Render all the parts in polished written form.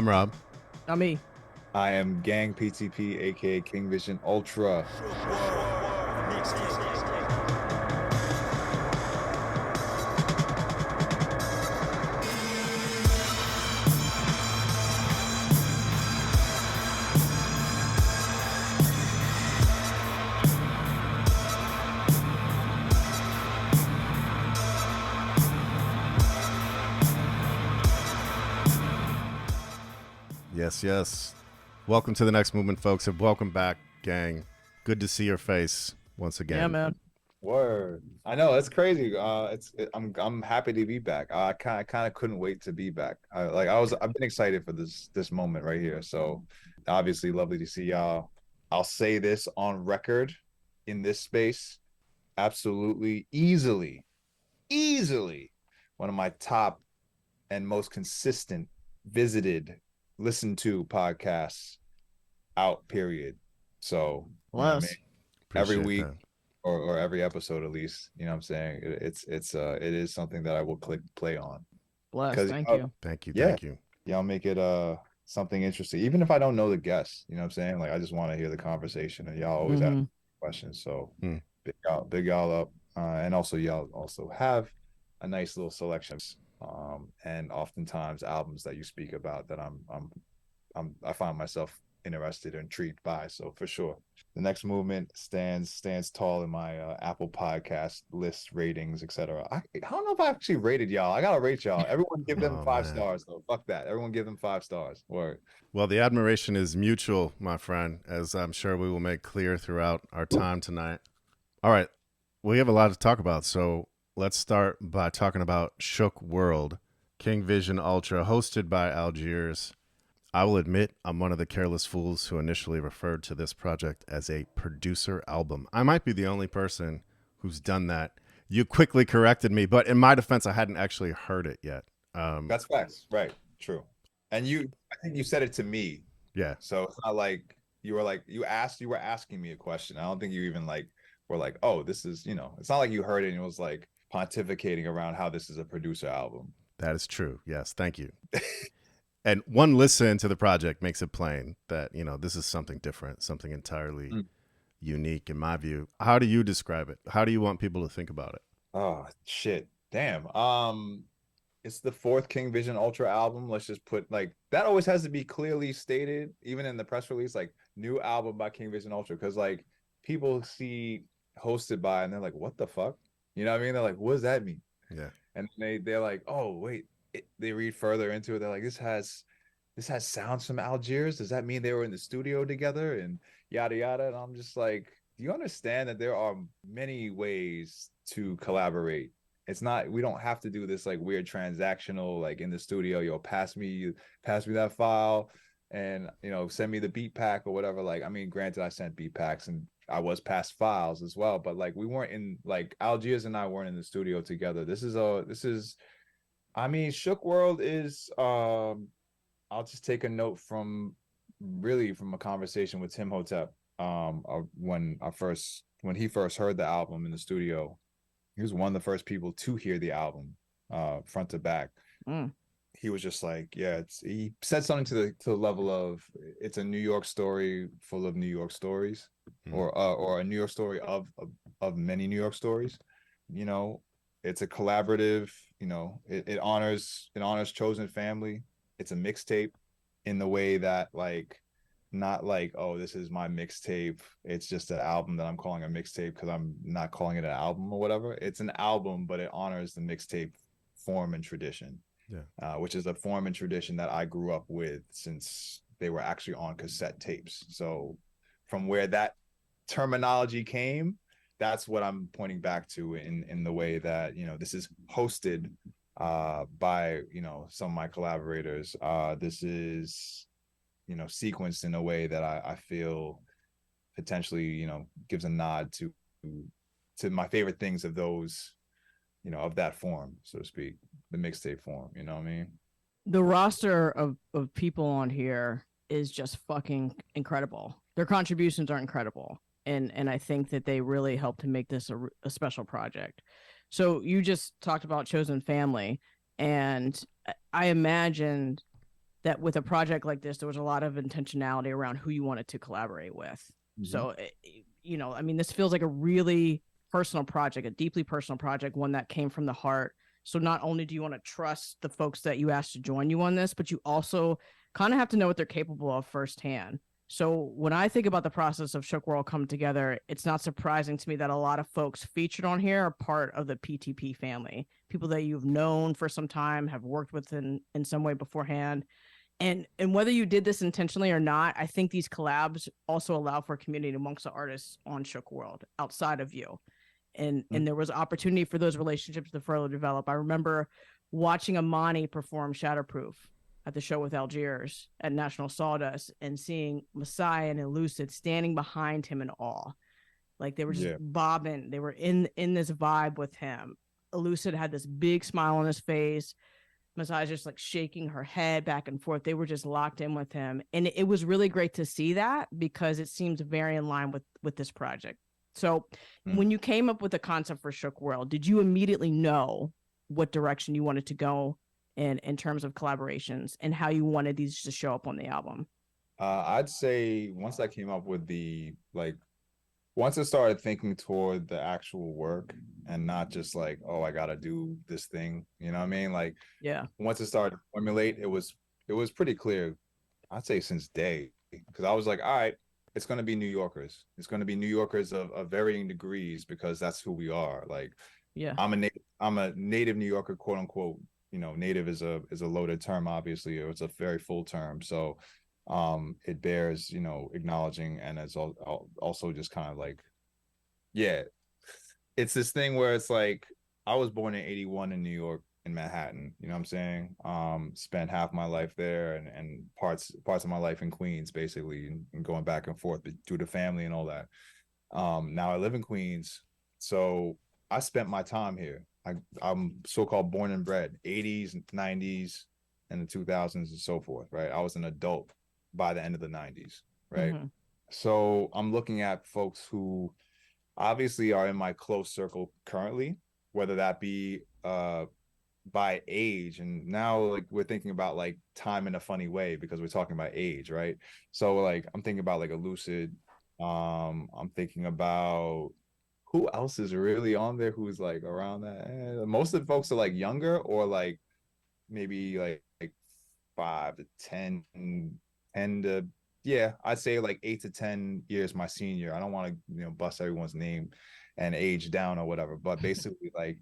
I'm Rob. Not me. I am Gang PTP, aka King Vision Ultra. Yes. Welcome to the next movement, folks, and welcome back, gang. Good to see your face once again. Yeah, man. Word. I know it's crazy. I'm happy to be back. I kind of couldn't wait to be back. I've been excited for this moment right here. So obviously lovely to see y'all. I'll say this on record in this space. Absolutely, easily one of my top and most consistent visited, listened to podcasts out, period. So you know what I mean? Every week that. or every episode at least, you know what I'm saying? It is something that I will click play on. Bless. Thank you. Thank you. Yeah, I'll make it something interesting. Even if I don't know the guests, you know what I'm saying? Like I just want to hear the conversation, and y'all always ask questions. So big y'all up. And also y'all also have a nice little selection. And oftentimes albums that you speak about that I find myself interested or intrigued by. So for sure, the next movement stands tall in my Apple Podcast list ratings, etc. I don't know if I actually rated y'all. I gotta rate y'all. Everyone give them 5 stars though. Fuck that. Everyone give them 5 stars. Word. Well, the admiration is mutual, my friend, as I'm sure we will make clear throughout our time tonight. All right, we have a lot to talk about, so let's start by talking about Shook World, King Vision Ultra, hosted by Algiers. I will admit I'm one of the careless fools who initially referred to this project as a producer album. I might be the only person who's done that. You quickly corrected me, but in my defense, I hadn't actually heard it yet. That's facts, right? True. And I think you said it to me. Yeah. So it's not like you were asking me a question. I don't think you even were like, oh, this is, it's not like you heard it and it was like pontificating around how this is a producer album. That is true. Yes. Thank you. And one listen to the project makes it plain that, this is something different, something entirely unique in my view. How do you describe it? How do you want people to think about it? Oh, shit. Damn. It's the 4th King Vision Ultra album. Let's just put that always has to be clearly stated, even in the press release, new album by King Vision Ultra. Because people see hosted by and they're like, what the fuck? You know what I mean? They're like, what does that mean? Yeah. And they're like, oh, wait. They read further into it. They're like, this has sounds from Algiers. Does that mean they were in the studio together and yada yada? And I'm just like, do you understand that there are many ways to collaborate? It's not, we don't have to do this weird transactional in the studio. Yo, pass me that file and send me the beat pack or whatever. Granted, I sent beat packs and I was passed files as well, but we weren't in Algiers and I weren't in the studio together. This is Shook World is I'll just take a note from a conversation with Tim Hotep. When he first heard the album in the studio, he was one of the first people to hear the album front to back. He was just like, yeah, he said something to the level of, it's a New York story full of New York stories, or a New York story of many New York stories. It's a collaborative, it honors chosen family. It's a mixtape in the way that not oh, this is my mixtape. It's just an album that I'm calling a mixtape because I'm not calling it an album or whatever. It's an album, but it honors the mixtape form and tradition. Yeah. Which is a form and tradition that I grew up with since they were actually on cassette tapes. So from where that terminology came, that's what I'm pointing back to in the way that, this is hosted by, some of my collaborators. This is, sequenced in a way that I feel potentially, gives a nod to my favorite things of those, of that form, so to speak, the mixtape form, you know what I mean? The roster of people on here is just fucking incredible. Their contributions are incredible. And I think that they really helped to make this a special project. So you just talked about chosen family, and I imagined that with a project like this, there was a lot of intentionality around who you wanted to collaborate with. So, you know, I mean, this feels like a really personal project, a deeply personal project, one that came from the heart. So not only do you want to trust the folks that you asked to join you on this, but you also kind of have to know what they're capable of firsthand. So when I think about the process of Shook World coming together, it's not surprising to me that a lot of folks featured on here are part of the PTP family, people that you've known for some time, have worked with in some way beforehand. And whether you did this intentionally or not, I think these collabs also allow for community amongst the artists on Shook World outside of you. And there was opportunity for those relationships to further develop. I remember watching Amani perform Shatterproof at the show with Algiers at National Sawdust and seeing Messiah and Elucid standing behind him in awe. Like they were just bobbing. They were in this vibe with him. Elucid had this big smile on his face. Messiah just like shaking her head back and forth. They were just locked in with him. And it was really great to see that because it seems very in line with this project. So when you came up with the concept for Shook World, did you immediately know what direction you wanted to go in terms of collaborations and how you wanted these to show up on the album? I'd say once I came up with the, like, once I started thinking toward the actual work and not just like, oh, I gotta do this thing, you know what I mean? Like, yeah, once it started to formulate, it was pretty clear, I'd say since day, because I was like, all right, it's gonna be New Yorkers. It's gonna be New Yorkers of varying degrees because that's who we are. Like, yeah, I'm a native New Yorker, quote unquote. You know, native is a loaded term, obviously, or it's a very full term. So it bears, you know, acknowledging, and it's also just kind of like, yeah, it's this thing where it's like, I was born in 81 in New York, in Manhattan, you know what I'm saying? Spent half my life there and parts of my life in Queens, basically, and going back and forth through the family and all that. Now I live in Queens, so I spent my time here. I'm so-called born and bred, 80s, 90s, and the 2000s and so forth, right? I was an adult by the end of the 90s, right? Mm-hmm. So I'm looking at folks who obviously are in my close circle currently, whether that be by age. And now, like, we're thinking about like time in a funny way because we're talking about age, right? So like I'm thinking about like a Lucid. I'm thinking about who else is really on there who's like around that. Most of the folks are like younger or like maybe like 5 to 10, 10 to, yeah, I'd say like 8 to 10 years my senior. I don't want to, you know, bust everyone's name and age down or whatever, but basically like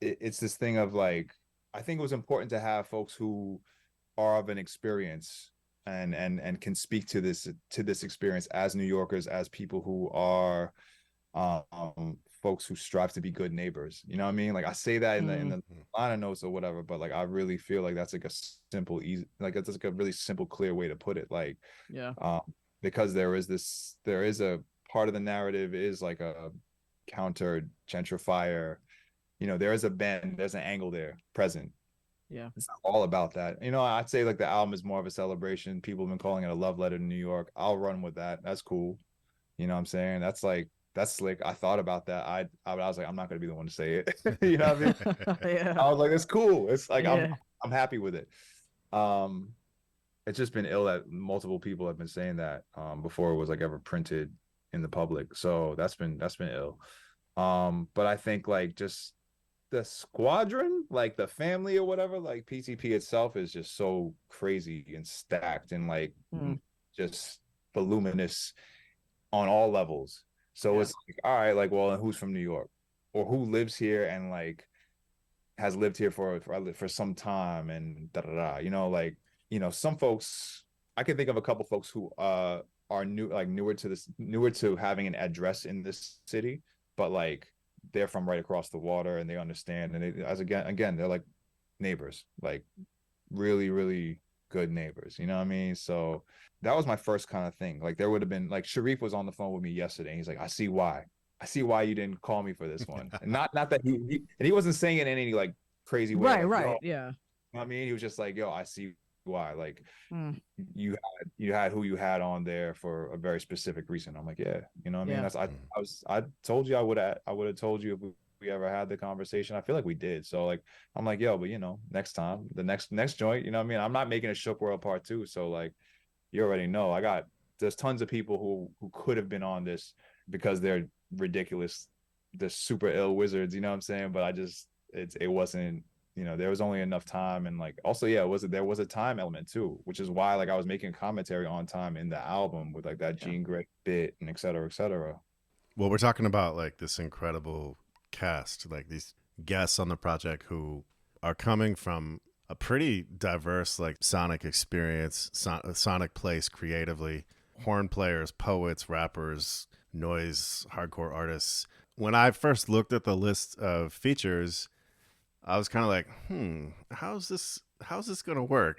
it's this thing of like, I think it was important to have folks who are of an experience and can speak to this experience as New Yorkers, as people who are folks who strive to be good neighbors. You know what I mean? Like I say that in the line of notes or whatever, but like I really feel like that's like a simple, easy, like that's like a really simple, clear way to put it. Like, yeah, because there is a part of the narrative is like a counter gentrifier. You know, there's an angle there present. yeah, It's not all about that. You know, I'd say like the album is more of a celebration. People have been calling it a love letter to New York. I'll run with that. That's cool. You know what I'm saying? That's slick. I thought about that. I was like, I'm not gonna be the one to say it. You know what I mean? yeah, I was like, it's cool. It's like yeah. I'm happy with it. It's just been ill that multiple people have been saying that before it was like ever printed in the public. So that's been ill. But I think like just the squadron, like the family or whatever, like PTP itself is just so crazy and stacked and like just voluminous on all levels. So it's like, all right, like, well, who's from New York or who lives here and like has lived here for some time and da da da. You know, like, you know, some folks, I can think of a couple folks who are newer to having an address in this city, but like they're from right across the water and they understand, and they, as again they're like neighbors, like really really good neighbors, you know what I mean? So that was my first kind of thing. Like there would have been like Sharif was on the phone with me yesterday and he's like, I see why you didn't call me for this one. And not that he wasn't saying it in any like crazy way, like, Right, yo, yeah. you know what I mean? He was just like, yo, I see why. Like you had who you had on there for a very specific reason. I'm like, yeah, you know what I mean? Yeah. I told you I would have told you if we we ever had the conversation. I feel like we did. So like I'm like, yo, but you know, next time, the next joint, you know what I mean? I'm not making a Shook World Part 2. So like you already know there's tons of people who could have been on this because they're ridiculous, they're super ill wizards, you know what I'm saying? But it wasn't, you know, there was only enough time. And like also, yeah, there was a time element too, which is why like I was making commentary on time in the album with like that Jean Grey bit and et cetera, et cetera. Well, we're talking about like this incredible cast, like these guests on the project who are coming from a pretty diverse like sonic experience, sonic place creatively, horn players, poets, rappers, noise, hardcore artists. When I first looked at the list of features, I was kind of like, how's this going to work?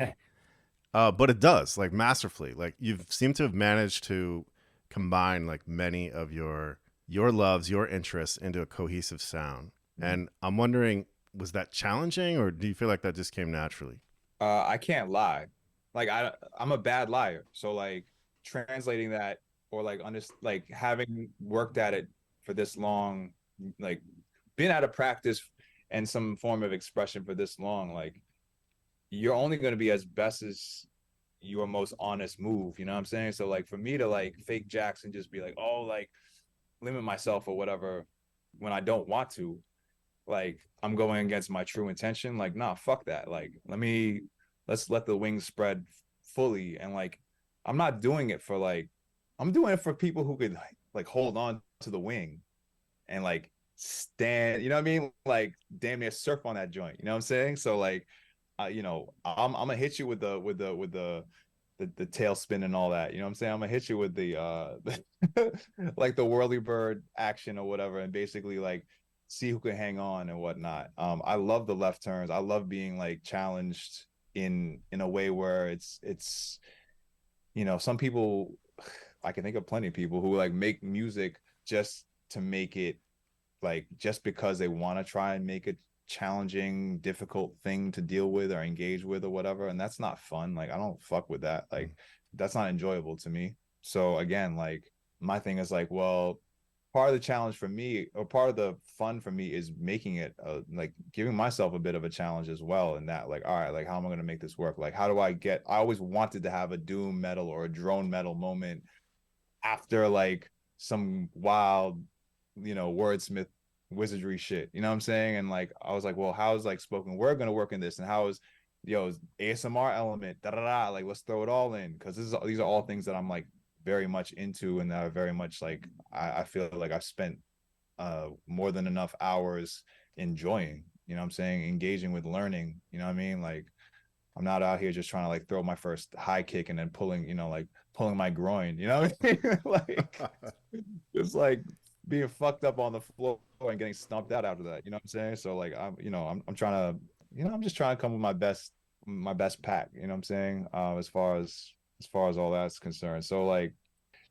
But it does, like, masterfully. Like, you seem to have managed to combine like many of your loves, your interests into a cohesive sound. And I'm wondering, was that challenging, or do you feel like that just came naturally? I can't lie. Like I'm a bad liar. So like translating that, or like like having worked at it for this long, like been out of practice and some form of expression for this long, like you're only going to be as best as your most honest move, you know what I'm saying? So like for me to like fake Jackson, just be like, oh, like limit myself or whatever when I don't want to, like I'm going against my true intention. Like, nah, fuck that. Like, let's let the wings spread fully. And like, I'm not doing it for like, I'm doing it for people who could like hold on to the wing and like stand, you know what I mean? Like damn near surf on that joint. You know what I'm saying? So like, you know, I'm gonna hit you with the tail spin and all that. You know what I'm saying? I'm gonna hit you with the like the whirly bird action or whatever, and basically like see who can hang on and whatnot. I love the left turns. I love being like challenged in a way where it's you know, some people, I can think of plenty of people who like make music just to make it, like just because they want to try and make a challenging, difficult thing to deal with or engage with or whatever. And that's not fun. Like I don't fuck with that. Like that's not enjoyable to me. So again, like my thing is like, well, part of the challenge for me, or part of the fun for me, is making it like giving myself a bit of a challenge as well. And that like, all right, like how am I going to make this work? Like how do I always wanted to have a doom metal or a drone metal moment after like some wild, you know, wordsmith wizardry shit, you know what I'm saying? And like I was like, well, how is like spoken word gonna work in this? And how is ASMR element, da da da, like let's throw it all in, because these are all things that I'm like very much into, and that are very much like I feel like I've spent more than enough hours enjoying, you know what I'm saying, engaging with learning, you know what I mean? Like I'm not out here just trying to like throw my first high kick and then pulling, you know, like pulling my groin, you know what I mean? Like it's like being fucked up on the floor and getting stomped out after that, you know what I'm saying? So like I'm trying to, you know, I'm just trying to come with my best pack, you know what I'm saying? As far as all that's concerned. So like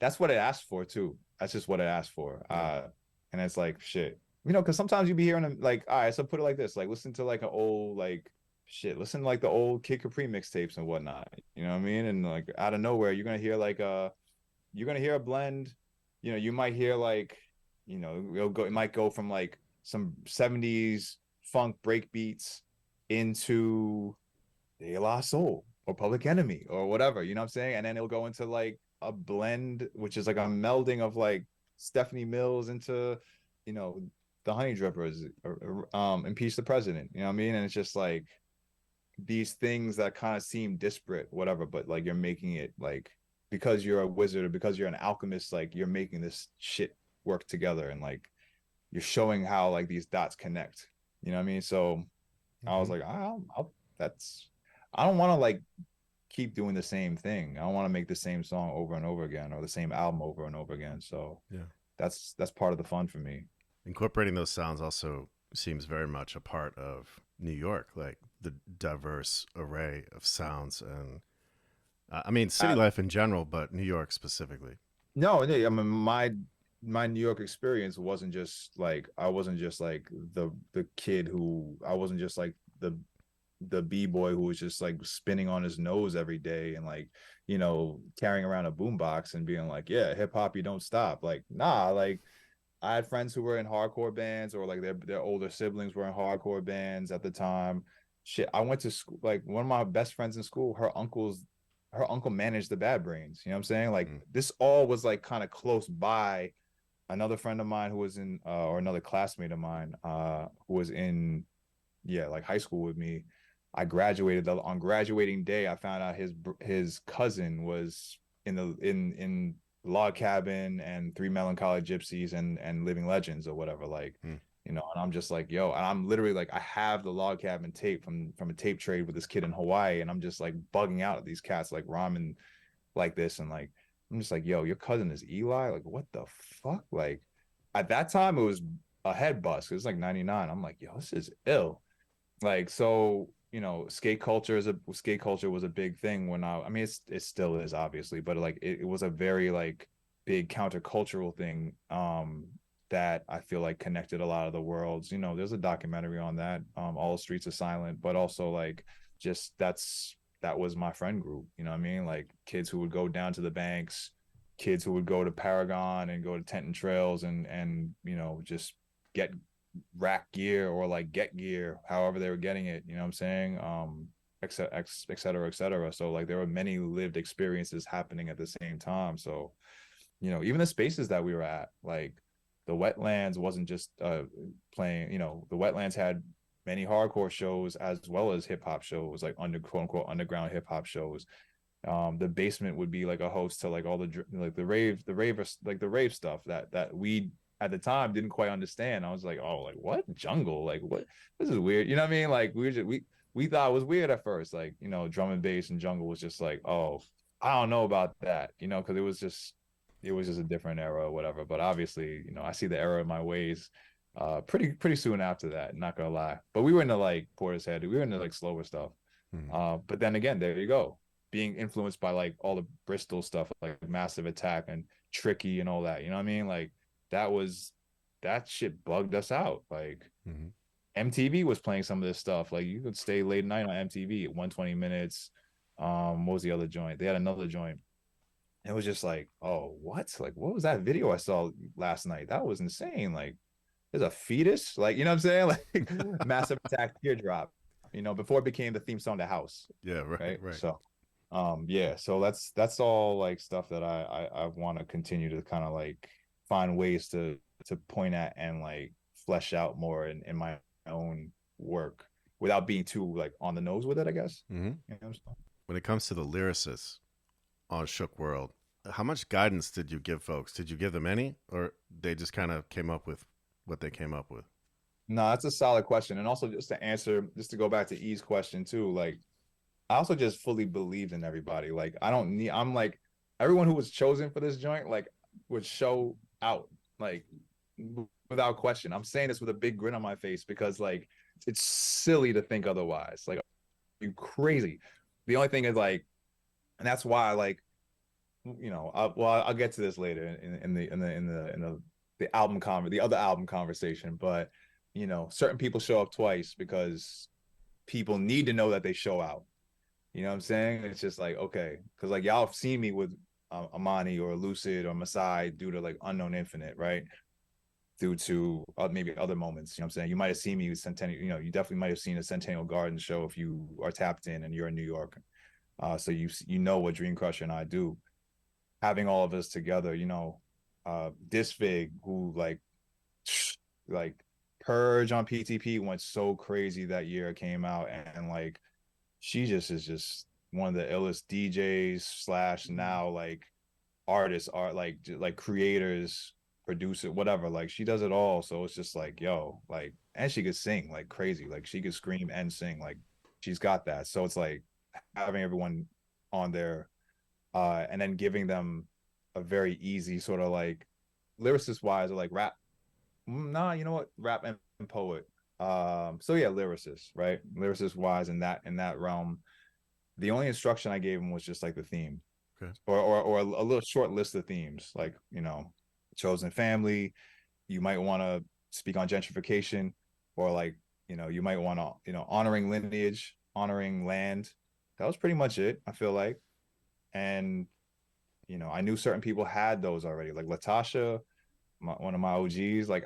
that's what it asked for too. That's just what it asked for. And it's like shit. You know, because sometimes you be hearing like, all right, so put it like this, like listen to like an old like shit, listen to like the old Kid Capri mixtapes and whatnot. You know what I mean? And like out of nowhere, you're gonna hear like you're gonna hear a blend. You know, you might hear like, you know, it might go from like some 70s funk break beats into De La Soul or Public Enemy or whatever, you know what I'm saying? And then it'll go into like a blend, which is like a melding of like Stephanie Mills into, you know, the Honey Drippers, or Impeach the President, you know what I mean? And it's just like these things that kind of seem disparate, whatever, but like you're making it like, because you're a wizard or because you're an alchemist, like you're making this shit work together, and like you're showing how like these dots connect, you know what I mean? So I was like, I don't want to like keep doing the same thing. I don't want to make the same song over and over again, or the same album over and over again. So yeah, that's part of the fun for me. Incorporating those sounds also seems very much a part of New York, like the diverse array of sounds, and I mean city life in general, but New York specifically. No, I mean my New York experience wasn't just like, I wasn't just like the kid who, I wasn't just like the b-boy who was just like spinning on his nose every day and like, you know, carrying around a boombox and being like, yeah, hip hop, you don't stop. Like, nah, like I had friends who were in hardcore bands, or like their older siblings were in hardcore bands at the time. Shit, I went to school, like one of my best friends in school, her uncle managed the Bad Brains. You know what I'm saying? Like this all was like kind of close by. Another friend of mine who was in or another classmate of mine who was in like high school with me. I graduated on graduating day. I found out his cousin was in Log Cabin and Three Melancholy Gypsies and Living Legends or whatever. Like, you know, and I'm just like, yo, and I'm literally like, I have the Log Cabin tape from a tape trade with this kid in Hawaii, and I'm just like bugging out at these cats like ramen like this, and like I'm just like, yo, your cousin is Eli? Like, what the fuck? Like, at that time it was a head bust. It was like 99. I'm like, yo, this is ill. Like, so, you know, skate culture was a big thing when I mean, it still is, obviously, but like it was a very like big countercultural thing that I feel like connected a lot of the worlds. You know, there's a documentary on that, All the Streets Are Silent, but also like just that was my friend group. You know what I mean? Like kids who would go down to the banks, kids who would go to Paragon and go to Tenton Trails and you know, just get rack gear or like get gear, however they were getting it. You know what I'm saying? Et cetera, et cetera. So like there were many lived experiences happening at the same time. So, you know, even the spaces that we were at, like the Wetlands wasn't just playing, you know, the Wetlands had many hardcore shows as well as hip hop shows, like quote unquote underground hip hop shows. The basement would be like a host to like all the rave stuff that we at the time didn't quite understand. I was like, oh, like what jungle? Like what? This is weird. You know what I mean? Like we thought it was weird at first. Like, you know, drum and bass and jungle was just like, oh, I don't know about that. You know, because it was just a different era or whatever. But obviously, you know, I see the error of my ways pretty soon after that, not gonna lie. But we were into like Portishead, we were into like slower stuff. But then again, there you go, being influenced by like all the Bristol stuff, like Massive Attack and Tricky and all that. You know what I mean? Like that shit bugged us out. Like MTV was playing some of this stuff. Like you could stay late night on MTV at 120 minutes. What was the other joint? They had another joint. It was just like, oh, what? Like, what was that video I saw last night? That was insane. Like, there's a fetus, like, you know what I'm saying? Like Massive Attack Teardrop, you know, before it became the theme song to House. Yeah, right. So yeah, so that's all like stuff that I want to continue to kind of like find ways to point at and like flesh out more in my own work without being too like on the nose with it, I guess. You know? When it comes to the lyricists on Shook World, how much guidance did you give folks? Did you give them any, or they just kind of came up with what they came up with? No, that's a solid question. And also just to go back to E's question too, like I also just fully believed in everybody. Like I'm like everyone who was chosen for this joint, like would show out, like without question. I'm saying this with a big grin on my face because like it's silly to think otherwise. Like, you crazy. The only thing is like, and that's why like, you know, I'll get to this later in the other album conversation. But you know, certain people show up twice because people need to know that they show out. You know what I'm saying? It's just like, okay, because like y'all have seen me with Amani or Lucid or Masai due to like Unknown Infinite, right? Due to maybe other moments. You know what I'm saying? You might have seen me with Centennial, you know, you definitely might have seen a Centennial Garden show if you are tapped in and you're in New York. So you know what Dream Crusher and I do. Having all of us together, you know, Disfig, who like Purge on PTP went so crazy that year it came out, and like she just is just one of the illest DJs / now like artists, are like creators, producer, whatever. Like she does it all. So it's just like, yo, like, and she could sing like crazy. Like she could scream and sing. Like she's got that. So it's like having everyone on there and then giving them a very easy sort of like lyricist wise or like rap. Nah, you know what? Rap and poet. So yeah, lyricist, right? Lyricist wise in that realm. The only instruction I gave him was just like the theme. Okay. Or a little short list of themes, like, you know, chosen family. You might want to speak on gentrification, or like, you know, you might want to, you know, honoring lineage, honoring land. That was pretty much it, I feel like. And, you know, I knew certain people had those already, like Latasha, one of my OGs. Like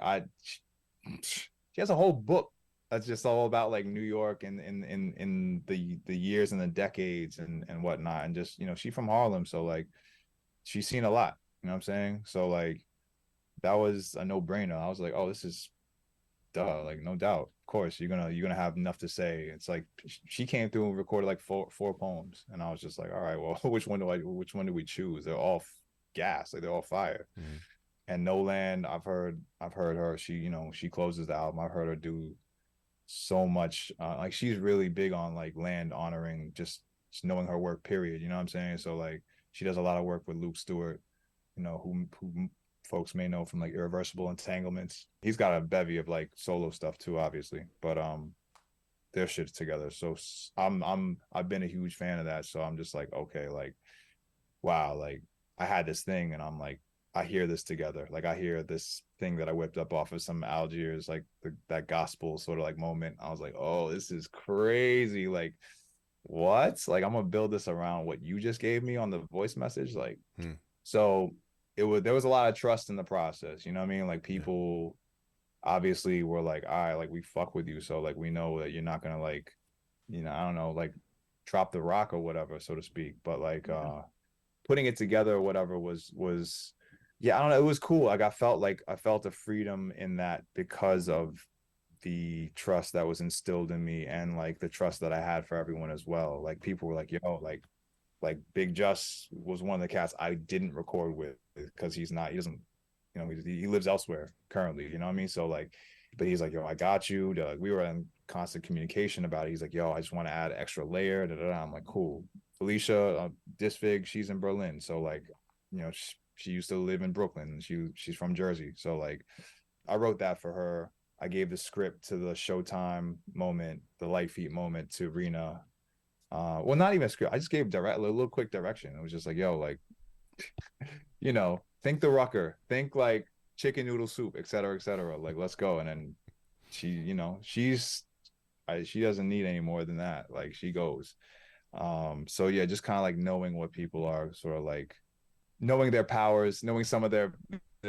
she has a whole book that's just all about like New York and in the years and the decades and whatnot. And just, you know, she from Harlem, so like she's seen a lot. You know what I'm saying? So like that was a no-brainer. I was like, oh, this is duh, like no doubt. Of course, you're gonna have enough to say. It's like she came through and recorded like four poems, and I was just like, all right, well, which one do we choose? They're all gas, like they're all fire. Mm. And No Land, I've heard her. She, you know, she closes the album. I've heard her do so much. Like she's really big on like land honoring, just knowing her work. Period. You know what I'm saying? So like she does a lot of work with Luke Stewart, you know, who folks may know from like Irreversible Entanglements. He's got a bevy of like solo stuff too, obviously, but their shit's together. So I've been a huge fan of that. So I'm just like, okay, like wow, like I had this thing and I'm like, I hear this together. Like I hear this thing that I whipped up off of some Algiers, like that gospel sort of like moment. I was like, oh, this is crazy. Like what? Like I'm gonna build this around what you just gave me on the voice message. Like so there was a lot of trust in the process. You know what I mean? Like people obviously were like, all right, like we fuck with you. So like we know that you're not gonna like, you know, I don't know, like drop the rock or whatever, so to speak. But like putting it together or whatever was yeah, I don't know. It was cool. Like I felt a freedom in that because of the trust that was instilled in me and like the trust that I had for everyone as well. Like people were like, yo, like Big Just was one of the cats I didn't record with because he doesn't, you know, he lives elsewhere currently. You know what I mean? So like, but he's like, yo, I got you. Like we were in constant communication about it. He's like, yo, I just want to add an extra layer. Da, da, da. I'm like, cool. Felicia Disfig, she's in Berlin. So like, you know, she used to live in Brooklyn. She's from Jersey. So like I wrote that for her. I gave the script to the Showtime moment, the Light Feet moment to Rena. Well, not even a script. I just gave a little quick direction. It was just like, yo, like, you know, think the Rucker, think like chicken noodle soup, et cetera, et cetera. Like, let's go. And then she, you know, she doesn't need any more than that. Like she goes. So yeah, just kind of like knowing what people are sort of like, knowing their powers, knowing some of their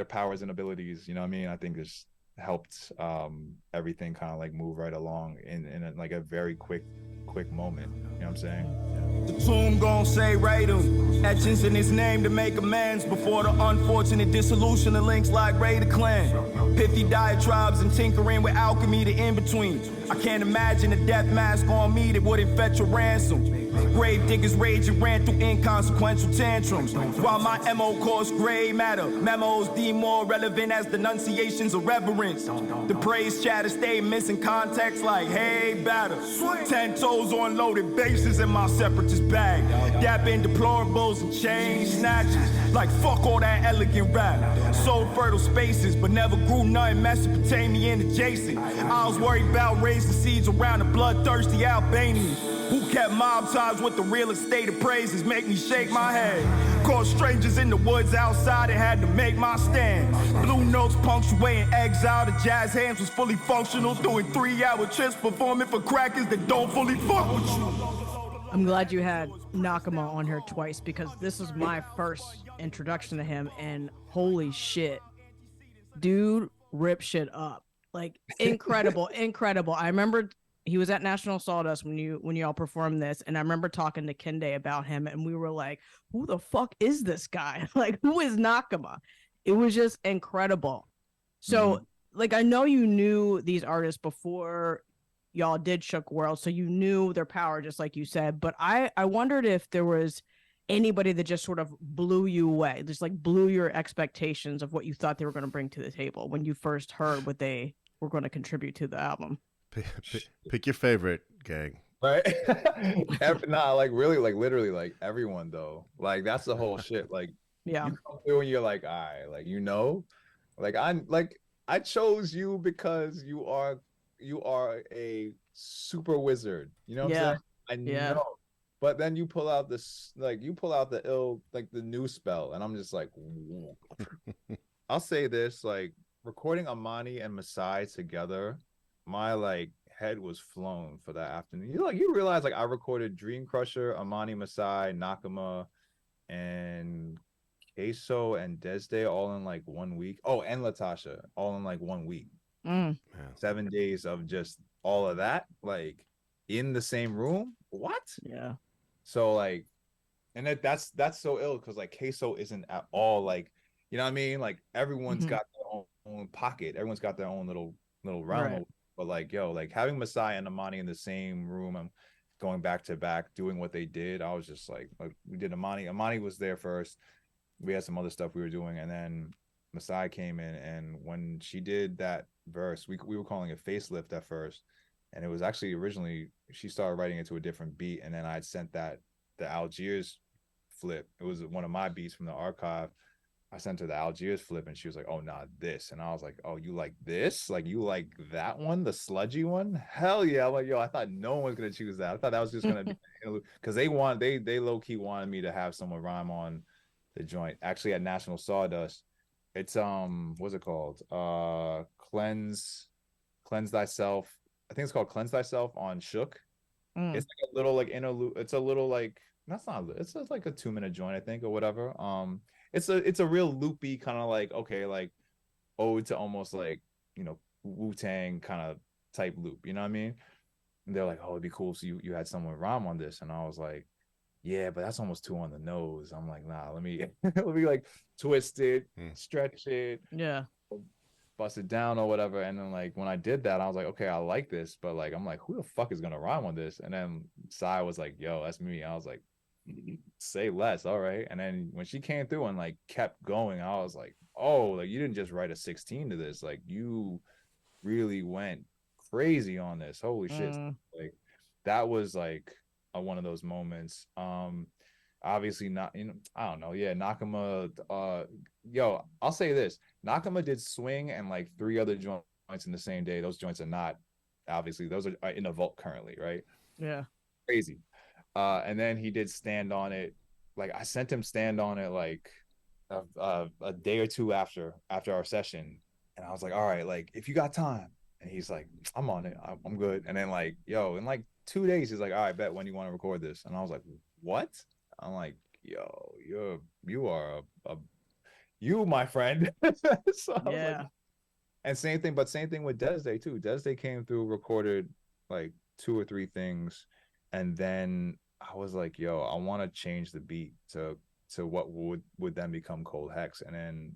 powers and abilities, you know what I mean? I think it's helped everything kind of like move right along in like a very quick moment. You know what I'm saying? The tomb gon' say right him. Etchings in his name to make amends before the unfortunate dissolution of links like Ray the Clan. Pithy diatribes and tinkering with alchemy, the in-between. I can't imagine a death mask on me that wouldn't fetch a ransom. Grave diggers rage and ran through inconsequential tantrums. While my MO caused gray matter, memos deemed more relevant as denunciations of reverence. The praise chatter stay missing context like, hey, batter. 10 toes on loaded bases in my separatist bag. Dapping deplorables and chain snatches. Like fuck all that elegant rap. Sold fertile spaces, but never grew nothing Mesopotamian adjacent. I was worried about raising seeds around the bloodthirsty Albanians. Who kept mob ties with the real estate appraisers, make me shake my head. Caught strangers in the woods outside and had to make my stand. Blue notes punctuating exile, the jazz hands was fully functional, doing 3-hour trips, performing for crackers that don't fully fuck with you. I'm glad you had Nakama on here twice because this is my first introduction to him, and holy shit, dude, rip shit up. Like incredible, incredible. I remember he was at National Sawdust when y'all performed this, and I remember talking to Kende about him, and we were like, who the fuck is this guy? Like, who is Nakama? It was just incredible. So like, I know you knew these artists before y'all did Shook World, so you knew their power, just like you said, but I wondered if there was anybody that just sort of blew you away, just like blew your expectations of what you thought they were going to bring to the table when you first heard what they were going to contribute to the album. Pick your favorite, gang. Right? Nah, like really, like literally, like everyone though. Like that's the whole shit. Like yeah, you come through and you're like, all right, like you know, like I chose you because you are a super wizard. You know what I'm saying? I know. But then you pull out this, like you pull out the the new spell, and I'm just like, I'll say this, like recording Amani and Masai together, my like head was flown for that afternoon. You realize like I recorded Dream Crusher, Amani Masai, Nakama, and Queso and Desde all in like 1 week. Oh, and Latasha all in like 1 week. Mm. 7 days of just all of that, like in the same room. What? Yeah. So like, and that's so ill because like Queso isn't at all like, you know what I mean? Like everyone's Mhm. got their own pocket. Everyone's got their own little realm. Right. But like, yo, like having Masai and Amani in the same room and going back to back doing what they did, I was just like we did Amani. Amani was there first. We had some other stuff we were doing, and then Masai came in, and when she did that verse, we were calling it facelift at first, and it was actually originally she started writing it to a different beat, and then I had sent that the Algiers flip. It was one of my beats from the archive. I sent her the Algiers flip, and she was like, "Oh, nah, this." And I was like, "Oh, you like this? Like you like that one, the sludgy one? Hell yeah!" I'm like, "Yo, I thought no one was gonna choose that. I thought that was just gonna be because they low key wanted me to have someone rhyme on the joint. Actually, at National Sawdust, it's what's it called? Cleanse Thyself. I think it's called Cleanse Thyself on Shook. Mm. It's like a little like interlude. It's a little like that's not. It's just like a 2-minute joint, I think, or whatever. It's a real loopy kind of like okay, like ode to almost like Wu-Tang kind of type loop. You know what I mean? And they're like, oh, it'd be cool. So you had someone rhyme on this, and I was like, yeah, but that's almost too on the nose. I'm like, nah, let me let me like twist it, stretch it, Yeah. bust it down or whatever. And then like when I did that, I was like, okay, I like this, but like I'm like, who the fuck is gonna rhyme on this? And then Sai was like, yo, that's me. I was like, say less, all right. And then when she came through and like kept going, I was like, oh, like you didn't just write a 16 to this, like you really went crazy on this. Holy shit. Like that was like one of those moments. Obviously not, I don't know. Yeah, Nakama. Yo, I'll say this: Nakama did Swing and like 3 other joints in the same day. Those joints are not obviously those are in a vault currently, right? Yeah. Crazy. And then he did Stand on It. Like I sent him Stand on It like a day or two after our session, and I was like, all right, like if you got time, and he's like, I'm on it, I'm good. And then like, yo, in like 2 days, he's like, all right, bet when you want to record this. And I was like, what? I'm like, yo, you are you, my friend. So I was like, and same thing with Desde too. Desde came through, recorded like 2 or 3 things, and then I was like, yo, I want to change the beat to what would then become Cold Hex. And then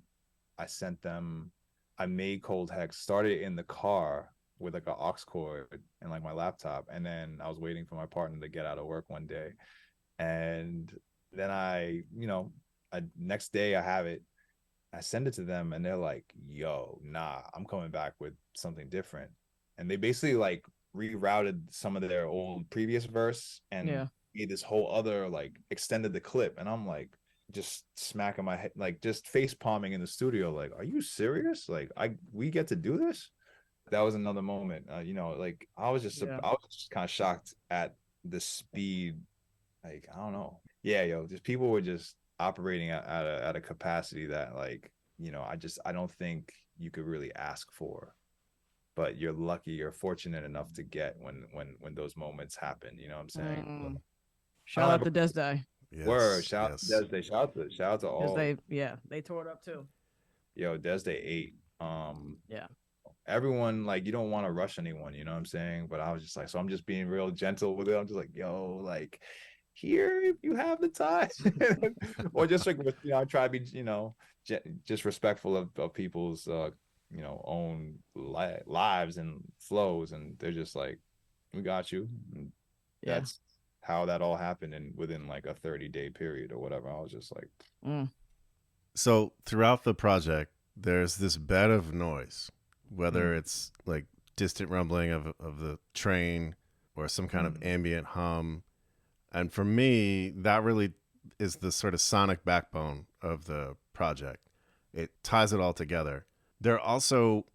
I made Cold Hex, started in the car with like an aux cord and like my laptop, and then I was waiting for my partner to get out of work one day, and then next day I have it, I send it to them, and they're like, yo, nah, I'm coming back with something different. And they basically like rerouted some of their old previous verse and made this whole other like extended the clip. And I'm like just smacking my head, like just face palming in the studio, like, are you serious? Like we get to do this? That was another moment. Like I was just kind of shocked at the speed. Like, I don't know. Yeah, yo, just people were just operating at a capacity that like, I don't think you could really ask for. But you're lucky, you're fortunate enough to get when those moments happen. You know what I'm saying? Shout out to Desde. Yes, word, shout out to Desde. Shout out to all. They tore it up too. Yo, Desde 8. Yeah. Everyone, like, you don't want to rush anyone, you know what I'm saying? But I was just like, so I'm just being real gentle with it. I'm just like, yo, like, here if you have the time. Or just like, I try to be, just respectful of people's own lives and flows, and they're just like, we got you. And that's how that all happened, and within like a 30-day period or whatever. I was just like, So throughout the project, there's this bed of noise, whether it's like distant rumbling of the train or some kind of ambient hum. And for me, that really is the sort of sonic backbone of the project. It ties it all together. There are also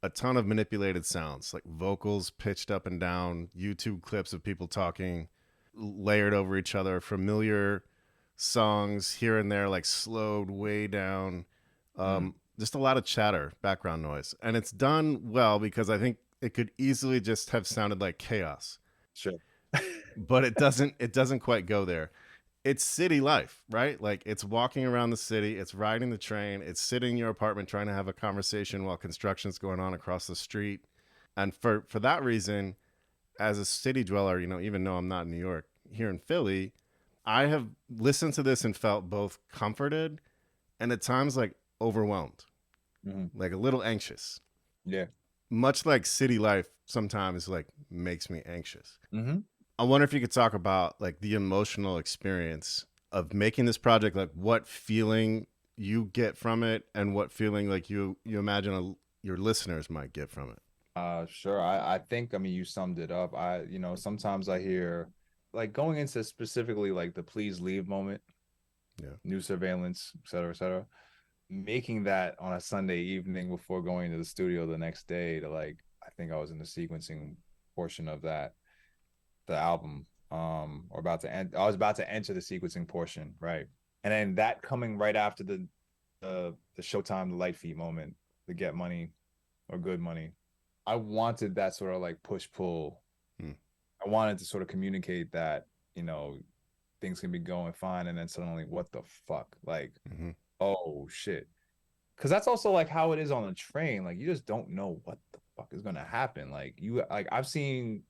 a ton of manipulated sounds, like vocals pitched up and down, YouTube clips of people talking, layered over each other, familiar songs here and there, like slowed way down. Just a lot of chatter, background noise. And it's done well because I think it could easily just have sounded like chaos. Sure. But it doesn't quite go there. it's city life, right? Like it's walking around the city, it's riding the train, it's sitting in your apartment trying to have a conversation while construction's going on across the street. And for that reason, as a city dweller, you know, even though I'm not in New York, here in Philly, I have listened to this and felt both comforted and at times like overwhelmed, like a little anxious. Yeah. Much like city life sometimes like makes me anxious. Mm-hmm. I wonder if you could talk about like the emotional experience of making this project, like what feeling you get from it and what feeling like you imagine your listeners might get from it. Sure. I think, I mean, you summed it up. You know, sometimes I hear like going into specifically like the please leave moment, new surveillance, et cetera, making that on a Sunday evening before going to the studio the next day to like, I think I was in the sequencing portion of the album, or about to end. I was about to enter the sequencing portion. Right. And then that coming right after the Showtime, the light feet moment, the get money or good money. I wanted that sort of like push pull. I wanted to sort of communicate that, you know, things can be going fine. And then suddenly, what the fuck? Like, oh shit. Cause that's also like how it is on a train. Like you just don't know what the fuck is going to happen. Like I've seen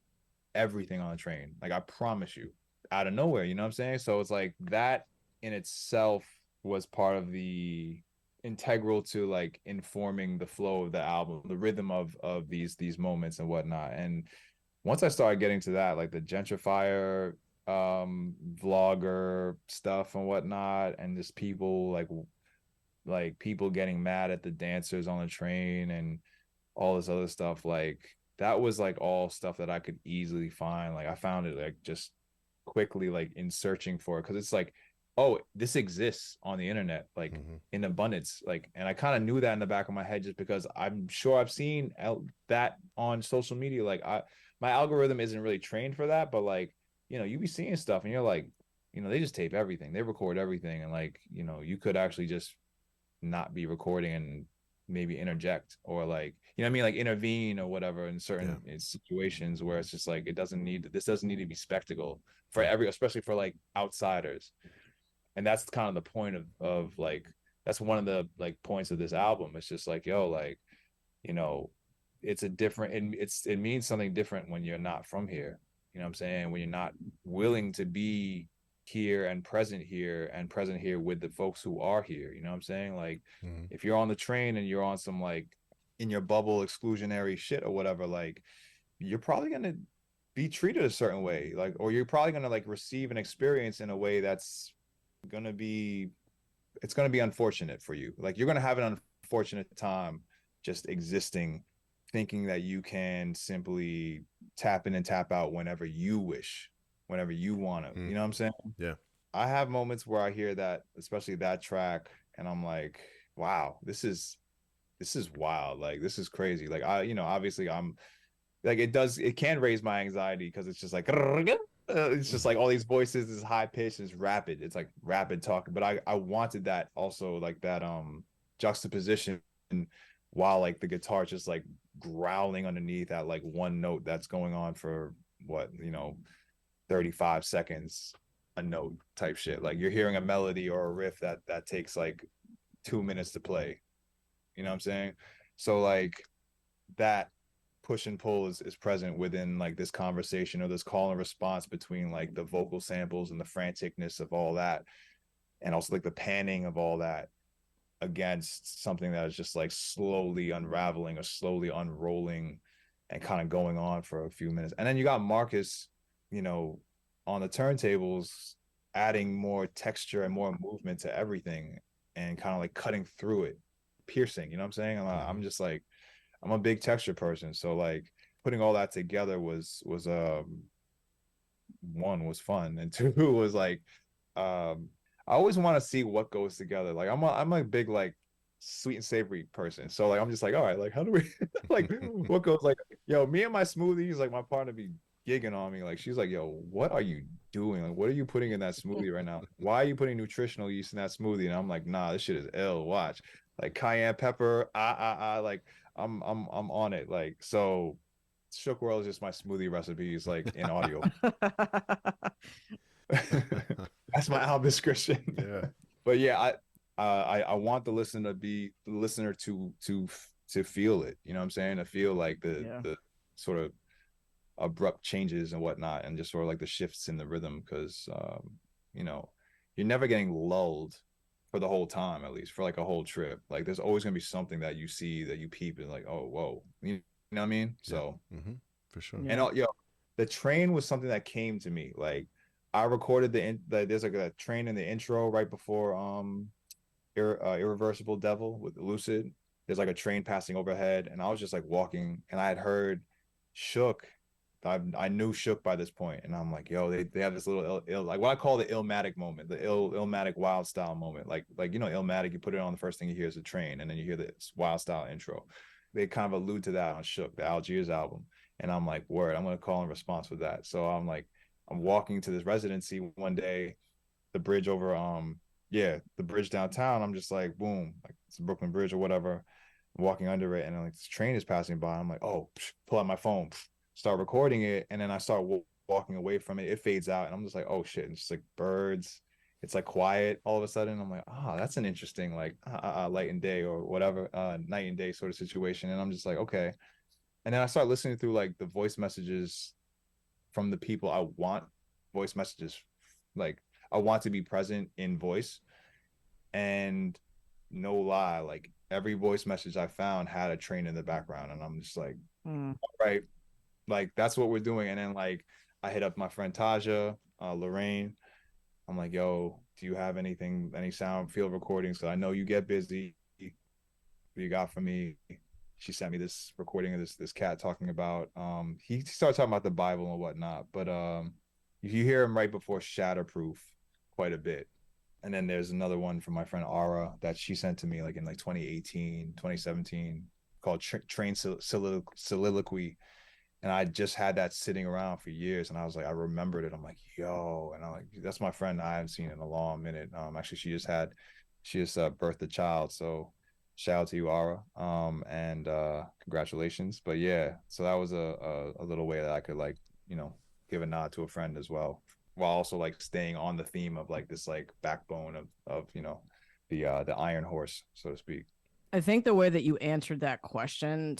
everything on a train. Like I promise you, out of nowhere, you know what I'm saying? So it's like that in itself was part of the integral to like informing the flow of the album, the rhythm of these moments and whatnot. And once I started getting to that, like the gentrifier vlogger stuff and whatnot, and just people like people getting mad at the dancers on the train and all this other stuff, like that was like all stuff that I could easily find. Like I found it like just quickly like in searching for it, because it's like, oh, this exists on the internet, like in abundance. Like, and I kind of knew that in the back of my head just because I'm sure I've seen that on social media. Like my algorithm isn't really trained for that, but like, you know, you be seeing stuff and you're like, you know, they just tape everything, they record everything. And like, you know, you could actually just not be recording and maybe interject or like, you know what I mean? Like intervene or whatever in certain situations where it's just like, this doesn't need to be spectacle for especially for like outsiders. And that's kind of the point of like, that's one of the like points of this album. It's just like, yo, like, you know, it's a different, it means something different when you're not from here. You know what I'm saying? When you're not willing to be here and present here with the folks who are here. You know what I'm saying? Like if you're on the train and you're on some like in your bubble exclusionary shit or whatever, like you're probably going to be treated a certain way, like, or you're probably going to like receive an experience in a way that's going to be unfortunate for you. Like you're going to have an unfortunate time just existing, thinking that you can simply tap in and tap out whenever you wish, whenever you want to. You know what I'm saying? Yeah. I have moments where I hear that, especially that track, and I'm like, wow, this is wild. Like, this is crazy. Like, obviously I'm like, it can raise my anxiety because it's just like, it's just like all these voices, this high pitch, is rapid. It's like rapid talking. But I wanted that also, like that juxtaposition while like the guitar just like growling underneath at like one note that's going on for 35 seconds a note type shit. Like you're hearing a melody or a riff that takes like 2 minutes to play. You know what I'm saying? So like that push and pull is present within like this conversation or this call and response between like the vocal samples and the franticness of all that, and also like the panning of all that against something that is just like slowly unraveling or slowly unrolling and kind of going on for a few minutes. And then you got Marcus, you know, on the turntables, adding more texture and more movement to everything and kind of like cutting through it, piercing, you know what I'm saying? I'm just like, I'm a big texture person. So like putting all that together was one, was fun, and two was like, I always want to see what goes together. Like I'm a big like sweet and savory person. So like I'm just like, all right, like how do we like what goes, like, yo, me and my smoothies, like my partner be gigging on me. Like she's like, yo, what are you doing? Like what are you putting in that smoothie right now? Why are you putting nutritional yeast in that smoothie? And I'm like, nah, this shit is ill. Watch. Like cayenne pepper, like I'm on it. Like, so Shook World is just my smoothie recipes, like in audio. That's my album description. Yeah. But yeah, I want the listener to feel it. You know what I'm saying? To feel like the sort of abrupt changes and whatnot, and just sort of like the shifts in the rhythm, because you know, you're never getting lulled for the whole time, at least for like a whole trip. Like there's always gonna be something that you see, that you peep, and like, oh whoa, you know what I mean? So for sure. and the train was something that came to me. Like I recorded there's like a train in the intro right before Irreversible Devil with Lucid. There's like a train passing overhead, and I was just like walking, and I had heard Shook. I knew Shook by this point, and I'm like, yo, they have this little like what I call the Illmatic moment, the Illmatic Wild Style moment. Like you know, Illmatic, you put it on, the first thing you hear is a train, and then you hear this Wild Style intro. They kind of allude to that on Shook, the Algiers album, and I'm like, word, I'm gonna call in response with that. So I'm walking to this residency one day, the bridge over the bridge downtown. I'm just like, boom, like it's the Brooklyn Bridge or whatever. I'm walking under it, and like this train is passing by. I'm like, oh, pull out my phone, start recording it, and then I start walking away from it. It fades out, and I'm just like, oh shit, and it's just like birds. It's like quiet all of a sudden. I'm like, that's an interesting like light and day or whatever, night and day sort of situation. And I'm just like, okay. And then I start listening through like the voice messages from the people I want voice messages, like I want to be present in voice. And no lie, like every voice message I found had a train in the background, and I'm just like, all right, like that's what we're doing. And then like I hit up my friend Taja, Lorraine. I'm like, yo, do you have any sound field recordings? So I know you get busy. What you got for me? She sent me this recording of this cat talking about he started talking about the Bible and whatnot, but you hear him right before Shatterproof quite a bit. And then there's another one from my friend Ara that she sent to me like in like 2018, 2017 called Train Soliloquy. And I just had that sitting around for years, and I was like, I remembered it. I'm like, yo, and I'm like, that's my friend I haven't seen in a long minute. Actually, she just birthed a child, so shout out to you, Ara, and congratulations. But yeah, so that was a little way that I could like, you know, give a nod to a friend as well, while also like staying on the theme of like this like backbone of you know, the iron horse, so to speak. I think the way that you answered that question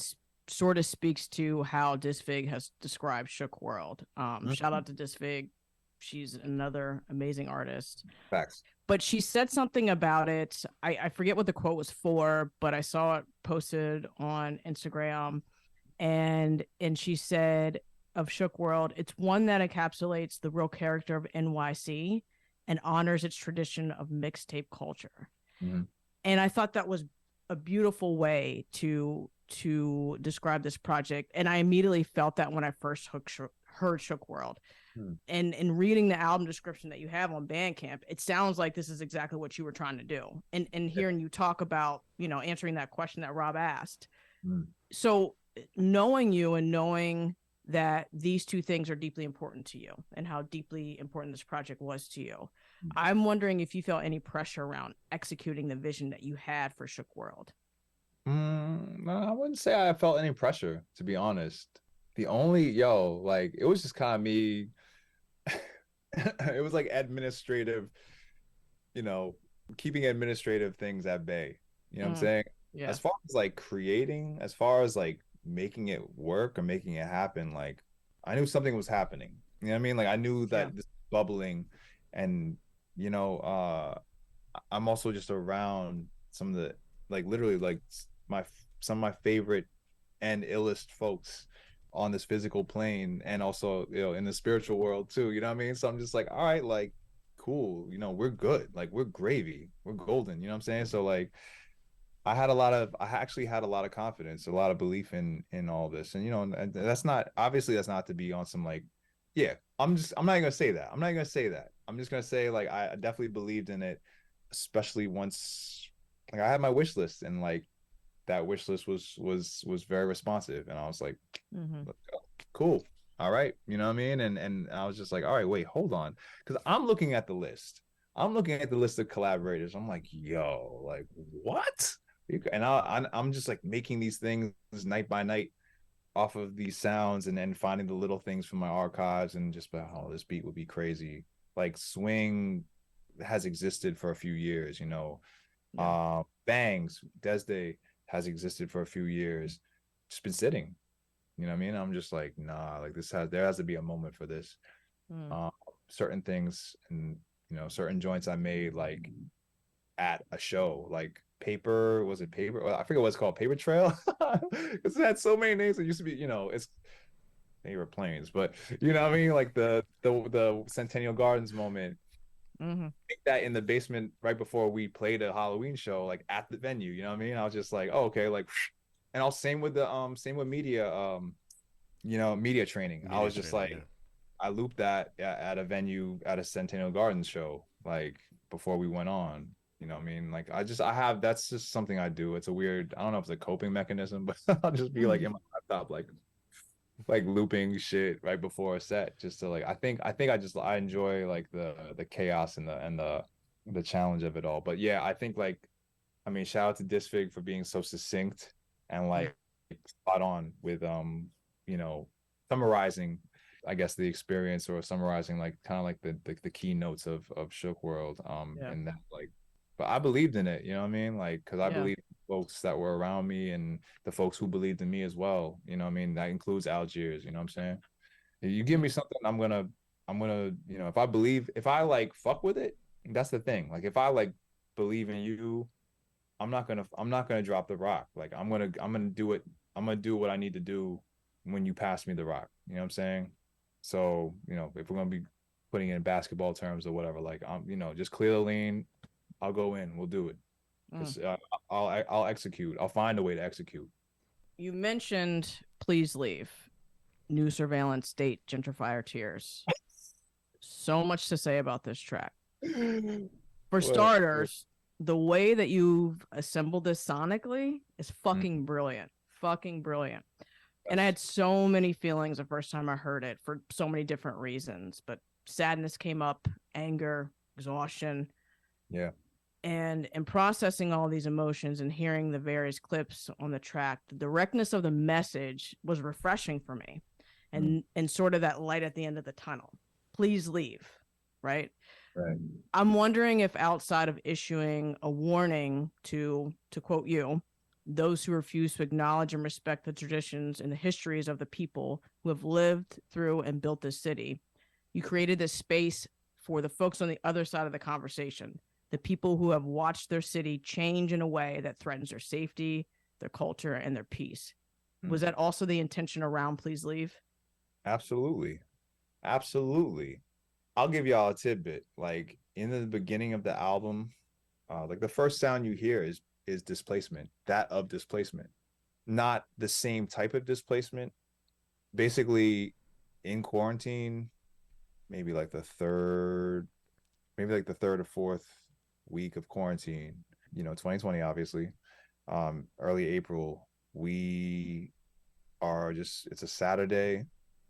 sort of speaks to how Disfig has described Shook World. Shout out to Disfig. She's another amazing artist. Facts. But she said something about it. I forget what the quote was for, but I saw it posted on Instagram. And she said of Shook World, it's one that encapsulates the real character of NYC and honors its tradition of mixtape culture. And I thought that was a beautiful way to describe this project, and I immediately felt that when I first heard Shook World. And in reading the album description that you have on Bandcamp, it sounds like this is exactly what you were trying to do. And hearing you talk about, you know, answering that question that Rob asked. So knowing you and knowing that these two things are deeply important to you and how deeply important this project was to you, I'm wondering if you felt any pressure around executing the vision that you had for Shook World. No, I wouldn't say I felt any pressure, to be honest. The only like it was just kind of me. It was like administrative, you know, keeping administrative things at bay. You know what I'm saying? Yeah. As far as like creating, as far as like making it work or making it happen, like I knew something was happening. You know what I mean? Like I knew that this bubbling, and you know, I'm also just around some of the like literally like some of my favorite and illest folks on this physical plane, and also, you know, in the spiritual world too, you know what I mean? So I'm just like, all right, like cool, you know, we're good, like we're gravy, we're golden, you know what I'm saying? So like I actually had a lot of confidence, a lot of belief in all this. And you know, and that's not to be on some like, yeah, I'm not even gonna say that. I'm just gonna say like I definitely believed in it, especially once like I had my wish list, and like that wish list was very responsive, and I was like, cool, all right, you know what I mean? And I was just like, all right, wait, hold on, because I'm looking at the list of collaborators. I'm like, yo, like what? And I'm just like making these things night by night off of these sounds, and then finding the little things from my archives, and just like, oh, this beat would be crazy like swing has existed for a few years, you know. Yeah. Bangs, Desday has existed for a few years, just been sitting. You know what I mean? I'm just like, nah, like there has to be a moment for this. Mm. Certain things and you know, certain joints I made like at a show, like was it paper? Well, I forget what it's called, Paper Trail. Because it had so many names. It used to be, you know, it's they were planes, but you know what I mean? Like the Centennial Gardens moment. Mm-hmm. That in the basement right before we played a Halloween show, like at the venue, you know what I mean? I was just like, oh, okay, like, and I'll same with media, you know, media training. I Media was just training, like, I looped that at a venue at a Centennial Gardens show, like before we went on. You know what I mean? Like that's just something I do. It's a weird, I don't know if it's a coping mechanism, but I'll just be like in my laptop, like looping shit right before a set, just to like I enjoy like the chaos and the challenge of it all. But yeah, I think like, I mean, shout out to Disfig for being so succinct and like spot on with you know, summarizing, I guess, the experience, or summarizing like kind of like the keynotes of Shook World. Yeah. And that like, but I believed in it, you know what I mean? Like, because I Yeah. believe folks that were around me and the folks who believed in me as well. You know what I mean? That includes Algiers, you know what I'm saying? If you give me something, I'm gonna, you know, if I like fuck with it, that's the thing. Like if I like believe in you, I'm not gonna drop the rock. Like I'm gonna do it. I'm gonna do what I need to do when you pass me the rock. You know what I'm saying? So, you know, if we're gonna be putting it in basketball terms or whatever, like you know, just clear the lane. I'll go in. We'll do it. I'll execute. I'll find a way to execute. You mentioned Please Leave, New Surveillance State, Gentrifier Tears. So much to say about this track. For starters, the way that you've assembled this sonically is fucking brilliant. Fucking brilliant. And I had so many feelings the first time I heard it for so many different reasons, but sadness came up, anger, exhaustion. Yeah. And in processing all these emotions and hearing the various clips on the track, the directness of the message was refreshing for me, and sort of that light at the end of the tunnel. Please leave, right? Right. I'm wondering if outside of issuing a warning to quote you, those who refuse to acknowledge and respect the traditions and the histories of the people who have lived through and built this city, you created this space for the folks on the other side of the conversation, the people who have watched their city change in a way that threatens their safety, their culture, and their peace. Was that also the intention around Please Leave? Absolutely. Absolutely. I'll give y'all a tidbit. Like in the beginning of the album, like the first sound you hear is displacement, that of displacement, not the same type of displacement. Basically, in quarantine, maybe like the third or fourth week of quarantine, you know, 2020, obviously, early April, we are just, it's a Saturday,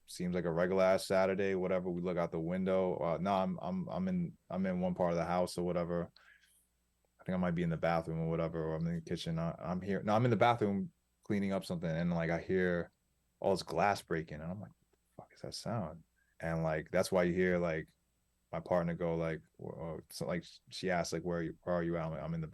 seems like a regular ass Saturday, whatever. We look out the window. No, I'm in one part of the house or whatever. I think I might be in the bathroom or whatever, or I'm in the kitchen. I'm here. No, I'm in the bathroom cleaning up something, and like I hear all this glass breaking, and I'm like, what the fuck is that sound? And like that's why you hear like my partner go like, so like she asked like, where are you at? I'm in the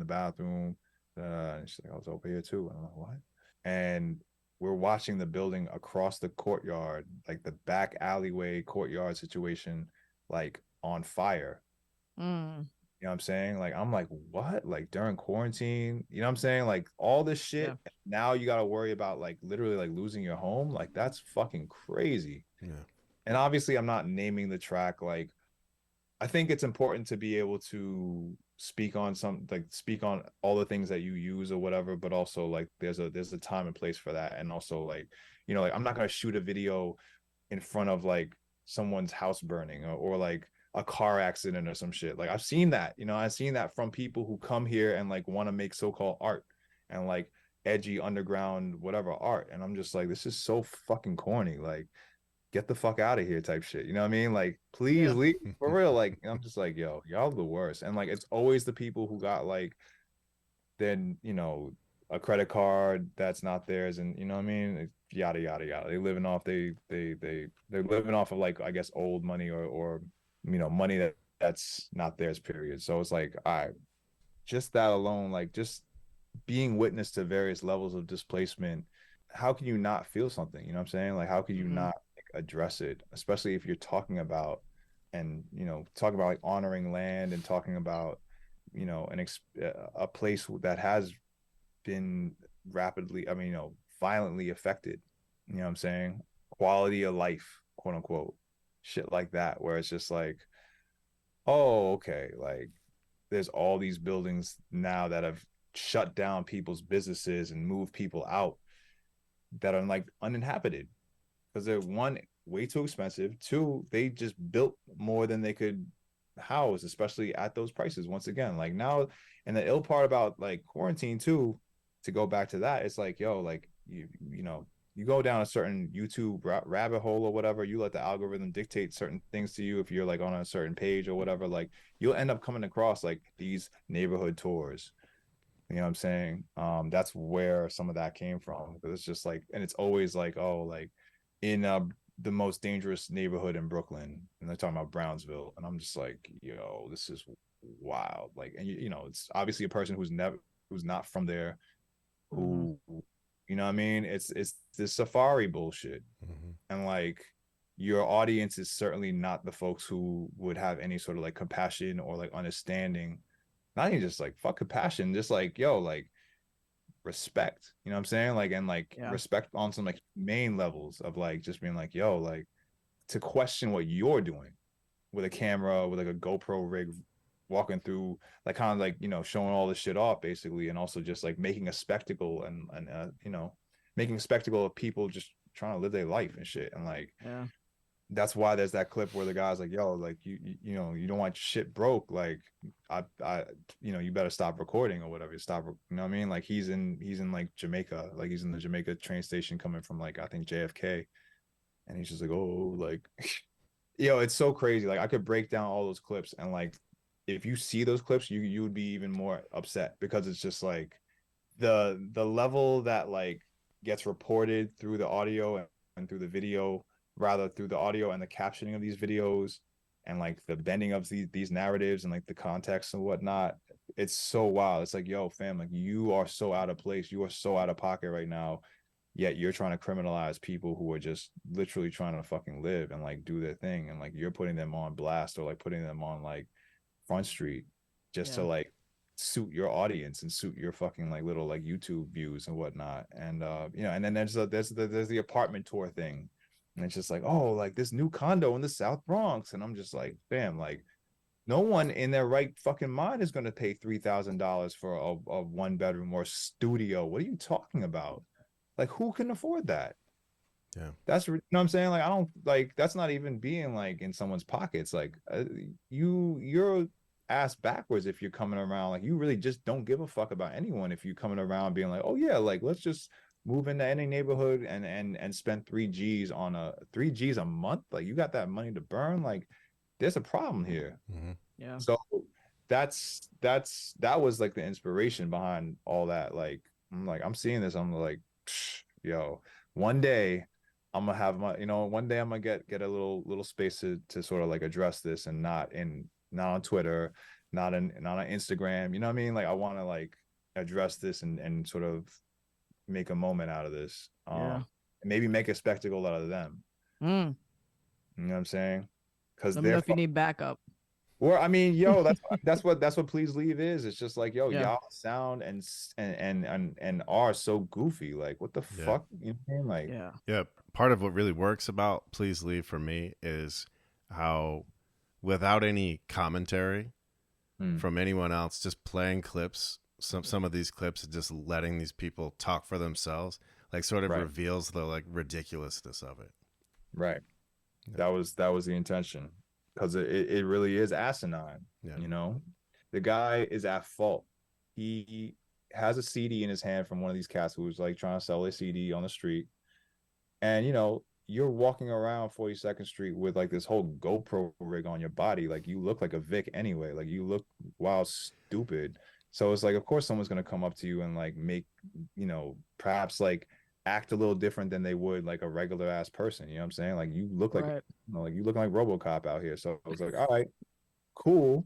bathroom. And she's like, I was over here too. And I'm like, what? And we're watching the building across the courtyard, like the back alleyway courtyard situation, like on fire. You know what I'm saying? Like, I'm like, what? Like during quarantine, you know what I'm saying? Like all this shit. Yeah. Now you got to worry about like literally like losing your home. Like that's fucking crazy. Yeah. And obviously I'm not naming the track. Like, I think it's important to be able to speak on all the things that you use or whatever, but also like there's a time and place for that. And also like, you know, like I'm not going to shoot a video in front of like someone's house burning or like a car accident or some shit. Like I've seen that, you know, I've seen that from people who come here and like want to make so-called art and like edgy underground whatever art. And I'm just like, this is so fucking corny. Like, get the fuck out of here type shit. You know what I mean? Like, please leave for real. Like, I'm just like, yo, y'all the worst. And like, it's always the people who got like, then, you know, a credit card that's not theirs. And you know what I mean? Yada, yada, yada. They're living off, they're living off of like, I guess, old money or money that's not theirs, period. So it's like, all right, just that alone, like just being witness to various levels of displacement, how can you not feel something? You know what I'm saying? Like, how can you not address it, especially if you're talking about like honoring land and talking about, a place that has been rapidly, violently affected. You know what I'm saying? Quality of life, quote unquote, shit like that, where it's just like, oh, okay, like there's all these buildings now that have shut down people's businesses and moved people out that are like uninhabited because they're, one, way too expensive, two, they just built more than they could house, especially at those prices. Once again, like now, and the ill part about like quarantine too, to go back to that, it's like, yo, like you go down a certain YouTube rabbit hole or whatever, you let the algorithm dictate certain things to you. If you're like on a certain page or whatever, like you'll end up coming across like these neighborhood tours. You know what I'm saying? That's where some of that came from. Because it's just like, and it's always like, oh, like in the most dangerous neighborhood in Brooklyn, and they're talking about Brownsville, and I'm just like, yo, this is wild. Like, and it's obviously a person who's not from there, who, you know what I mean? It's this safari bullshit, and like your audience is certainly not the folks who would have any sort of like compassion or like understanding. Not even just like fuck compassion, just like, yo, like respect. You know what I'm saying? Like, and like respect on some like main levels of like just being like, yo, like to question what you're doing with a camera, with like a GoPro rig, walking through, like kind of like, showing all this shit off basically, and also just like making a spectacle and making a spectacle of people just trying to live their life and shit. And like, that's why there's that clip where the guy's like, yo, like you don't want shit broke, like I you better stop recording or whatever. Stop, you know what I mean? Like he's in like Jamaica, like he's in the Jamaica train station coming from like I think JFK, and he's just like, oh, like it's so crazy. Like I could break down all those clips, and like if you see those clips, you would be even more upset, because it's just like the level that like gets reported through the audio and through the video, rather through the audio and the captioning of these videos, and like the bending of these narratives and like the context and whatnot. It's so wild. It's like, yo, fam, like you are so out of place, you are so out of pocket right now, yet you're trying to criminalize people who are just literally trying to fucking live and like do their thing, and like you're putting them on blast or like putting them on like Front Street just to like suit your audience and suit your fucking like little like YouTube views and whatnot. And and then there's the apartment tour thing, and it's just like, oh, like this new condo in the South Bronx, and I'm just like, fam, like no one in their right fucking mind is going to pay $3,000 for a 1-bedroom or studio. What are you talking about? Like, who can afford that? Yeah, that's, you know what I'm saying? Like, I don't, like, that's not even being like in someone's pockets. Like you're ass backwards if you're coming around, like you really just don't give a fuck about anyone if you're coming around being like, oh yeah, like let's just move into any neighborhood and spend 3 G's on 3 G's a month. Like you got that money to burn. Like there's a problem here. Yeah. So that was like the inspiration behind all that. Like I'm seeing this, I'm like, yo, one day I'm gonna have my, one day I'm gonna get a little space to sort of like address this, and not on Twitter, not on Instagram. You know what I mean? Like I want to like address this and sort of make a moment out of this. Maybe make a spectacle out of them. You know what I'm saying? Because let me know if you need backup. Or I mean, yo, that's what Please Leave is. It's just like, yo, y'all sound and are so goofy. Like, what the fuck? You know what I mean? Like, yeah. Part of what really works about Please Leave for me is how, without any commentary from anyone else, just playing clips, some of these clips, and just letting these people talk for themselves, like sort of reveals the like ridiculousness of it. Right. That was the intention, because it really is asinine. The guy is at fault. He has a CD in his hand from one of these cats who was like trying to sell a CD on the street, and you're walking around 42nd Street with like this whole GoPro rig on your body, like you look like a Vic anyway, like you look wild stupid. So it's like, of course someone's gonna come up to you and like make, perhaps like act a little different than they would like a regular ass person. You know what I'm saying? Like you look like, Right. like you look like RoboCop out here. So I was like, all right, cool.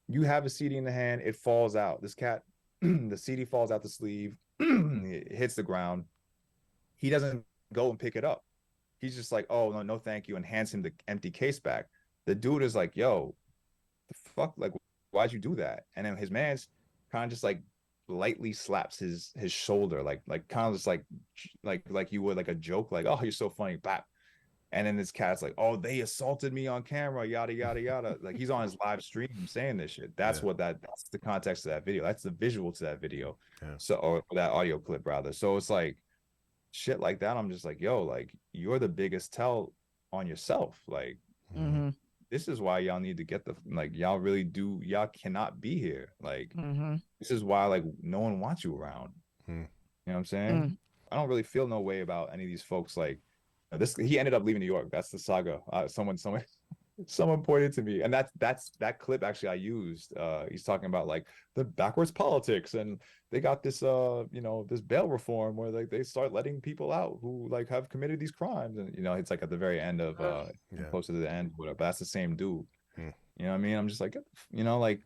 You have a CD in the hand, it falls out. This cat, the CD falls out the sleeve, it hits the ground. He doesn't go and pick it up. He's just like, oh no, no, thank you, and hands him the empty case back. The dude is like, yo, the fuck, like, why'd you do that? And then his man's kind of just like lightly slaps his shoulder, like kind of just like you would like a joke, like, oh, you're so funny, bap. And then this cat's like, oh, they assaulted me on camera, yada yada yada. Like he's on his live stream saying this shit. That's what that's the context of that video. That's the visual to that video. Yeah. So, or that audio clip rather. So it's like shit like that. I'm just like, yo, like you're the biggest tell on yourself. Like this is why y'all need to get the, like, y'all really do, y'all cannot be here. Like this is why like no one wants you around. You know what I'm saying? I don't really feel no way about any of these folks. Like this, he ended up leaving New York. That's the saga. Someone pointed to me, and that clip actually I used. He's talking about like the backwards politics, and they got this this bail reform where like they start letting people out who like have committed these crimes, and it's like at the very end of closer to the end, whatever. But that's the same dude. You know what I mean? I'm just like, like,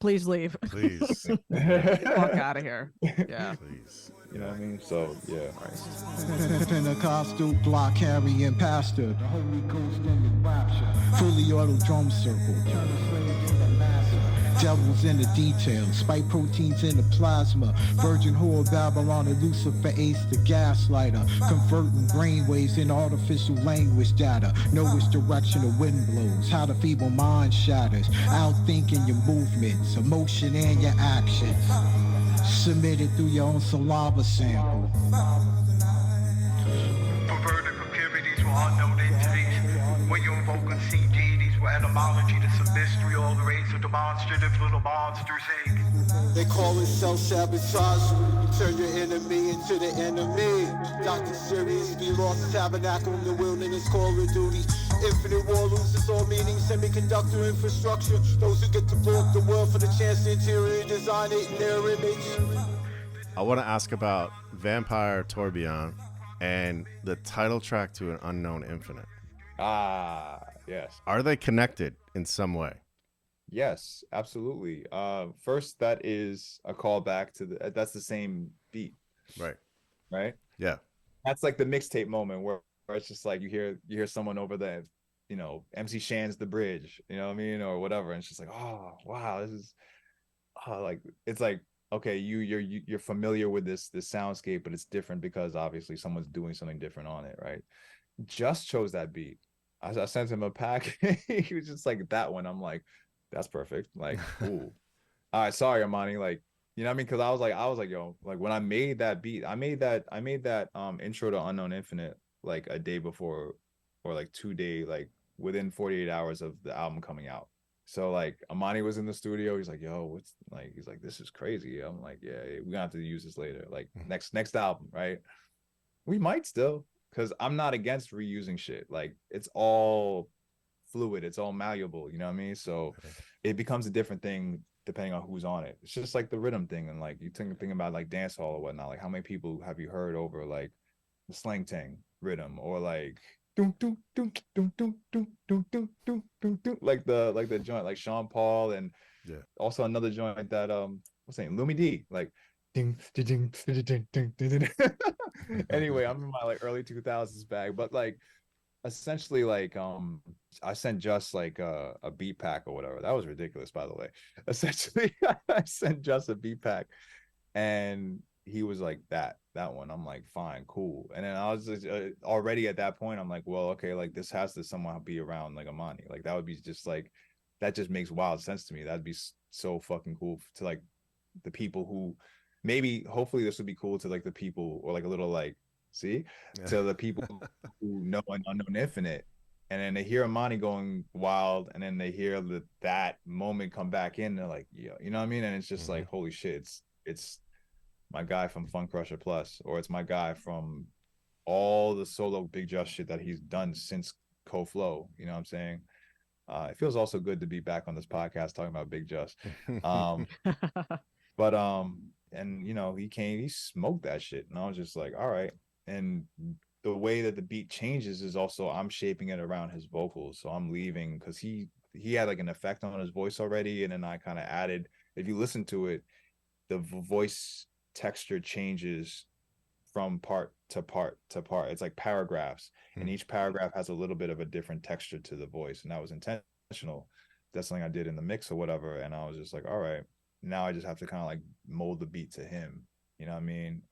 please leave. Please. Get the fuck out of here. Yeah. Please. You know what I mean? So yeah. Pentecostal block carrying pastor, the Holy Ghost in the rapture, fully auto drum circle, devils in the details, spike proteins in the plasma, virgin whore Babylon and Lucifer Ace the gaslighter, converting brainwaves in artificial language data, know which direction the wind blows, how the feeble mind shatters, outthinking your movements, emotion and your actions, submitted through your own saliva sample. Perverted proclivities for unknown entities. When you invoke unseen deities with etymology, that's a mystery, all the rays of demonstrative little monsters ache. They call it self-sabotage. Turn your enemy into the enemy. Dr. Seriously lost tabernacle in the wilderness, call of duty. Infinite war loses all meaning, semiconductor infrastructure. Those who get to blow up the world for the chance to interior design it in their image. I want to ask about Vampire Tourbillon and the title track to An Unknown Infinite. Ah, yes. Are they connected in some way? Yes, absolutely. First, that is a callback to that's the same beat. Right? Yeah. That's like the mixtape moment where it's just like you hear someone over the, MC Shan's The Bridge, you know what I mean? Or whatever. And it's just like, oh wow, this is like, it's like, okay, you're familiar with this soundscape, but it's different because obviously someone's doing something different on it, right? Just chose that beat. I sent him a pack. He was just like, that one. I'm like, that's perfect. Like, ooh. All right, sorry, Amani. Like, you know what I mean? Because I was like, yo, like when I made that beat, I made that intro to Unknown Infinite like a day before, or like 2 day, like within 48 hours of the album coming out. So like Amani was in the studio. He's like, yo, what's like, he's like, this is crazy. I'm like, yeah, we're gonna have to use this later. Like next album, right? We might still, because I'm not against reusing shit. Like it's all fluid, it's all malleable, you know what I mean? So it becomes a different thing depending on who's on it. It's just like the rhythm thing, and like you think about like dance hall or whatnot. Like how many people have you heard over like the slang tang rhythm, or like doom doom doom doom doom doom doom doom doom doom doom, like the joint like Sean Paul, and also another joint that what's name, Lumi D, like ding ding ding ding ding ding. Anyway, I'm in my like early 2000s bag, but like essentially like I sent just like a beat pack or whatever. That was ridiculous, by the way. Essentially I sent just a beat pack, and he was like, that one. I'm like, fine, cool. And then I was just, already at that point, I'm like, well, okay, like this has to somehow be around like Amani. Like that would be just like, that just makes wild sense to me. That'd be so fucking cool to like the people who maybe, hopefully this would be cool to like the people, or like a little like, to the people who know An Unknown Infinite, and then they hear Amani going wild, and then they hear that moment come back in, they're like, yeah, you know what I mean? And it's just like, holy shit, it's my guy from Fun Crusher Plus, or it's my guy from all the solo Big Just shit that he's done since Co-Flow, you know what I'm saying? It feels also good to be back on this podcast talking about Big Just. And and he smoked that shit, and I was just like, all right. And the way that the beat changes is also I'm shaping it around his vocals, so I'm leaving because he had like an effect on his voice already, and then I kind of added. If you listen to it, the voice texture changes from part to part to part. It's like paragraphs, and each paragraph has a little bit of a different texture to the voice, and that was intentional. That's something I did in the mix or whatever, and I was just like, all right, now I just have to kind of like mold the beat to him. You know what I mean?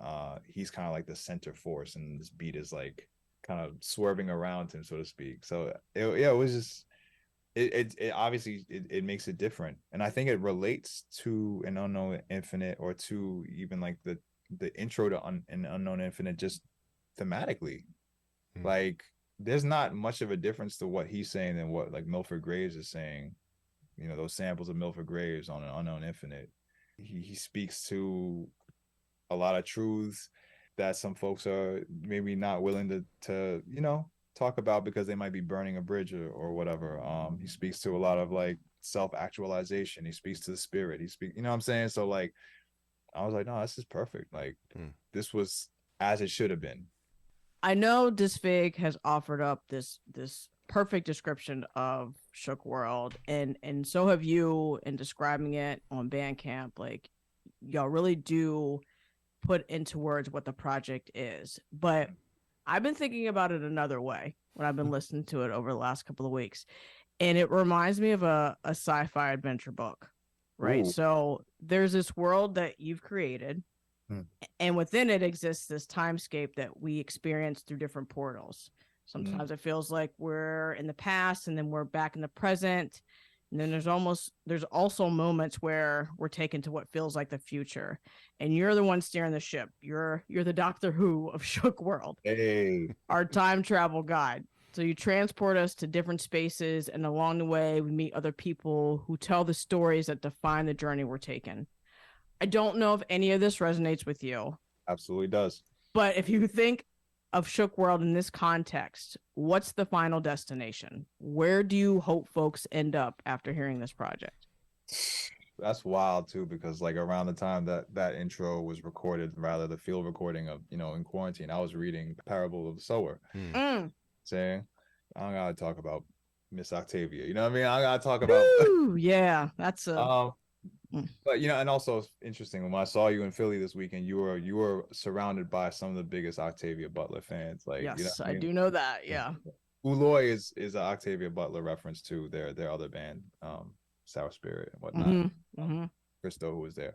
He's kind of like the center force, and this beat is like kind of swerving around him, so to speak. So it was just it obviously it makes it different, and I think it relates to An Unknown Infinite, or to even like the intro to An Unknown Infinite, just thematically. Like there's not much of a difference to what he's saying than what like Milford Graves is saying. Those samples of Milford Graves on An Unknown Infinite. He speaks to a lot of truths that some folks are maybe not willing to talk about because they might be burning a bridge or whatever. He speaks to a lot of like self-actualization. He speaks to the spirit. He speaks, what I'm saying? So like I was like, no, this is perfect. Like this was as it should have been. I know Disfig has offered up this perfect description of Shook World, and so have you in describing it on Bandcamp. Like y'all really do put into words what the project is. But I've been thinking about it another way when I've been listening to it over the last couple of weeks. And it reminds me of a sci-fi adventure book, right? Ooh. So there's this world that you've created, and within it exists this timescape that we experience through different portals. Sometimes it feels like we're in the past, and then we're back in the present. And then there's also moments where we're taken to what feels like the future, and you're the one steering the ship. You're the Doctor Who of Shook World, Hey, our time travel guide. So you transport us to different spaces, and along the way, we meet other people who tell the stories that define the journey we're taking. I don't know if any of this resonates with you. absolutely does. But if you think of Shook World in this context, what's the final destination? Where do you hope folks end up after hearing this project? That's wild too, because like around the time that intro was recorded, rather the field recording of in quarantine, I was reading Parable of the Sower, saying I don't gotta talk about Miss Octavia. You know what I mean? I gotta talk about. Ooh, yeah, that's a. But and also it's interesting, when I saw you in Philly this weekend, you were surrounded by some of the biggest Octavia Butler fans. Like, Yes, I mean? do know that. Yeah. Buhloone is an Octavia Butler reference to their other band, Sour Spirit and whatnot. Christo, who was there.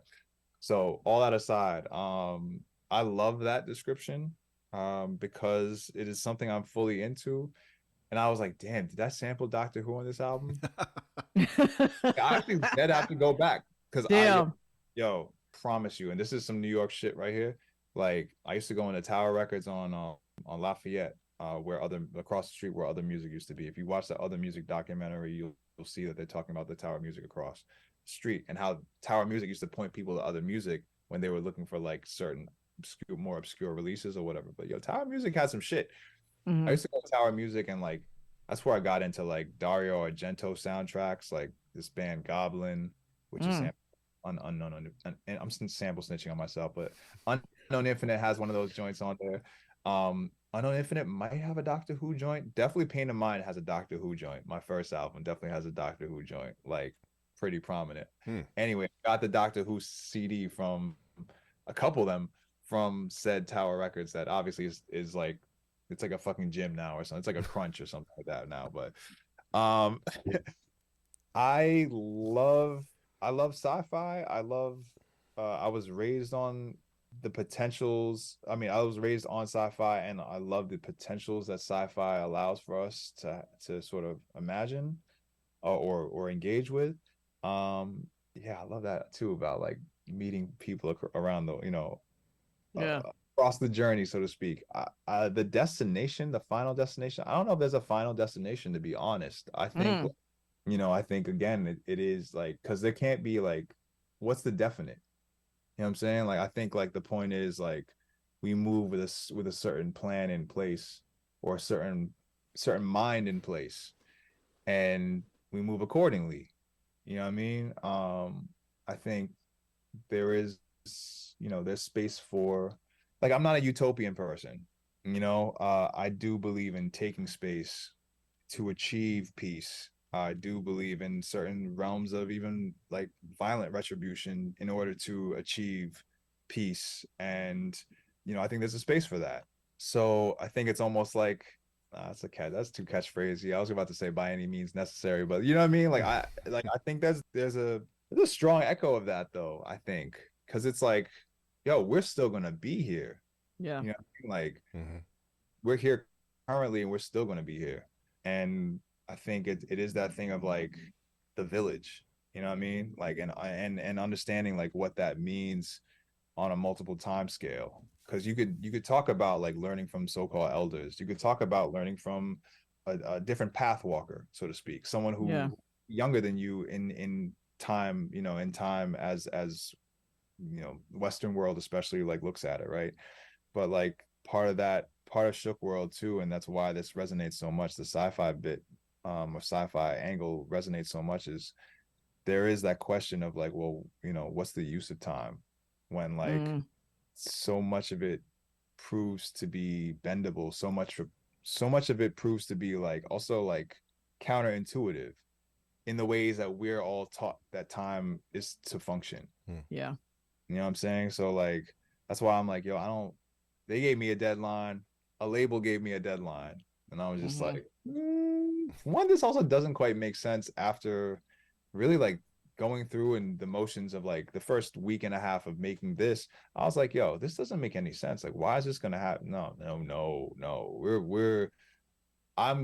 So all that aside, I love that description because it is something I'm fully into. And I was like, damn, did that sample Doctor Who on this album? I actually did have to go back. Because promise you, and this is some New York shit right here. Like I used to go into Tower Records on Lafayette, where across the street where Other Music used to be. If you watch that Other Music documentary, you'll see that they're talking about the Tower Music across the street, and how Tower Music used to point people to Other Music when they were looking for like certain more obscure releases or whatever. But Tower Music had some shit. I used to go to Tower Music, and like that's where I got into like Dario Argento soundtracks, like this band Goblin, which is unknown, and I'm sample snitching on myself, but Unknown Infinite has one of those joints on there. Unknown Infinite might have a Doctor Who joint. Definitely Pain of Mind has a Doctor Who joint. My first album definitely has a Doctor Who joint, like pretty prominent. Anyway, got the Doctor Who CD from a couple of them from said Tower Records that obviously is like, it's like a fucking gym now or something. It's like a Crunch or something like that now. But I love sci-fi. I was raised on the potentials. I mean, I was raised on sci-fi, and I love the potentials that sci-fi allows for us to sort of imagine or engage with. I love that too, about like meeting people around the across the journey, so to speak. The destination, the final destination, I don't know if there's a final destination, to be honest. I think I think again it is like, because there can't be like, what's the definite? You know what I'm saying? Like I think like the point is like we move with a certain plan in place, or a certain mind in place, and we move accordingly. You know what I mean? I think there is there's space for, like, I'm not a utopian person, I do believe in taking space to achieve peace. I do believe in certain realms of even like violent retribution in order to achieve peace. And, I think there's a space for that. So I think it's almost like, that's too catchphrasey. I was about to say by any means necessary, but you know what I mean? Like, I think there's a strong echo of that though, I think. Cause it's like, yo, we're still going to be here. Yeah. You know what I mean? Like, we're here currently and we're still going to be here. And I think it is that thing of like the village, you know what I mean? Like, and understanding like what that means on a multiple time scale. Because you could talk about like learning from so-called elders. You could talk about learning from a different path walker, so to speak, someone who younger than you in time, in time as Western world especially like looks at it, right? But like part of Shook world too, and that's why this resonates so much. The sci-fi bit or sci-fi angle resonates so much, is there is that question of like, well, what's the use of time when like so much of it proves to be bendable, so much of it proves to be like also like counterintuitive in the ways that we're all taught that time is to function. Yeah. You know what I'm saying? So like that's why I'm like, yo, they gave me a deadline, a label gave me a deadline, and I was just like, one, this also doesn't quite make sense after really like going through and the motions of like the first week and a half of making this. I was like, yo, this doesn't make any sense. Like, why is this gonna happen? No.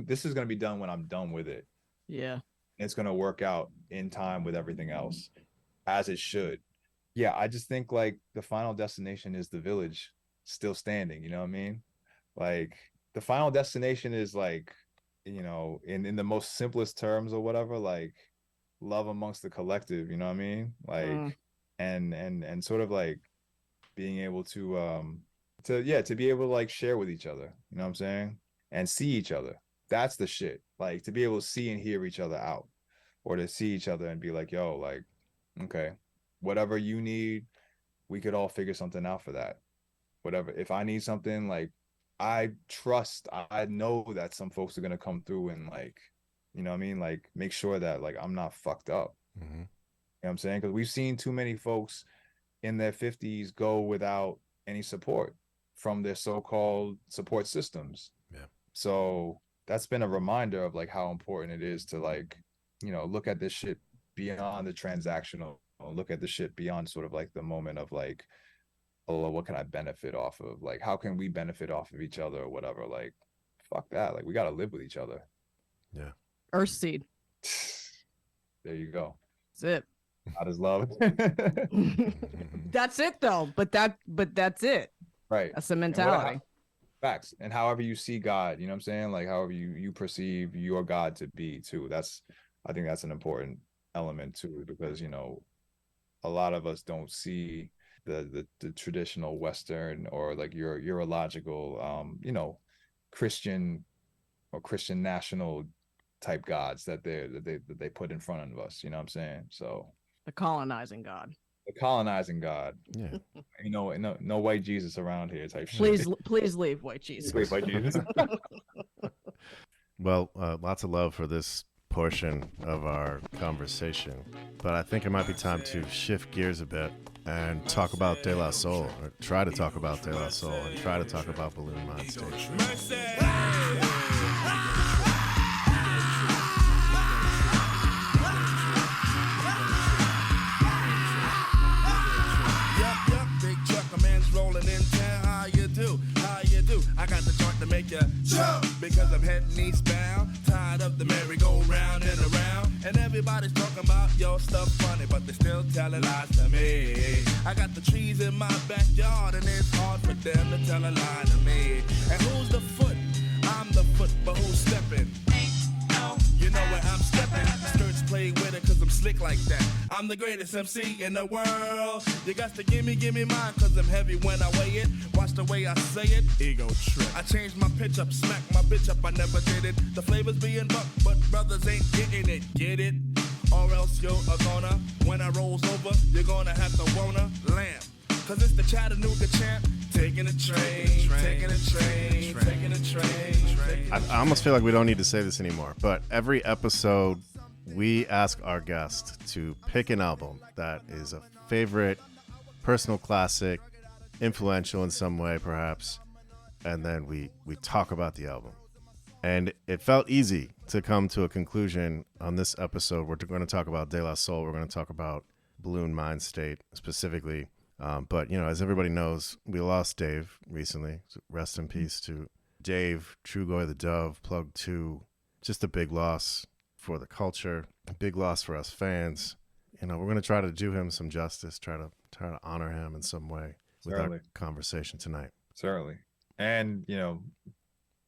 This is gonna be done when I'm done with it. Yeah. It's gonna work out in time with everything else, as it should. Yeah, I just think like the final destination is the village still standing, you know what I mean? Like the final destination is like, in the most simplest terms or whatever, like love amongst the collective, you know what I mean? Like and sort of like being able to be able to like share with each other, you know what I'm saying? And see each other. That's the shit. Like to be able to see and hear each other out, or to see each other and be like, yo, like, okay, whatever you need, we could all figure something out for that. Whatever, if I need something, like I know that some folks are gonna come through and like, you know what I mean, like make sure that like I'm not fucked up. You know what I'm saying? Because we've seen too many folks in their 50s go without any support from their so-called support systems. So that's been a reminder of like how important it is to like, look at this shit beyond the transactional, look at the shit beyond sort of like the moment of like, oh, what can I benefit off of? Like, how can we benefit off of each other or whatever? Like, fuck that. Like, we got to live with each other. Yeah. Earthseed. There you go. That's it. God is love. That's it though. But that's it. Right. That's the mentality. Facts. And however you see God, you know what I'm saying? Like however you perceive your God to be too. I think that's an important element too, because, a lot of us don't see the traditional Western or like your urological, Christian or Christian national type gods that they put in front of us. You know what I'm saying? So the colonizing God. The colonizing God. Yeah. No white Jesus around here type shit. Please leave white Jesus. Please, white Jesus. Well, lots of love for this portion of our conversation, but I think it might be time to shift gears a bit and talk about De La Soul, or try to talk about De La Soul, and try to talk about Buhloone Mindstate. I got the joint to make you jump because I'm heading eastbound, tired of the merry-go-round and around, and everybody's talking about your stuff funny, but they still telling lies to me. I got the trees in my backyard and it's hard for them to tell a lie to me. And who's the foot? I'm the foot, but who's stepping? You know where I'm stepping. Skirts play with it cause I'm slick like that. I'm the greatest MC in the world. You got to give me mine cause I'm heavy when I weigh it. Watch the way I say it. Ego trip. I changed my pitch up, smack my bitch up, I never did it. The flavor's being bucked, but brothers ain't getting it. Get it? Or else you're a goner. When I rolls over, you're gonna have to wanna lamb. Cause it's the Chattanooga champ. Taking a train, taking a train, taking a train. I almost feel like we don't need to say this anymore, but every episode we ask our guest to pick an album that is a favorite, personal classic, influential in some way perhaps, and then we talk about the album. And it felt easy to come to a conclusion on this episode. We're going to talk about De La Soul. We're going to talk about Buhloone Mindstate specifically. But, you know, as everybody knows, we lost Dave recently. So rest in peace to Dave, Trugoy the Dove, Plug 2. Just a big loss for the culture, a big loss for us fans. You know, we're going to try to do him some justice, try to honor him in some way with our conversation tonight. Certainly. And, you know,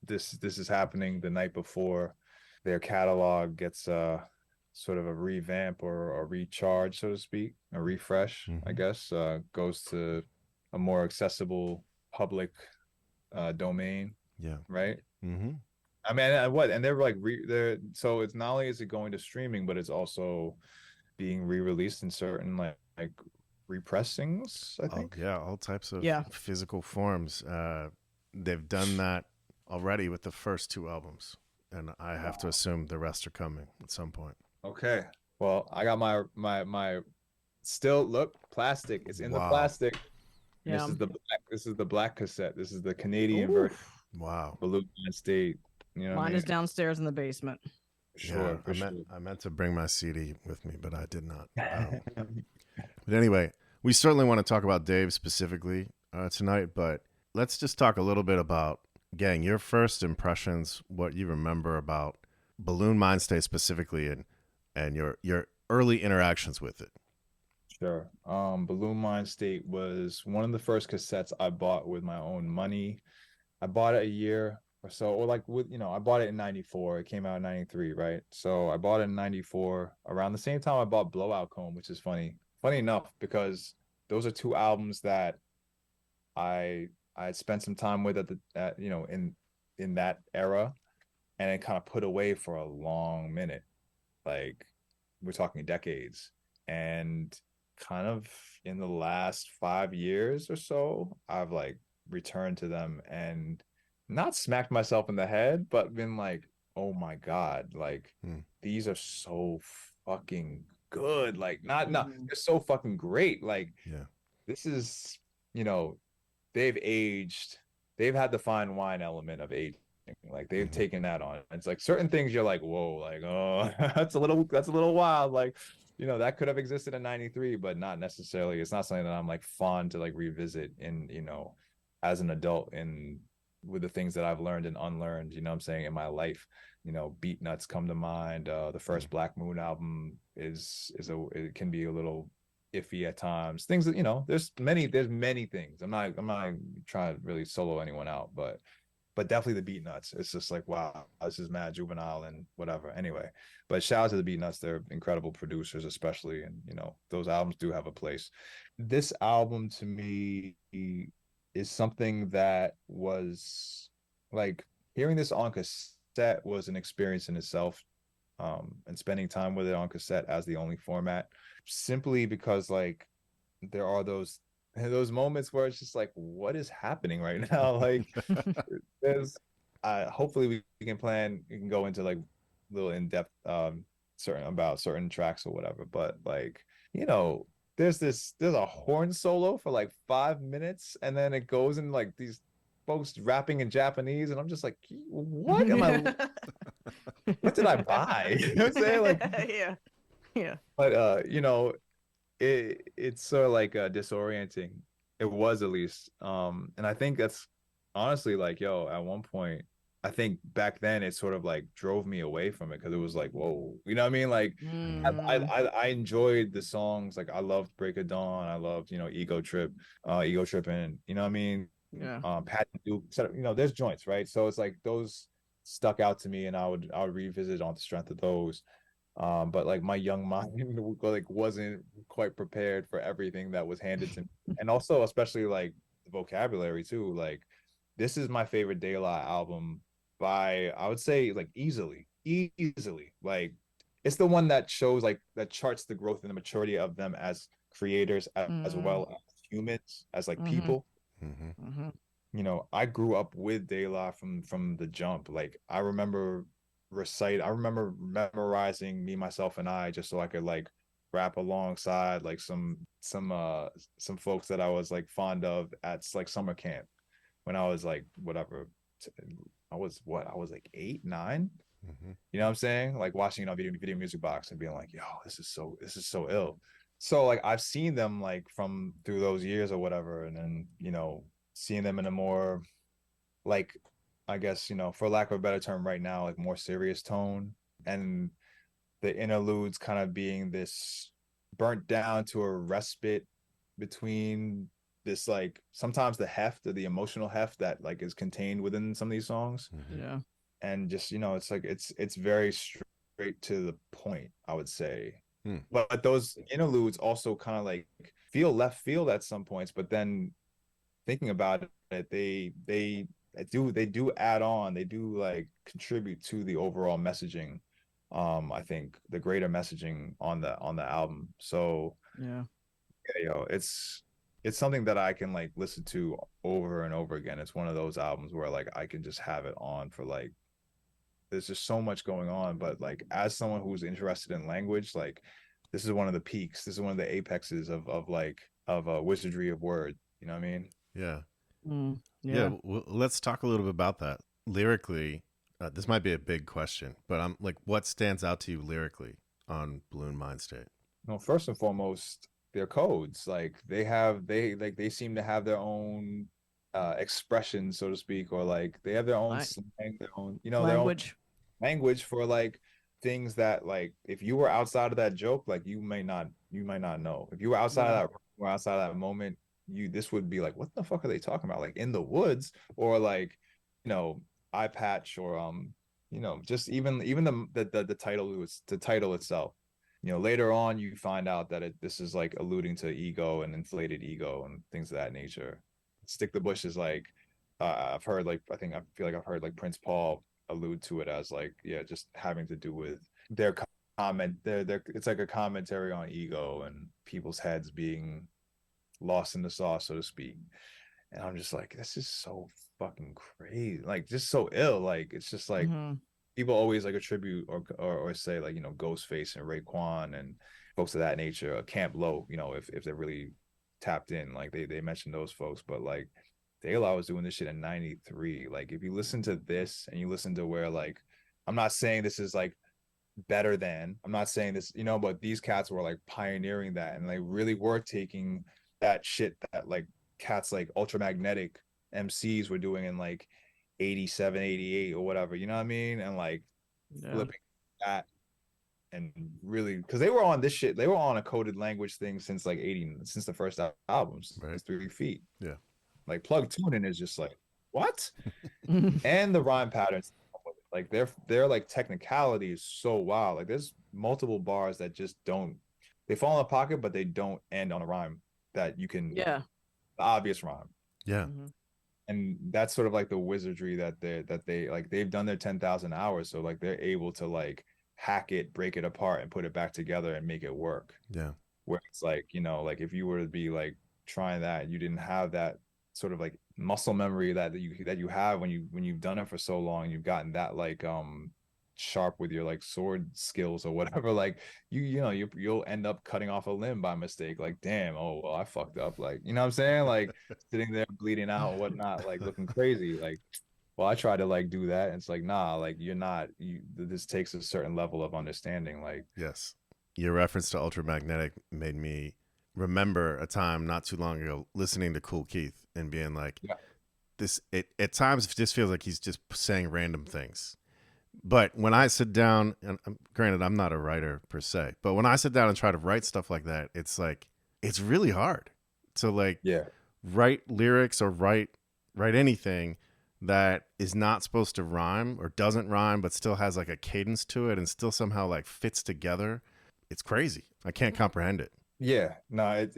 this is happening the night before their catalog gets sort of a revamp or a recharge, so to speak, a refresh, I guess, goes to a more accessible public domain. Yeah. Right. Mm-hmm. I mean, and they're like, so it's not only is it going to streaming, but it's also being re-released in certain like repressings, I think. All types of physical forms. They've done that already with the first 2 albums, and I have to assume the rest are coming at some point. Okay. Well, I got my still look plastic. It's in the plastic. Yeah. This is the black cassette. This is the Canadian version. Wow. Buhloone Mindstate. You know, mine is downstairs in the basement. Sure. I meant to bring my CD with me, but I did not. But anyway, we certainly want to talk about Dave specifically tonight, but let's just talk a little bit about, Gang, your first impressions, what you remember about Buhloone Mindstate specifically, and your early interactions with it. Sure. Buhloone Mindstate was one of the first cassettes I bought with my own money. I bought it a year or so, or like with, you know, I bought it in 94. It came out in 93, right? So I bought it in 94. Around the same time I bought Blowout Comb, which is funny enough, because those are 2 albums that I had spent some time with at you know, in that era, and it kind of put away for a long minute. Like, we're talking decades. And kind of in the last 5 years or so, I've like returned to them and not smacked myself in the head, but been like, oh my God, like these are so fucking good. Like, not they're so fucking great. Like, this is, you know, they've aged. They've had the fine wine element of aging. Like, they've taken that on. It's like certain things you're like, whoa, like, oh, that's a little wild. Like, you know, that could have existed in 93, but not necessarily. It's not something that I'm like fond to like revisit in, you know, as an adult, and with the things that I've learned and unlearned, you know what I'm saying, in my life. You know, Beat Nuts come to mind. The first Black Moon album it can be a little iffy at times. Things that, you know, there's many things. I'm not trying to really solo anyone out, but definitely the Beat Nuts. It's just like, wow, this is mad juvenile and whatever. Anyway, but shout out to the Beat Nuts. They're incredible producers, especially, and you know, those albums do have a place. This album to me is something that was like, hearing this on cassette was an experience in itself, and spending time with it on cassette as the only format, simply because like there are those moments where it's just like, what is happening right now? Like, there's hopefully we can go into like a little in-depth certain tracks or whatever, but like, you know, there's a horn solo for like 5 minutes, and then it goes in like these folks rapping in Japanese, and I'm just like, what am I what did I buy? You know what I'm saying? Like, yeah. But you know, it's sort of like disorienting. It was, at least. And I think that's honestly like, at one point, I think back then it sort of like drove me away from it, because it was like, whoa, you know what I mean? Like, I enjoyed the songs. Like, I loved Break of Dawn. I loved, you know, Ego Tripping, you know what I mean? Yeah. Pat and Duke, you know, there's joints, right? So it's like those stuck out to me, and I would revisit on the strength of those. But like my young mind like wasn't quite prepared for everything that was handed to me. And also, especially like the vocabulary too. Like, this is my favorite De La album by, I would say, like easily. Like, it's the one that shows, like, that charts the growth and the maturity of them as creators, as well as humans, as like Mhm. people. Mm-hmm. You know, I grew up with De La from the jump. Like I remember memorizing Me, Myself, and I just so I could like rap alongside like some folks that I was like fond of at like summer camp when I was like whatever. I was like 8, 9. Mm-hmm. You know what I'm saying? Like watching it on video music box and being like, yo, this is so ill. So like I've seen them like from through those years or whatever, and then you know seeing them in a more like I guess you know for lack of a better term right now like more serious tone, and the interludes kind of being this burnt down to a respite between this like sometimes the heft or the emotional heft that like is contained within some of these songs, Mm-hmm. Yeah. and just you know it's like it's very straight to the point, I would say. Hmm. But those interludes also kind of like feel left field at some points, but then thinking about it, they do add on, they do like contribute to the overall messaging. I think the greater messaging on the album. So Yeah. yeah, yo, it's something that I can like listen to over and over again. It's one of those albums where like I can just have it on for like there's just so much going on. But like as someone who's interested in language, like this is one of the peaks. This is one of the apexes of a wizardry of word. You know what I mean? Yeah. Mm, Yeah. Let's talk a little bit about that. Lyrically, this might be a big question, but I'm like, what stands out to you lyrically on Buhloone Mindstate? No, first and foremost, their codes. Like they seem to have their own expression, so to speak, or like they have their own Right. slang, their own, you know, their own Language. language for like things that like if you were outside of that joke, like you might not know. If you were outside Yeah. of that or outside of that moment, this would be like, what the fuck are they talking about? Like in the woods, or like, you know, eye patch, or you know, just even the title itself. You know, later on you find out that this is like alluding to ego and inflated ego and things of that nature. Stick the bush is like I've heard like I feel like I've heard like Prince Paul allude to it as like yeah just having to do with their their it's like a commentary on ego and people's heads being lost in the sauce, so to speak. And I'm just like, this is so fucking crazy, like just so ill. Like it's just like Mhm. people always like attribute or say like, you know, Ghostface and Raekwon and folks of that nature, Camp Low, you know, if they're really tapped in, like they mentioned those folks. But like De La was doing this shit in 93. Like if you listen to this and you listen to where like I'm not saying this is like better than, I'm not saying this, you know, but these cats were like pioneering that, and they really were taking that shit that like cats like Ultramagnetic MCs were doing in like 87, 88 or whatever, you know what I mean? And like Yeah. flipping that and really, because they were on this shit, they were on a coded language thing since like 80, since the first albums, Right. 3 feet. Yeah. Like plug tuning is just like, what? And the rhyme patterns, like their like technicality is so wild. Like there's multiple bars that just don't, they fall in the pocket, but they don't end on a rhyme that you can, Yeah. the obvious rhyme. Yeah. Mhm. And that's sort of like the wizardry that they like, they've done their 10,000 hours, so like they're able to like hack it, break it apart, and put it back together and make it work. Yeah. Where it's like, you know, like if you were to be like trying that, you didn't have that sort of like muscle memory that you have when you've done it for so long, you've gotten that like sharp with your like sword skills or whatever, like you know you'll end up cutting off a limb by mistake, like damn, oh well, I fucked up, like, you know what I'm saying, like sitting there bleeding out or whatnot, like looking crazy, like, well, I try to like do that, and it's like, nah, like this takes a certain level of understanding, like Yes. Your reference to Ultramagnetic made me remember a time not too long ago listening to Kool Keith and being like, yeah. it at times it just feels like he's just saying random things. But when I sit down, and granted, I'm not a writer per se, but when I sit down and try to write stuff like that, it's like, it's really hard to like Yeah. write lyrics or write anything that is not supposed to rhyme or doesn't rhyme, but still has like a cadence to it and still somehow like fits together. It's crazy. I can't comprehend it. Yeah, no,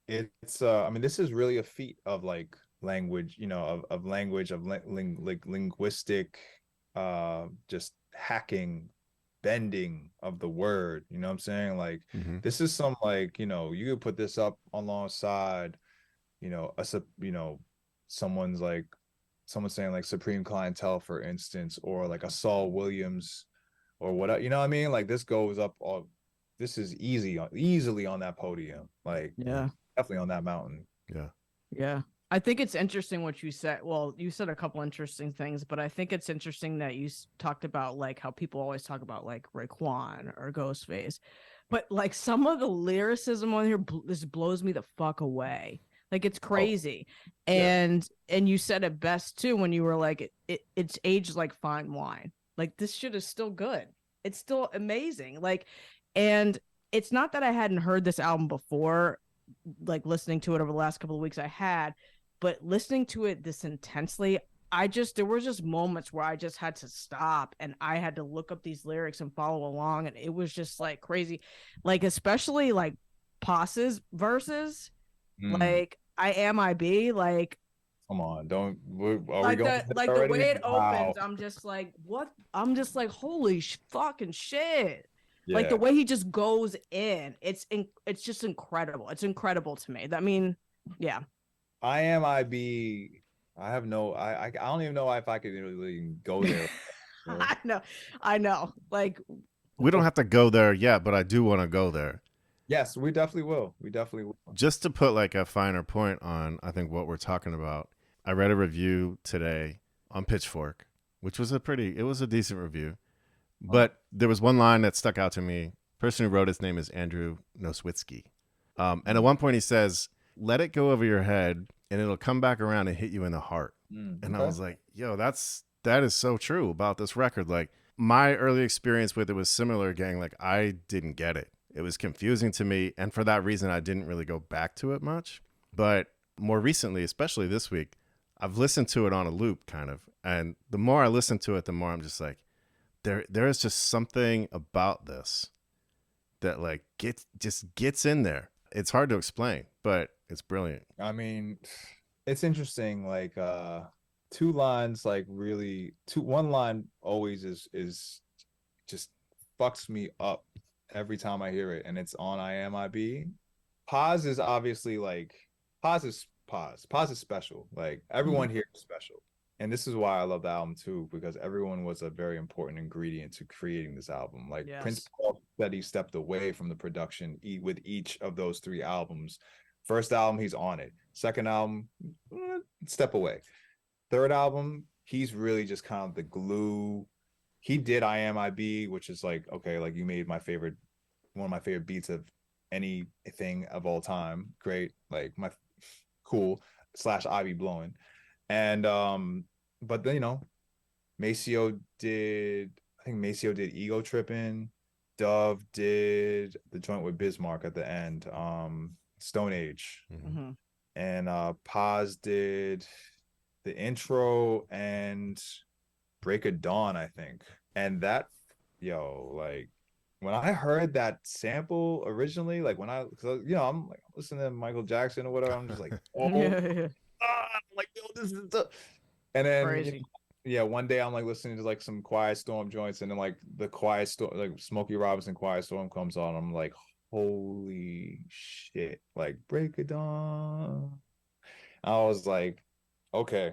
it's I mean, this is really a feat of like language, you know, of language, of like linguistic just hacking, bending of the word, you know what I'm saying? Like Mhm. this is some like, you know, you could put this up alongside someone's saying like Supreme Clientele, for instance, or like a Saul Williams or what, you know what I mean? Like this goes up all, this is easily on that podium, like Yeah. definitely on that mountain. Yeah. Yeah. I think it's interesting what you said. Well, you said a couple interesting things, but I think it's interesting that you talked about like how people always talk about like Raekwon or Ghostface, but like some of the lyricism on here this blows me the fuck away. Like it's crazy. And you said it best too when you were like it's aged like fine wine. Like this shit is still good. It's still amazing. Like, and it's not that I hadn't heard this album before, like listening to it over the last couple of weeks I had, but listening to it this intensely, there was just moments where I just had to stop and I had to look up these lyrics and follow along, and it was just like crazy. Like especially like Paz's verses, like I Am I.B., like come on, like the way it opens, I'm just like, what? I'm just like, holy fucking shit. Yeah. Like the way he just goes in, it's just incredible. It's incredible to me. I mean, yeah. I Am I.B. I don't even know if I could really go there. I know. Like We don't have to go there yet, but I do want to go there. Yes, we definitely will. Just to put like a finer point on, I think what we're talking about. I read a review today on Pitchfork, which was it was a decent review. But there was one line that stuck out to me. The person who wrote his name is Andrew Noswitsky. And at one point he says, let it go over your head and it'll come back around and hit you in the heart. And I was like, yo, that is so true about this record. Like my early experience with it was similar, gang. Like I didn't get it. It was confusing to me. And for that reason, I didn't really go back to it much. But more recently, especially this week, I've listened to it on a loop kind of. And the more I listen to it, the more I'm just like, there is just something about this that like gets in there. It's hard to explain, but it's brilliant. I mean, it's interesting. Like two lines, like really one line always is just fucks me up every time I hear it, and it's on I Am I.B. Paz is obviously like Paz is special. Like everyone here is special. And this is why I love the album too, because everyone was a very important ingredient to creating this album. Like Prince Paul said he stepped away from the production with each of those three albums. First album, he's on it. Second album, step away. Third album, he's really just kind of the glue. He did I Am I.B., which is like, okay, like you made one of my favorite beats of anything of all time. Great. Like cool / Ivy blowing. And but then Maceo did Ego Trippin', Dove did the joint with Bismarck at the end, Stone Age. And Paz did the intro and Break of Dawn, I think. And that like when I heard that sample originally, like I'm like listening to Michael Jackson or whatever, I'm just like, like, yo, this is the, and then one day I'm like listening to like some Quiet Storm joints, and then like the Quiet Storm, like Smokey Robinson Quiet Storm comes on, I'm like, holy shit, like Break of Dawn. I was like, okay,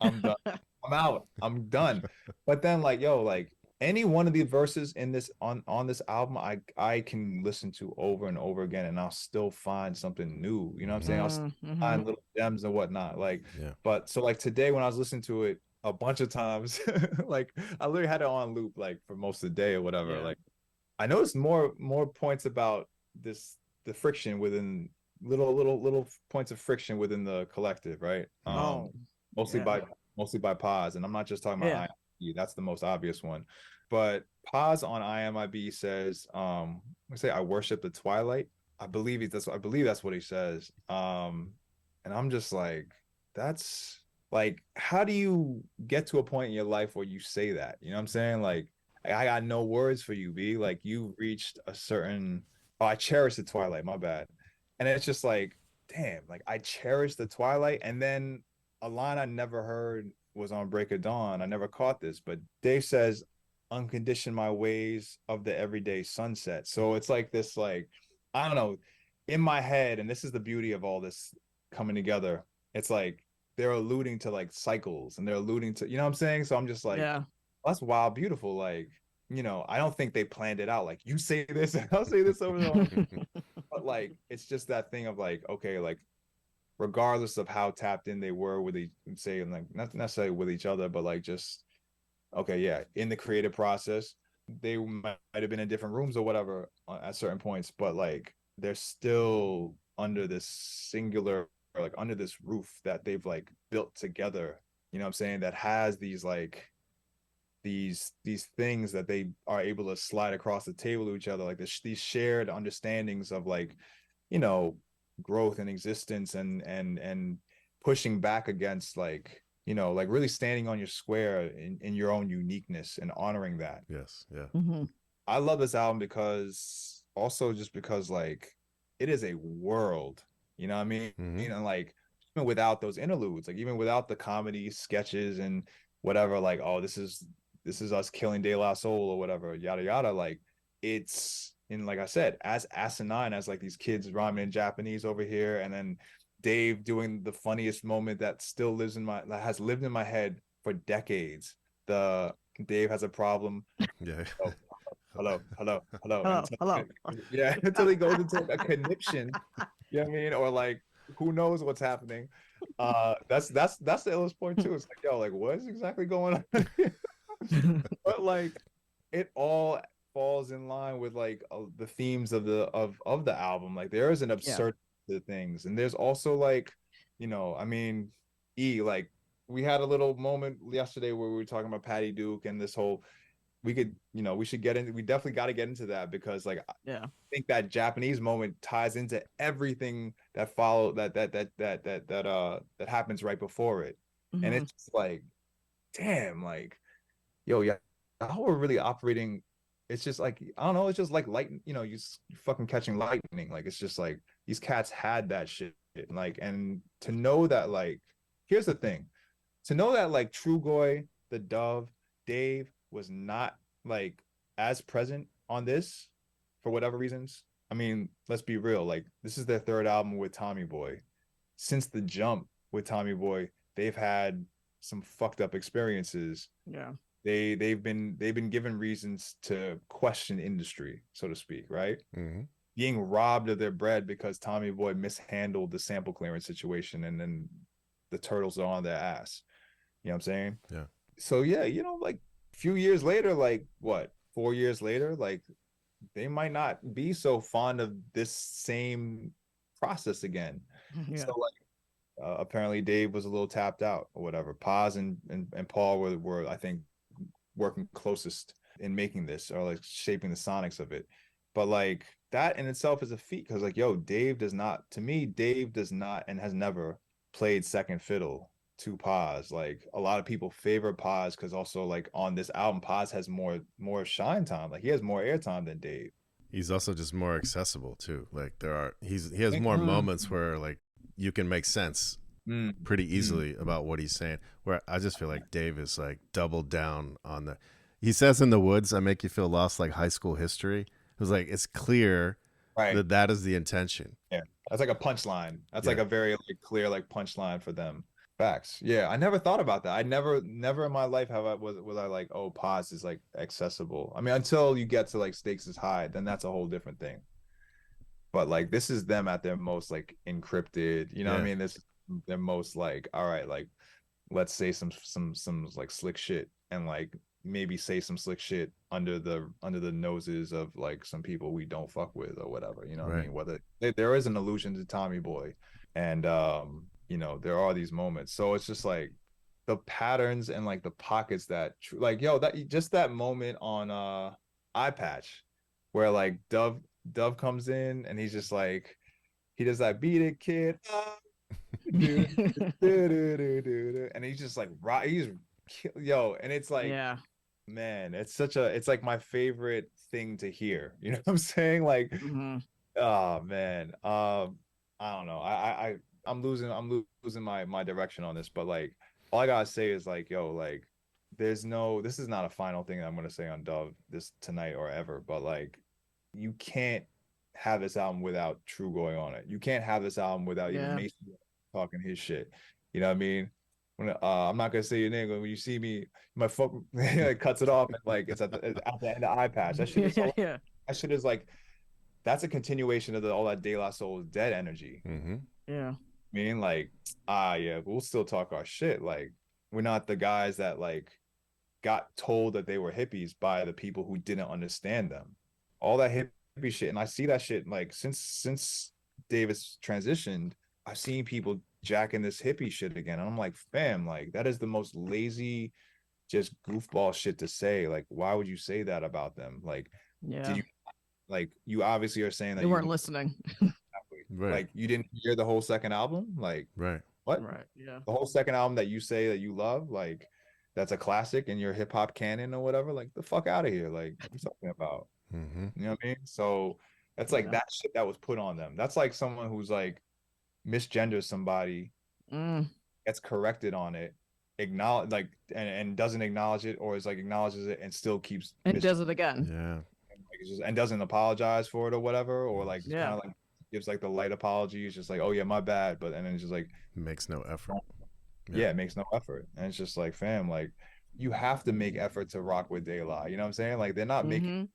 I'm done. I'm out. I'm done. But then like, yo, like any one of the verses in this on this album, I can listen to over and over again, and I'll still find something new. You know what I'm saying? I'll still find little gems and whatnot. Like, but so like today when I was listening to it a bunch of times, like I literally had it on loop like for most of the day or whatever. Like I noticed more points about the friction within little points of friction within the collective, right? Mostly by Paz, and I'm not just talking about I.M.I.B. That's the most obvious one, but Paz on I Am I.B. says, I worship the twilight. I believe that's what he says. And I'm just like, that's like, how do you get to a point in your life where you say that? You know what I'm saying? Like, I got no words for you, B. Like, you reached a certain. Oh, I cherish the twilight. My bad. And it's just like, damn. Like, I cherish the twilight, and then a line I never heard was on Break of Dawn. I never caught this, but Dave says, uncondition my ways of the everyday sunset. So it's like this, like, I don't know, in my head, and this is the beauty of all this coming together, it's like they're alluding to like cycles, and they're alluding to, you know what I'm saying? So I'm just like, Yeah. that's wild, beautiful. Like, you know, I don't think they planned it out. Like, you say this, and I'll say this over and over. But like, it's just that thing of like, okay, like, regardless of how tapped in they were with each, say, like, not necessarily with each other, but like, just, okay, yeah, in the creative process, they might have been in different rooms or whatever at certain points, but like, they're still under this singular, or like under this roof that they've like built together, you know what I'm saying, that has these like these things that they are able to slide across the table to each other, like these shared understandings of like, you know, growth and existence, and pushing back against like, you know, like really standing on your square in your own uniqueness and honoring that. Yes. Yeah. Mm-hmm. I love this album because also just because like it is a world, you know what I mean? You know, like even without those interludes, like even without the comedy sketches and whatever, like, oh, this is us killing De La Soul or whatever, yada yada, like it's, and like I said, as asinine as like these kids rhyming in Japanese over here, and then Dave doing the funniest moment that still has lived in my head for decades. The Dave has a problem. Yeah. Oh, hello. Hello. Yeah, until he goes into a conniption. You know what I mean? Or like, who knows what's happening? That's the illest point too. It's like, yo, like, what is exactly going on here? But like, it all falls in line with like the themes of the album. Like, there is an absurdity to things, and there's also like, you know, I mean, like, we had a little moment yesterday where we were talking about Patty Duke and this whole, we definitely got to get into that, because like, yeah, I think that Japanese moment ties into everything that followed that happens right before it. Mm-hmm. And it's just like, damn, like, yo, yeah, how we're really operating. It's just like, I don't know, it's just like lightning, you know, you fucking catching lightning. Like, it's just like these cats had that shit. Like, and to know that, like, here's the thing, to know that like Trugoy the Dove, Dave was not like as present on this for whatever reasons. I mean, let's be real, like, this is their third album with Tommy Boy. Since the jump with Tommy Boy, they've had some fucked up experiences. Yeah. They've been given reasons to question industry, so to speak, right? Being robbed of their bread because Tommy Boy mishandled the sample clearance situation, and then the Turtles are on their ass. You know what I'm saying? Yeah. So yeah, you know, like a few years later, like what, 4 years later, like they might not be so fond of this same process again. Yeah. So like, apparently Dave was a little tapped out or whatever. Paz and Paul were I think working closest in making this, or like shaping the sonics of it. But like, that in itself is a feat, because like, yo, Dave does not and has never played second fiddle to Paz. Like, a lot of people favor Paz because also like on this album, Paz has more shine time. Like, he has more airtime than Dave. He's also just more accessible too. Like, he has more moments where like you can make sense pretty easily about what he's saying, where I just feel like Dave is like doubled down on he says in the woods, I make you feel lost like high school history. It was like, it's clear that is the intention. Yeah, that's like a punchline. That's like a very like clear like punchline for them. Facts. Yeah, I never thought about that. I never in my life was I like, oh, Paz is like accessible. I mean, until you get to like Stakes is High, then that's a whole different thing. But like, this is them at their most like encrypted, you know what I mean? This is their most like, all right, like, let's say some like slick shit, and like maybe say some slick shit under the noses of like some people we don't fuck with or whatever, you know what I mean? Whether there is an allusion to Tommy Boy, and you know, there are these moments. So it's just like the patterns and like the pockets that like, yo, that just that moment on Eye Patch where like Dove comes in and he's just like, he does that beat it kid and he's just like, yo, and it's like, yeah, man, it's like my favorite thing to hear, you know what I'm saying? Like, oh man, I don't know, I'm losing my direction on this, but like, all I gotta say is like, yo, like, this is not a final thing that I'm gonna say on Dove this tonight or ever, but like, you can't have this album without Trugoy on it. You can't have this album without even Mason talking his shit. You know what I mean? When I'm not gonna say your name, but when you see me, my fuck cuts it off and like it's at the end of eye patch. That shit is so, Yeah. that shit is like, that's a continuation of all that De La Soul's dead energy. Yeah. I mean, like, yeah, we'll still talk our shit. Like, we're not the guys that like got told that they were hippies by the people who didn't understand them. All that hippie shit, and I see that shit like since Davis transitioned, I've seen people jacking this hippie shit again, and I'm like, fam, like that is the most lazy, just goofball shit to say. Like, why would you say that about them? Like, did you, like, you obviously are saying that you weren't listening. Right. Like, you didn't hear the whole second album? Like, Right. What? Right. Yeah. The whole second album that you say that you love, like, that's a classic in your hip hop canon or whatever. Like, the fuck out of here. Like, what are you talking about? You know what I mean? So that's like that shit that was put on them. That's like someone who's like misgenders somebody, gets corrected on it, acknowledge like and doesn't acknowledge it, or is like acknowledges it and still keeps and does it again. Yeah. And, like, it's just, and doesn't apologize for it or whatever, or like kind of like gives like the light apology. It's just like, oh yeah, my bad, but and then it's just like makes no effort. Yeah, it makes no effort, and it's just like, fam, like you have to make effort to rock with De La. You know what I'm saying? Like they're not making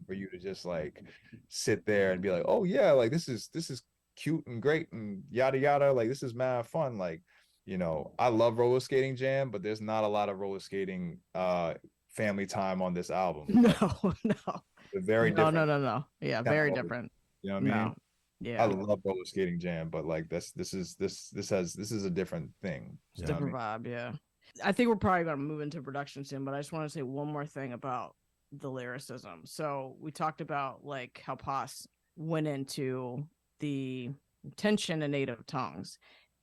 for you to just like sit there and be like, oh yeah, like this is cute and great and yada yada, like this is mad fun. Like, you know, I love Roller Skating Jam, but there's not a lot of roller skating family time on this album. No. They're very different. No. Yeah, very different. You know what I mean? Yeah. I love Roller Skating Jam, but like this is a different thing. It's a different vibe. Yeah. I think we're probably going to move into production soon, but I just want to say one more thing about the lyricism. So we talked about like how Pos went into the tension in native tongues.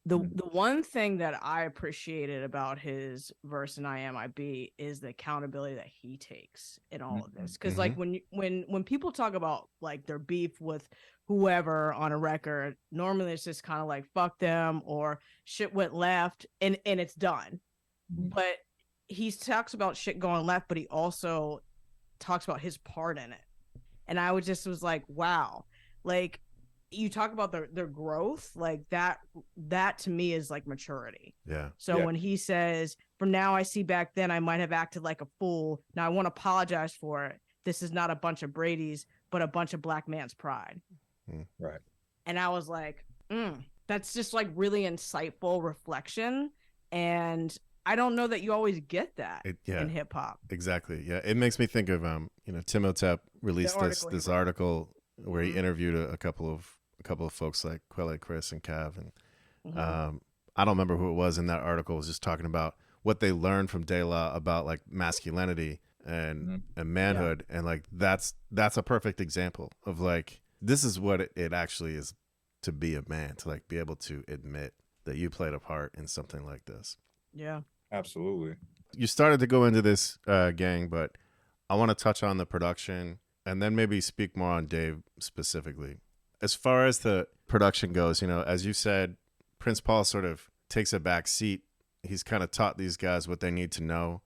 The one thing that I appreciated about his verse in I Am I Be is the accountability that he takes in all of this. Because like when people talk about like their beef with whoever on a record, normally it's just kind of like fuck them or shit went left and it's done. But he talks about shit going left, but he also talks about his part in it. And I was like, wow, like you talk about their growth, like that to me is like maturity. Yeah. So when he says, from now I see back then I might have acted like a fool. Now I want to apologize for it. This is not a bunch of Brady's, but a bunch of black man's pride. Right. And I was like, that's just like really insightful reflection. And I don't know that you always get that in hip hop. Exactly. Yeah. It makes me think of Tim Hotep released this article where he interviewed a couple of folks like Quelle Chris and Cav, and I don't remember who it was in that article. Was just talking about what they learned from De La about like masculinity and manhood, and like that's a perfect example of like this is what it actually is to be a man, to like be able to admit that you played a part in something like this. Yeah, absolutely. You started to go into this gang, but I want to touch on the production and then maybe speak more on Dave specifically. As far as the production goes, as you said, Prince Paul sort of takes a back seat. He's kind of taught these guys what they need to know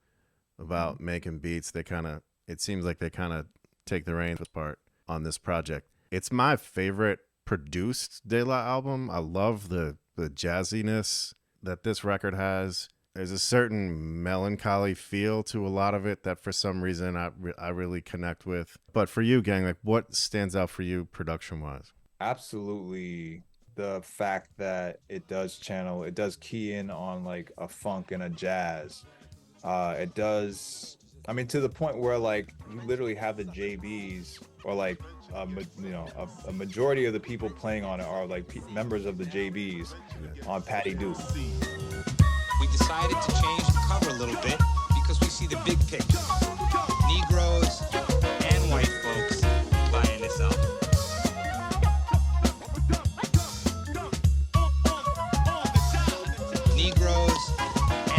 about making beats. It seems like they kind of take the reins part on this project. It's my favorite produced De La album. I love the jazziness that this record has. There's a certain melancholy feel to a lot of it that for some reason I really connect with. But for you, gang, like what stands out for you production-wise? Absolutely the fact that it does key in on like a funk and a jazz. It does, to the point where like you literally have the JBs or like a majority of the people playing on it are like members of the JBs on Patty Duke. We decided to change the cover a little bit because we see the big picture. Negroes and white folks buying this album. Negroes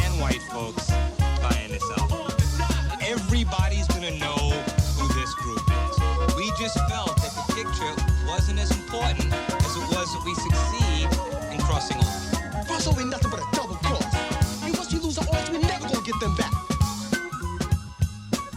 and white folks buying this album. Everybody's gonna know who this group is. We just felt that the picture wasn't as important as it was that we succeed in crossing over. Crossover ain't nothing but a double cross. And once you lose the odds, we never gonna get them back.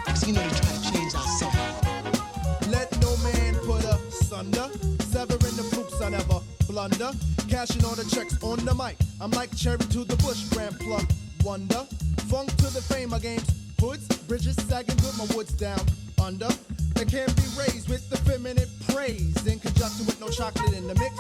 Cause they try to change our sound. Let no man put us under. Severing the flukes I never blunder. Cashing all the checks on the mic. I'm like cherry to the bush, grand pluck. Wonder, funk to the fame of games. Hoods, bridges sagging with my woods down under. They can be raised with the feminine praise in conjunction with no chocolate in the mix.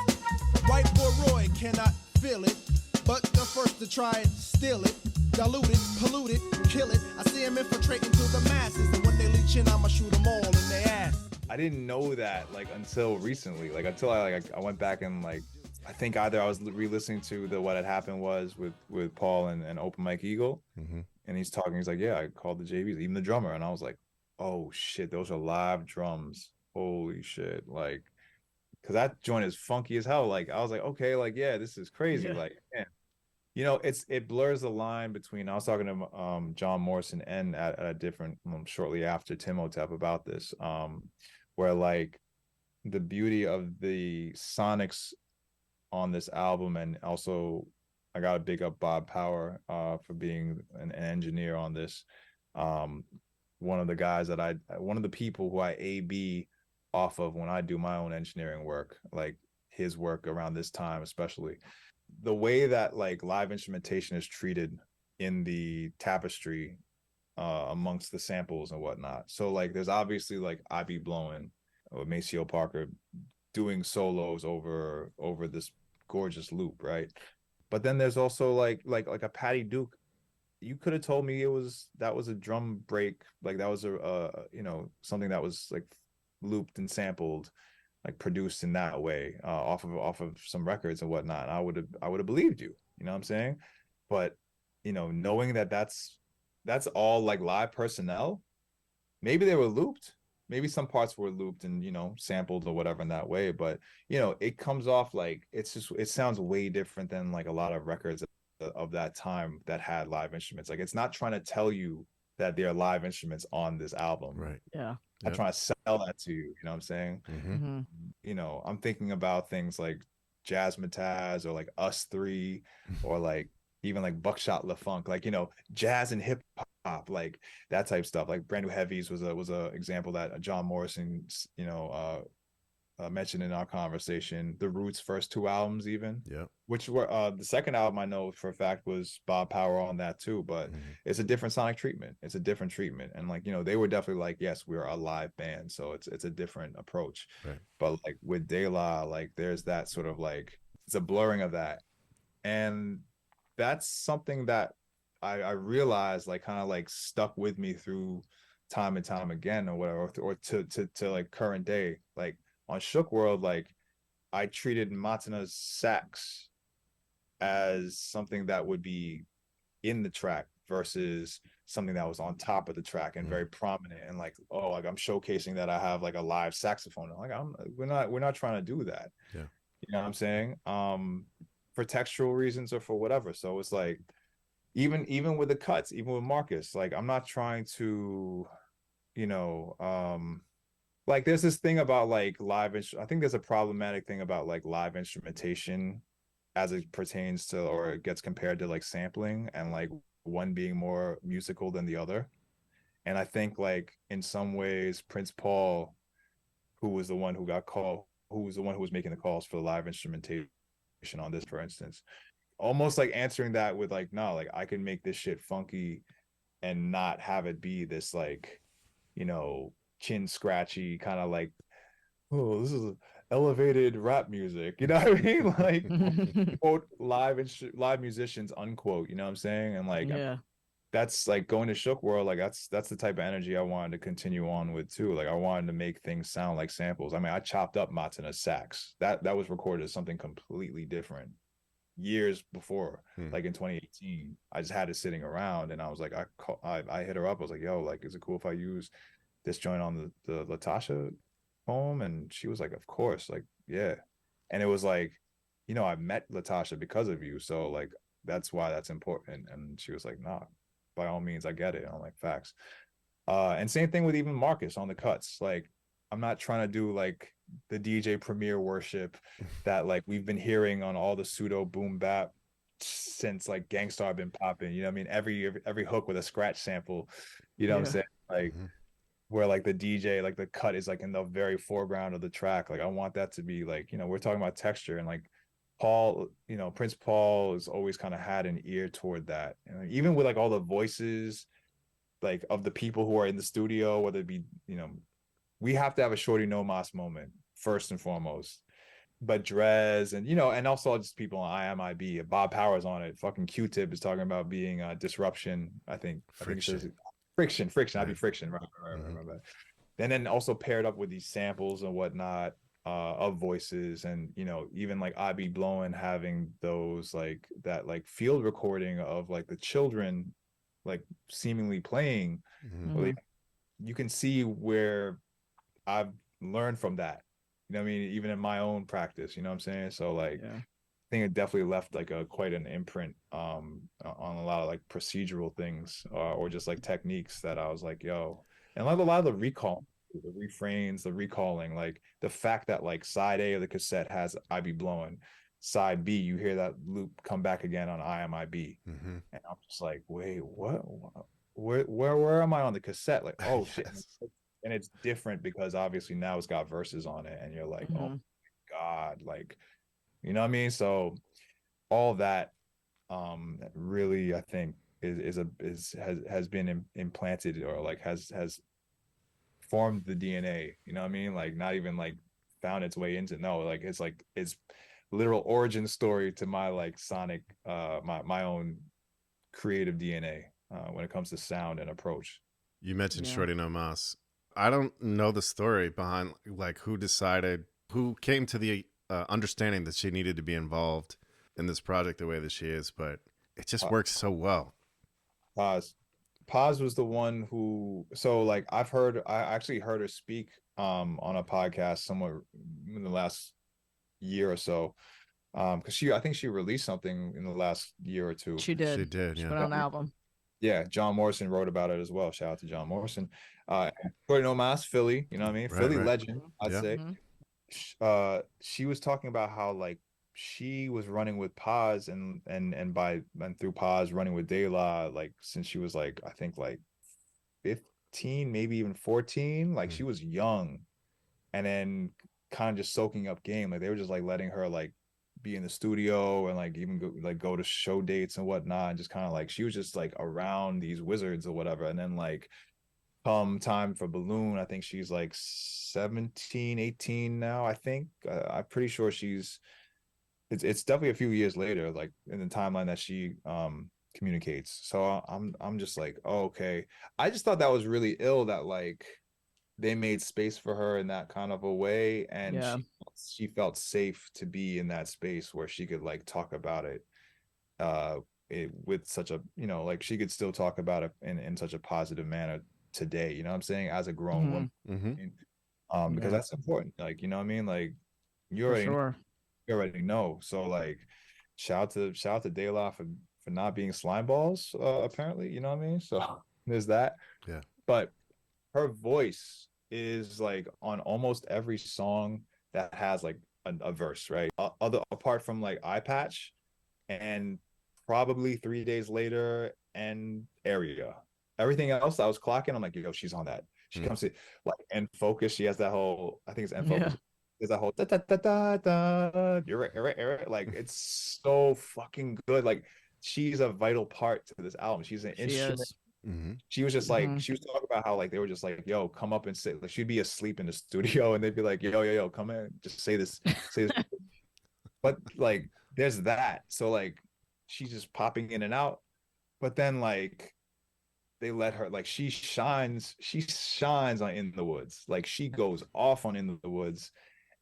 White boy Roy cannot feel it, but the first to try it, steal it, dilute it, pollute it, kill it. I see him infiltrating to the masses, and when they leech in, I'ma shoot them all in their ass. I didn't know that like until recently, like until I went back and like I think either I was re-listening to the What Had Happened was with Paul and Open Mike Eagle, and he's talking. He's like, yeah, I called the JVs, even the drummer, and I was like, oh shit, those are live drums. Holy shit, like, because that joint is funky as hell. Like I was like, okay, like yeah, this is crazy. Like, man. You know, it blurs the line between. I was talking to John Morrison and at a different shortly after Timotep about this, where like the beauty of the sonics on this album, and also I gotta big up Bob Power for being an engineer on this. One of the guys that one of the people who I A/B off of when I do my own engineering work, like his work around this time especially. The way that like live instrumentation is treated in the tapestry amongst the samples and whatnot. So like there's obviously like I Be Blowing or Maceo Parker doing solos over this gorgeous loop, right? But then there's also like a Patty Duke. You could have told me that was a drum break, like that was a you know, something that was like looped and sampled, like produced in that way, off of some records and whatnot. I would have believed you. You know what I'm saying? But you know, knowing that that's all like live personnel, maybe they were looped, maybe some parts were looped and, you know, sampled or whatever in that way. But you know, it comes off like it sounds way different than like a lot of records of that time that had live instruments. Like it's not trying to tell you that there are live instruments on this album. Right. Yeah. I'm trying to sell that to you. You know what I'm saying? You know, I'm thinking about things like Jazzmatazz or like Us Three, or like even like Buckshot LaFunk, like, you know, jazz and hip hop, like that type stuff. Like Brand New Heavies was a example that John Morrison, you know, mentioned in our conversation. The Roots' first two albums, even, which were the second album I know for a fact was Bob Power on that too, but it's a different sonic treatment. It's a different treatment, and like, you know, they were definitely like, yes, we're a live band, so it's a different approach. But like with De La, like there's that sort of like, it's a blurring of that, and that's something that I realized like kind of like stuck with me through time and time again, or whatever, or to like current day. Like on Shook World, like I treated Matana's sax as something that would be in the track versus something that was on top of the track and very prominent, and like, oh, like I'm showcasing that I have like a live saxophone. Like we're not trying to do that. You know what I'm saying? For textural reasons or for whatever. So it's like, even with the cuts, even with Marcus, like I'm not trying to, you know, like there's this thing about like I think there's a problematic thing about like live instrumentation as it pertains to, or it gets compared to like sampling, and like one being more musical than the other. And I think like in some ways Prince Paul, who was the one who was making the calls for the live instrumentation on this, for instance, almost like answering that with like, no, like I can make this shit funky and not have it be this like, you know, chin scratchy kind of like, oh, this is elevated rap music, you know what I mean? Like quote live musicians unquote, you know what I'm saying? And like, that's like going to Shook World, like that's the type of energy I wanted to continue on with too. Like I wanted to make things sound like samples. I mean, I chopped up Matana's sax. That was recorded as something completely different years before, like in 2018. I just had it sitting around, and I was like, I hit her up. I was like, yo, like, is it cool if I use this joint on the Latasha poem? And she was like, of course, like, yeah. And it was like, you know, I met Latasha because of you, so like that's why that's important. And she was like, nah, by all means, I get it. And I'm like, facts. And same thing with even Marcus on the cuts. Like, I'm not trying to do like the DJ Premier worship that like we've been hearing on all the pseudo boom bap since like Gangstar been popping. You know what I mean? Every hook with a scratch sample. You know what I'm saying? Like where like the DJ, like the cut is like in the very foreground of the track. Like I want that to be like, you know, we're talking about texture, and like Paul, Prince Paul has always kind of had an ear toward that. And even with like all the voices like of the people who are in the studio, whether it be, we have to have a Shorty No Mas moment first and foremost. But Drez and and also just people on IMIB, Bob Powers on it. Fucking Q-Tip is talking about being disruption. I think it says friction. I'd be friction, right. And then also paired up with these samples and whatnot of voices, and even like IB Blowin having those like that like field recording of like the children like seemingly playing. Mhm. You can see where I've learned from that. I mean, even in my own practice, you know what I'm saying? So like, Yeah. I think it definitely left like quite an imprint on a lot of like procedural things or just like techniques that I was like, yo, and like a lot of the recall, the refrains, the recalling, like the fact that like side A of the cassette has I Be Blowing, side B, you hear that loop come back again on IMIB. And I'm just like, wait, what? Where am I on the cassette? Like, oh shit. And it's different because obviously now it's got verses on it, and you're like, oh my God, like, you know what I mean? So all that really I think has been implanted, or like has formed the DNA, you know what I mean? Like not even like found its way into, no, like it's literal origin story to my like sonic my own creative DNA when it comes to sound and approach. You mentioned Shorty No Mas. I don't know the story behind like who came to the understanding that she needed to be involved in this project the way that she is, but it just works so well. Paz was the one who, so like I actually heard her speak on a podcast somewhere in the last year or so. Because I think she released something in the last year or two. She did. She put on an album. Yeah, John Morrison wrote about it as well. Shout out to John Morrison. Shorty No Mas, Philly, you know what I mean? Philly legend, I'd say. She was talking about how like she was running with Paz and through Paz running with De La like since she was like I think like 15, maybe even 14. Like she was young, and then kind of just soaking up game. Like they were just like letting her like be in the studio and like even go to show dates and whatnot, and just kind of like she was just like around these wizards or whatever. And then like come time for Buhloone, I think she's like 17, 18 now. I think I'm pretty sure it's definitely a few years later, like in the timeline that she communicates. So I'm just like, oh, okay. I just thought that was really ill that like they made space for her in that kind of a way, and she felt safe to be in that space where she could like talk about it with such a, like she could still talk about it in such a positive manner today, you know what I'm saying, as a grown woman. Because that's important, like, you know what I mean, like you already know. So like shout out to De La for not being slime balls apparently, you know what I mean. So there's that. But her voice is like on almost every song that has like a verse, right? Apart from like Eye Patch and probably 3 Days Later and Area. Everything else I was clocking, I'm like, yo, she's on that. She comes to like End Focus. She has that whole, I think it's End Focus. There's that whole da da da da da. You're right. Like it's so fucking good. Like she's a vital part to this album. She's an instrument. She was just like, she was talking about how like they were just like, yo, come up and say, like she'd be asleep in the studio and they'd be like, yo, come in, just say this. But like there's that. So like she's just popping in and out. But then like they let her, like she shines on In the Woods. Like she goes off on In the Woods.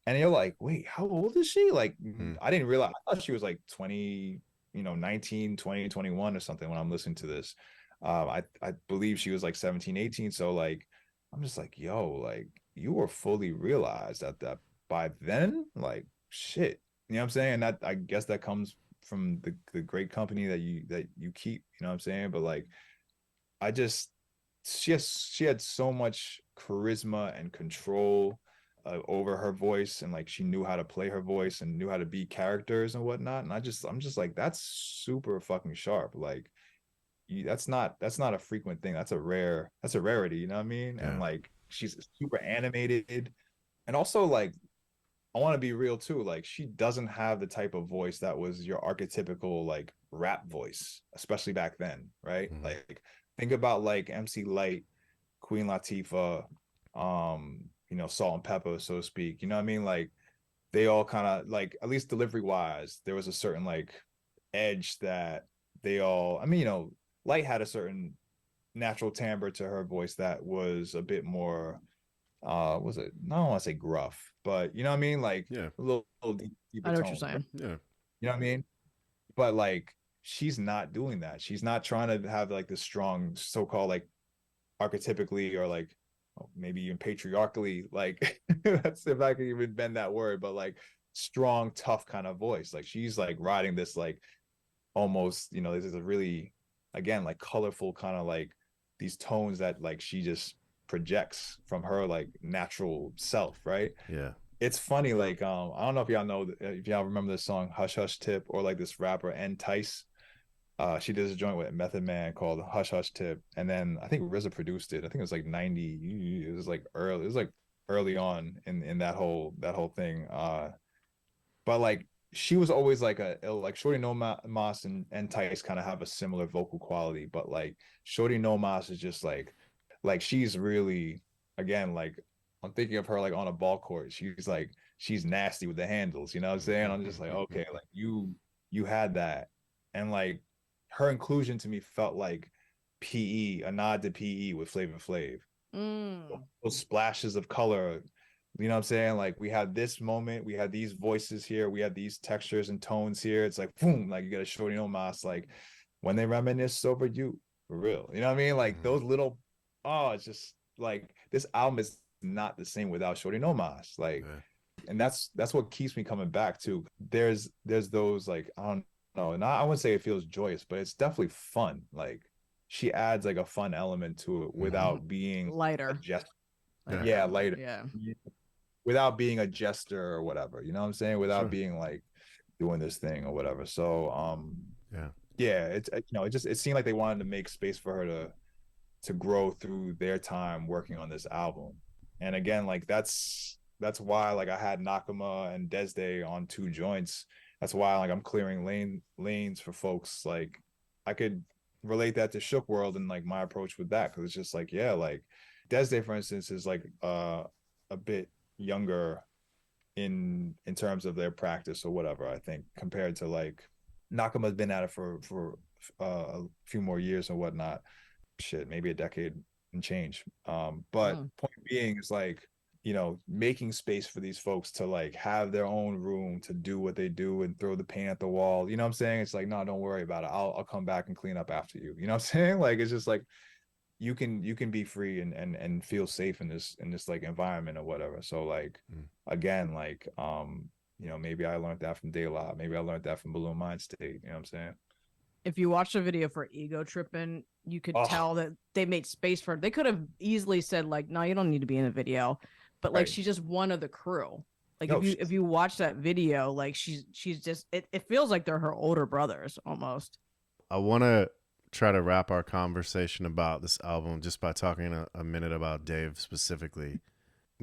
And you're like, wait, how old is she? Like I didn't realize, I thought she was like 20, 19, 20, 21 or something when I'm listening to this. I believe she was like 17, 18. So like, I'm just like, yo, like you were fully realized that by then, like shit, you know what I'm saying? And that, I guess that comes from the great company that you keep, you know what I'm saying? But like, she had so much charisma and control over her voice, and like she knew how to play her voice and knew how to be characters and whatnot. And I'm just like, that's super fucking sharp. Like that's not a frequent thing. That's a rarity, you know what I mean? And like she's super animated, and also like I want to be real too. Like, she doesn't have the type of voice that was your archetypical like rap voice, especially back then, right? Mhm. Like, think about like MC Light, Queen Latifah, you know, Salt and Pepper, so to speak. You know what I mean? Like, they all kind of like, at least delivery wise, there was a certain like edge that they all. I mean, you know, Light had a certain natural timbre to her voice that was a bit more was it, I don't want to say gruff, but you know what I mean, like Yeah. a little deeper I know what tone. you're saying. Yeah. You know what I mean? But like, she's not doing that. She's not trying to have like this strong so-called like archetypically or like maybe even patriarchally, like that's if I can even bend that word, but like strong, tough kind of voice. Like, she's like riding this like almost, you know, this is a really, again, like colorful kind of like these tones that like she just projects from her like natural self, right? Yeah. It's funny, like I don't know if y'all know, if y'all remember this song Hush Hush Tip, or like this rapper N Tice. She did a joint with Method Man called Hush Hush Tip, and then I think RZA produced it. I think it was like 90, it was like early, it was like early on in that whole thing. But like, she was always like like Shorty No Mas and Tice kind of have a similar vocal quality, but like Shorty No Mas is just like she's really, again, like I'm thinking of her like on a ball court. She's nasty with the handles, you know what I'm saying? I'm just like, okay, like you had that. And like, her inclusion to me felt like PE, a nod to PE with Flavor Flav. Those splashes of color, you know what I'm saying? Like, we had this moment, we had these voices here, we had these textures and tones here. It's like boom, like you got a Shorty No Mas, like when they reminisce over you, for real. You know what I mean? Like those little, oh, it's just like, this album is not the same without Shorty No Mas. Like, and that's what keeps me coming back too. There's those like, I don't know, and I wouldn't say it feels joyous, but it's definitely fun. Like, she adds like a fun element to it without being lighter. Yeah, lighter. Yeah. Without being a jester or whatever, you know what I'm saying? Without being like doing this thing or whatever. So it's, you know, it seemed like they wanted to make space for her to grow through their time working on this album. And again, like that's why like I had Nakama and Desde on 2 joints. That's why like I'm clearing lanes for folks. Like, I could relate that to Shook World and like my approach with that, because it's just like, yeah, like Desde, for instance, is like a bit younger in terms of their practice or whatever, I think, compared to like Nakama's been at it for a few more years and whatnot. Shit, maybe a decade and change. But point being is like, you know, making space for these folks to like have their own room to do what they do and throw the paint at the wall. You know what I'm saying? It's like, no, don't worry about it. I'll come back and clean up after you. You know what I'm saying? Like, it's just like, you can be free and feel safe in this like environment or whatever. So like, again, like you know, maybe I learned that from De La, maybe I learned that from Buhloone Mindstate. You know what I'm saying? If you watch the video for Ego Trippin', you could tell that they made space for it. They could have easily said like, no, you don't need to be in the video, but like, she's just one of the crew. Like, if you watch that video, like she's just, it feels like they're her older brothers almost. I want to try to wrap our conversation about this album just by talking a minute about Dave specifically.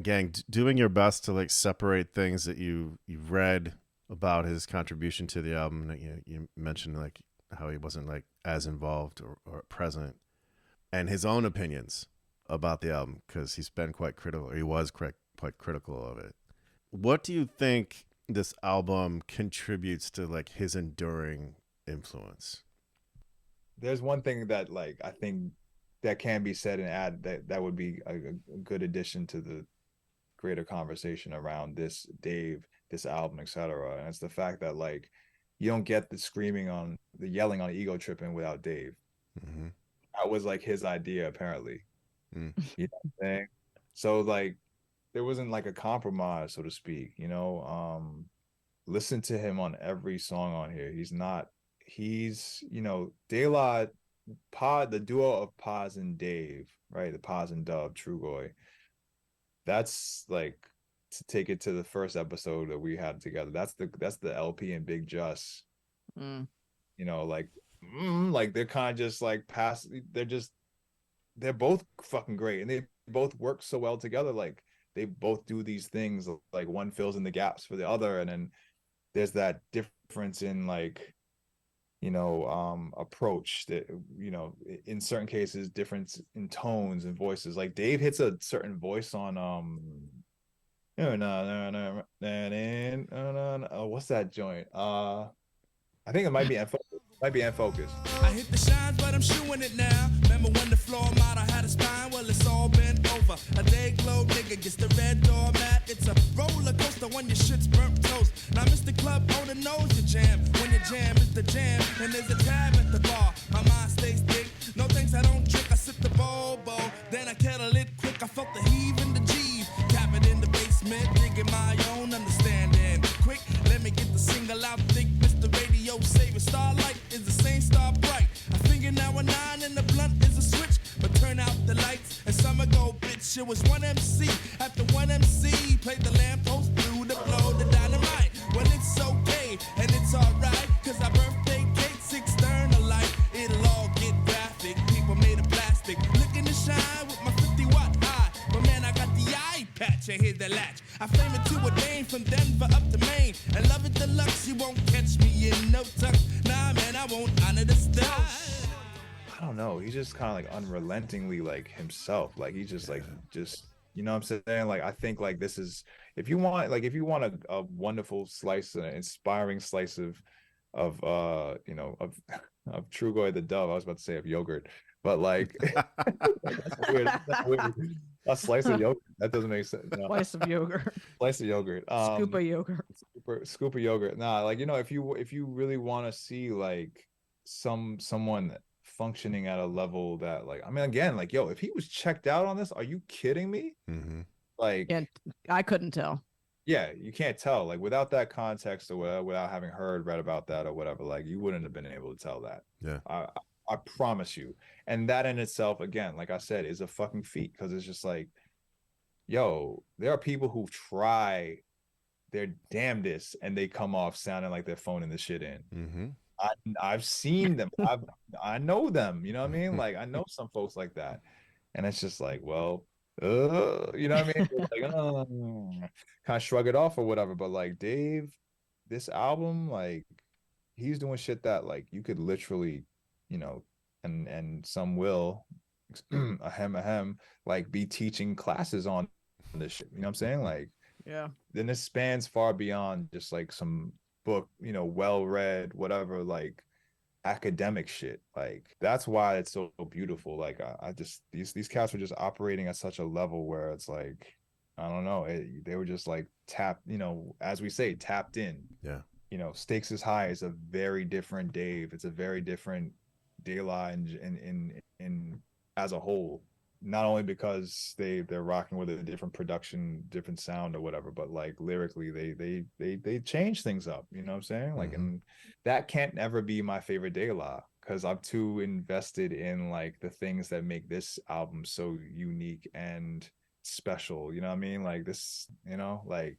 Gang, doing your best to like separate things that you've read about his contribution to the album. You mentioned like how he wasn't like as involved or present, and his own opinions about the album, because he's been quite critical, or he was quite critical of it. What do you think this album contributes to like his enduring influence? There's one thing that like I think that can be said and add that would be a good addition to the greater conversation around this Dave, this album, etc. And it's the fact that like, you don't get the yelling on Ego Trippin' without Dave. That was like his idea, apparently. You know what I'm saying? So like, there wasn't like a compromise, so to speak, you know. Listen to him on every song on here. He's, you know, De La, the duo of Paz and Dave, right? The Paz and Dove, Trugoy. That's like, to take it to the first episode that we had together. That's the LP and Big Just. You know, like they're kind of just like they're both fucking great, and they both work so well together. Like, they both do these things, like one fills in the gaps for the other, and then there's that difference in like, approach that, in certain cases, difference in tones and voices. Like Dave hits a certain voice on what's that joint? I think it might be Focus. I hit the shines, but I'm shooing it now. Remember when the floor model had a spine? Well, it's all been over. A day glow nigga gets the red doormat. It's a roller coaster when your shit's burnt toast. Now, Mr. Club owner knows your jam. When your jam is the jam, and there's a tab at the bar. My mind stays thick. No thanks, I don't drink. I sip the bobo. Then I kettle it quick. I felt the heave in the G. Cap it in the basement, digging my own understanding. Quick, let me get the single out. Think Mr. Radio Saver. Starlight is the same star bright. I finger now a 9 and the blunt is a switch. But turn out the lights and summer go, bitch. It was one MC. After one MC played the lamppost blue to blow the dynamite. Well, it's okay and it's alright. Cause our birthday cake's external light. It'll all get graphic. People made of plastic. Looking to shine with my 50-watt eye. But man, I got the eye patch and here's the latch. I flame it to a Dane from Denver up to Maine. And love it deluxe, you won't catch me in no tuck. Nah, man, I won't honor the stuff. I don't know. He's just kind of like unrelentingly like himself. Like he just like you know what I'm saying? Like I think like this is, if you want a wonderful slice, an inspiring slice of Trugoy the Dove. I was about to say of yogurt, but like that's weird. That's weird. A slice of yogurt. That doesn't make sense. No. Slice of yogurt. Slice of yogurt. Scoop of yogurt. Scoop of yogurt. Nah, like if you really want to see like someone functioning at a level that like, I mean, again, like, yo, if he was checked out on this, are you kidding me? Mm-hmm. Like, And I couldn't tell. Yeah, you can't tell. Like without that context or without having read about that or whatever, like you wouldn't have been able to tell that. Yeah. I promise you. And that in itself, again, like I said, is a fucking feat, because it's just like, yo, there are people who try their damnedest and they come off sounding like they're phoning the shit in. Mm-hmm. I've seen them. I know them. You know what I mean? Like I know some folks like that, and it's just like, well, you know what I mean? Like, kind of shrug it off or whatever. But like Dave, this album, like he's doing shit that like you could literally, and some will, ahem, like be teaching classes on this shit. You know what I'm saying? Like, yeah. Then this spans far beyond just like some book, well read, whatever, like academic shit. Like that's why it's so beautiful. Like I just these cats were just operating at such a level where it's like, I don't know, they were just like tapped, as we say, tapped in. Yeah. Stakes is High is a very different Dave. It's a very different De La in as a whole. Not only because they're rocking with a different production, different sound or whatever, but like lyrically they change things up. You know what I'm saying? Like, and that can't ever be my favorite De La, because I'm too invested in like the things that make this album so unique and special. You know what I mean? Like this, like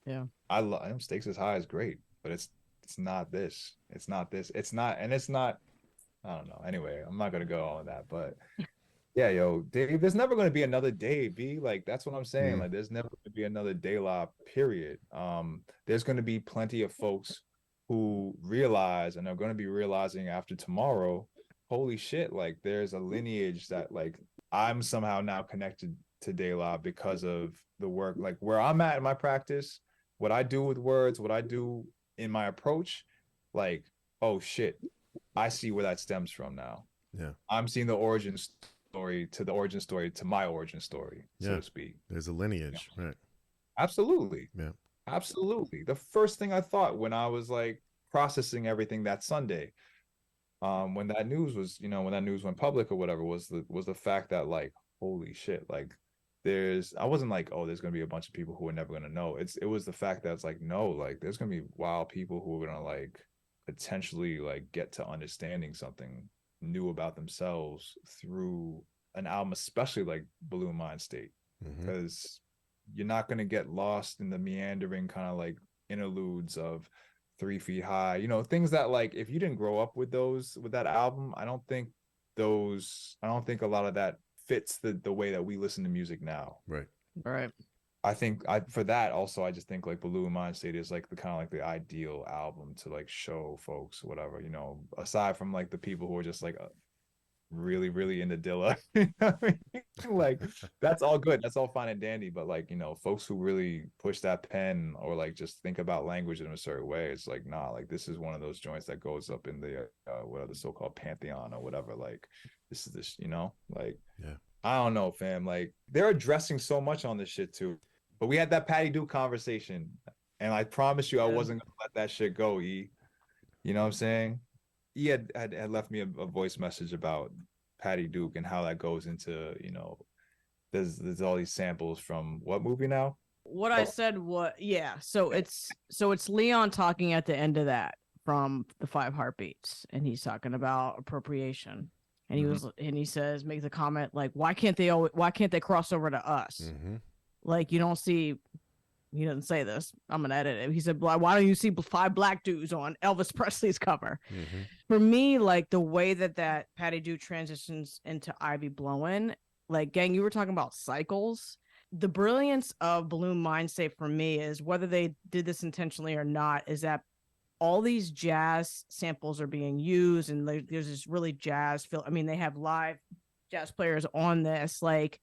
yeah. I love Stakes is High is great, but it's not this. It's not this. It's not, and it's not. I don't know. Anyway, I'm not gonna go on that, but. Yeah, yo, Dave, there's never going to be another Dave, B. Like, that's what I'm saying. Like, there's never going to be another De La, period. There's going to be plenty of folks who realize, and are going to be realizing after tomorrow, holy shit, like, there's a lineage that, like, I'm somehow now connected to De La because of the work, like, where I'm at in my practice, what I do with words, what I do in my approach, like, oh, shit, I see where that stems from now. Yeah. I'm seeing the origin story to my origin story, so to speak. There's a lineage, right? Absolutely. Yeah. Absolutely. The first thing I thought when I was like processing everything that Sunday, when that news was, when that news went public or whatever, was the fact that like, holy shit, like I wasn't like, oh, there's gonna be a bunch of people who are never gonna know. It was the fact that it's like, no, like there's gonna be wild people who are gonna like potentially like get to understanding something new about themselves through an album, especially like Buhloone Mindstate, because you're not going to get lost in the meandering kind of like interludes of 3 Feet High, things that like, if you didn't grow up with that album, I don't think a lot of that fits the way that we listen to music now. Right. Right. I think for that also, I just think like Buhloone Mindstate is like the kind of like the ideal album to like show folks whatever, you know, aside from like the people who are just like really, really into Dilla. You know what I mean? Like that's all good. That's all fine and dandy. But like, you know, folks who really push that pen or like just think about language in a certain way, it's like, nah, like this is one of those joints that goes up in the what are the so-called pantheon or whatever. Like this is this, you know, like Yeah. I don't know, fam. Like they're addressing so much on this shit too. But we had that Patty Duke conversation, and I promise you, I wasn't gonna let that shit go. E, you know what I'm saying? He had left me a voice message about Patty Duke and how that goes into, you know, there's all these samples from what movie now? What I said, so it's Leon talking at the end of that from the Five Heartbeats, and he's talking about appropriation, and he says, make the comment like, why can't they cross over to us? Like, you don't see, he doesn't say this, I'm gonna edit it, he said, why don't you see 5 black dudes on Elvis Presley's cover? For me, like the way that Patty Duke transitions into Ivy Blowin', like, gang, you were talking about cycles. The brilliance of Buhloone Mindstate for me is, whether they did this intentionally or not, is that all these jazz samples are being used, and there's this really jazz feel. I mean, they have live jazz players on this. Like,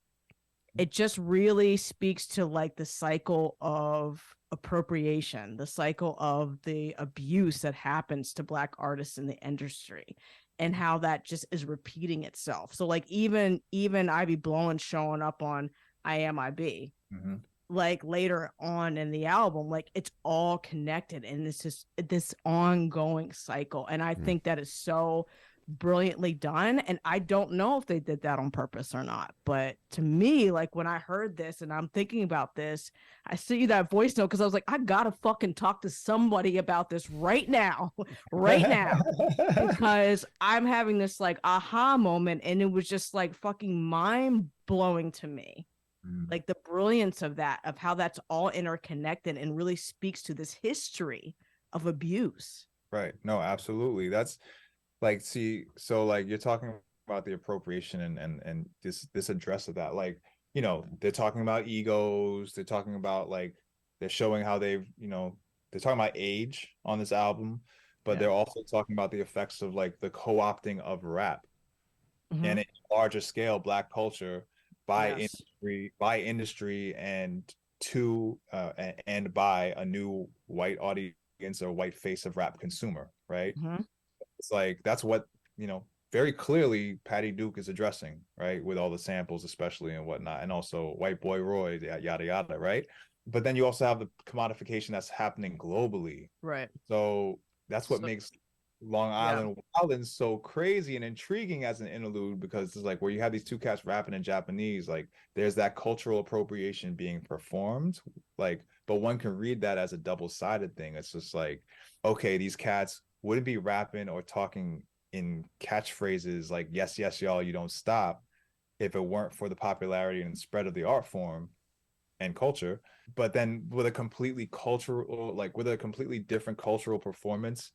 it just really speaks to like the cycle of appropriation, the cycle of the abuse that happens to Black artists in the industry, and how that just is repeating itself. So like even Ivy Blowin' showing up on I Am IB, like later on in the album, like it's all connected, and it's just this ongoing cycle. And I think that is so brilliantly done, and I don't know if they did that on purpose or not, but to me, like when I heard this and I'm thinking about this, I see that voice note because I was like, I gotta fucking talk to somebody about this right now because I'm having this like aha moment, and it was just like fucking mind blowing to me. Like the brilliance of that, of how that's all interconnected and really speaks to this history of abuse. Right. No, absolutely. That's like, see, so like you're talking about the appropriation and this address of that, like, you know, they're talking about egos, they're talking about like, they're showing how they've, you know, they're talking about age on this album, but they're also talking about the effects of like the co-opting of rap and a larger scale Black culture by industry and and by a new white audience or white face of rap consumer, right? It's like that's what, you know, very clearly Patty Duke is addressing, right, with all the samples especially and whatnot, and also White Boy Roy, yada yada, right? But then you also have the commodification that's happening globally, right? So that's what makes Long Island Wildin' so crazy and intriguing as an interlude, because it's like where you have these two cats rapping in Japanese, like there's that cultural appropriation being performed, like, but one can read that as a double-sided thing. It's just like, okay, these cats wouldn't be rapping or talking in catchphrases like yes yes y'all you don't stop if it weren't for the popularity and spread of the art form and culture. But then with a completely cultural, like with a completely different cultural performance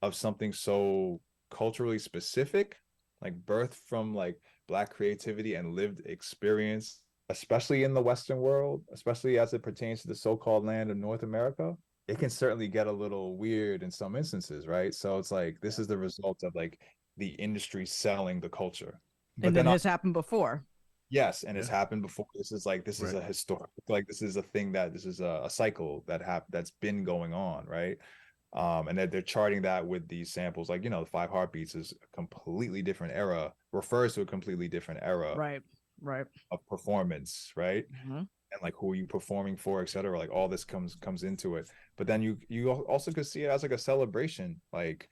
of something so culturally specific, like birthed from like Black creativity and lived experience, especially in the Western world, especially as it pertains to the so-called land of North America, it can certainly get a little weird in some instances, right? So it's like this is the result of like the industry selling the culture. But and then has happened before. Yes, and it's happened before. This is like is a historic, like this is a thing that this is a cycle that's been going on, right? And they're charting that with these samples, like, you know, the Five Heartbeats is a completely different era, refers to a completely different era, right, of performance, right? And like who are you performing for, etc. Like all this comes into it. But then you also could see it as like a celebration, like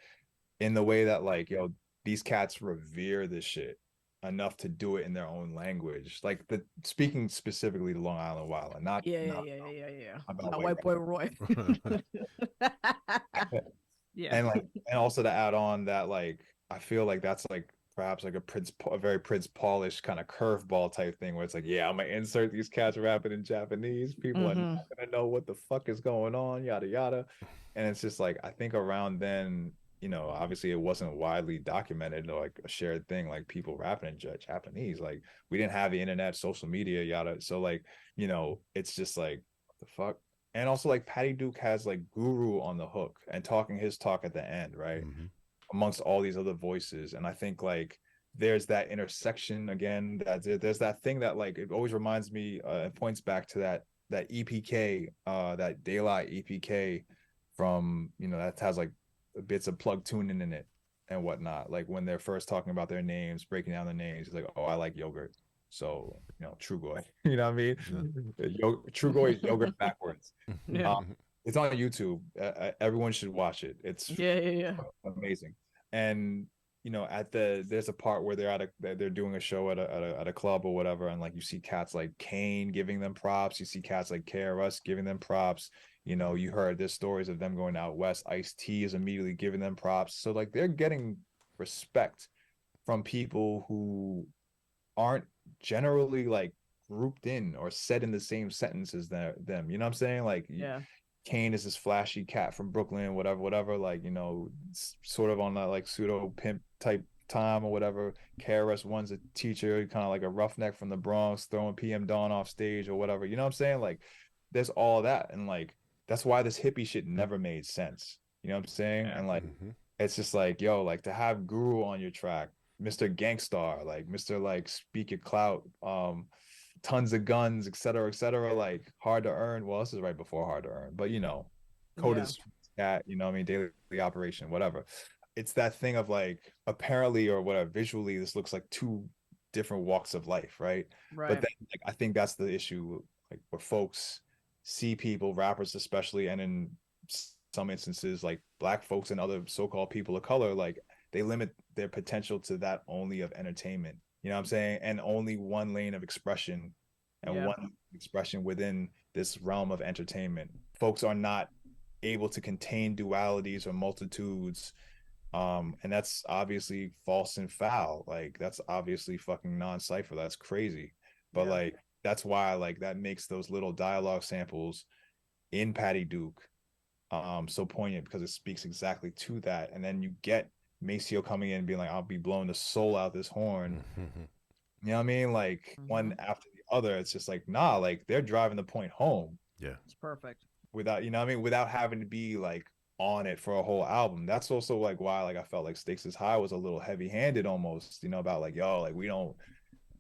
in the way that like, you know, these cats revere this shit enough to do it in their own language, like the speaking specifically to Long Island Wildin', not about White Boy Roy. And like, and also to add on that, like I feel like that's like perhaps like a very Prince Paulish kind of curveball type thing where it's like, yeah, I'm gonna insert these cats rapping in Japanese, people are not gonna know what the fuck is going on, yada yada. And it's just like, I think around then, you know, obviously it wasn't widely documented or like a shared thing, like people rapping in Japanese. Like we didn't have the internet, social media, yada. So like, you know, it's just like, what the fuck? And also like Patty Duke has like Guru on the hook and talking his talk at the end, right? Amongst all these other voices. And I think like there's that intersection again, that there's that thing that like it always reminds me, it points back to that EPK, that Daylight EPK from, you know, that has like bits of plug tuning in it and whatnot. Like when they're first talking about their names, breaking down their names, like, oh, I like yogurt. So, you know, Trugoy, you know what I mean? Trugoy is yogurt backwards. It's on YouTube. Everyone should watch it. It's amazing. And you know, there's a part where they're doing a show at a club or whatever, and like you see cats like Kane giving them props. You see cats like KRS giving them props. You know, you heard there's stories of them going out west. Ice-T is immediately giving them props. So like they're getting respect from people who aren't generally like grouped in or said in the same sentence as them. You know what I'm saying? Like, Kane is this flashy cat from Brooklyn, whatever, like, you know, sort of on that like pseudo pimp type time or whatever. KRS One's a teacher, kind of like a roughneck from the Bronx, throwing PM Dawn off stage or whatever. You know what I'm saying? Like, there's all that. And like, that's why this hippie shit never made sense. You know what I'm saying? And like, it's just like, yo, like to have Guru on your track, Mr. Gangstar, like Mr. like Speak Your Clout, Tons of Guns, etc., like Hard to Earn. Well, this is right before Hard to Earn, but you know, Coded Cat, you know what I mean, Daily Operation, whatever. It's that thing of like, apparently or whatever, visually, this looks like two different walks of life, right? But then like, I think that's the issue, like where folks see people, rappers especially, and in some instances, like Black folks and other so-called people of color, like they limit their potential to that only of entertainment. You know what I'm saying? And only one lane of expression and one expression within this realm of entertainment. Folks are not able to contain dualities or multitudes. And that's obviously false and foul. Like that's obviously fucking non-cypher. That's crazy. But like, that's why like that makes those little dialogue samples in Patty Duke so poignant, because it speaks exactly to that. And then you get Maceo coming in and being like, I'll be blowing the soul out this horn. You know what I mean? Like one after the other. It's just like, nah, like they're driving the point home. Yeah. It's perfect. Without, you know what I mean? Without having to be like on it for a whole album. That's also like why like I felt like Stakes is High was a little heavy handed almost, you know, about like, yo, like we don't,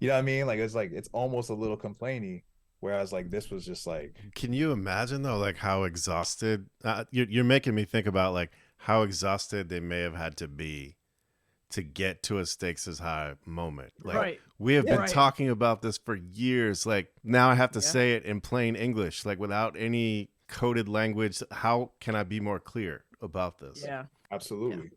you know what I mean? Like it's almost a little complainy. Whereas like this was just like, can you imagine though, like how exhausted you're making me think about like how exhausted they may have had to be to get to a Stakes is High moment. Like we have been talking about this for years. Like now I have to say it in plain English, like without any coded language. How can I be more clear about this? Yeah, absolutely.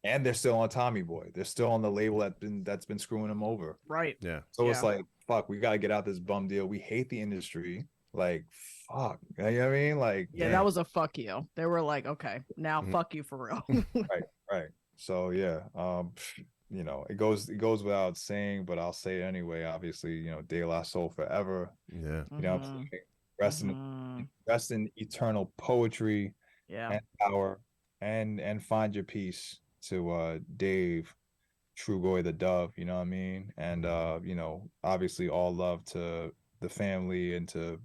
And they're still on Tommy Boy. They're still on the label that's been screwing them over. Right. Yeah. So it's like, fuck, we gotta get out this bum deal. We hate the industry. Like, fuck. You know what I mean? Like, that was a fuck you. They were like, okay, now fuck you for real. Right. So yeah, you know, it goes without saying, but I'll say it anyway. Obviously, you know, De La Soul forever. Yeah. You know what I'm saying? Rest in eternal poetry and power, and find your peace to Dave, Trugoy the Dove, you know what I mean? And you know, obviously all love to the family and to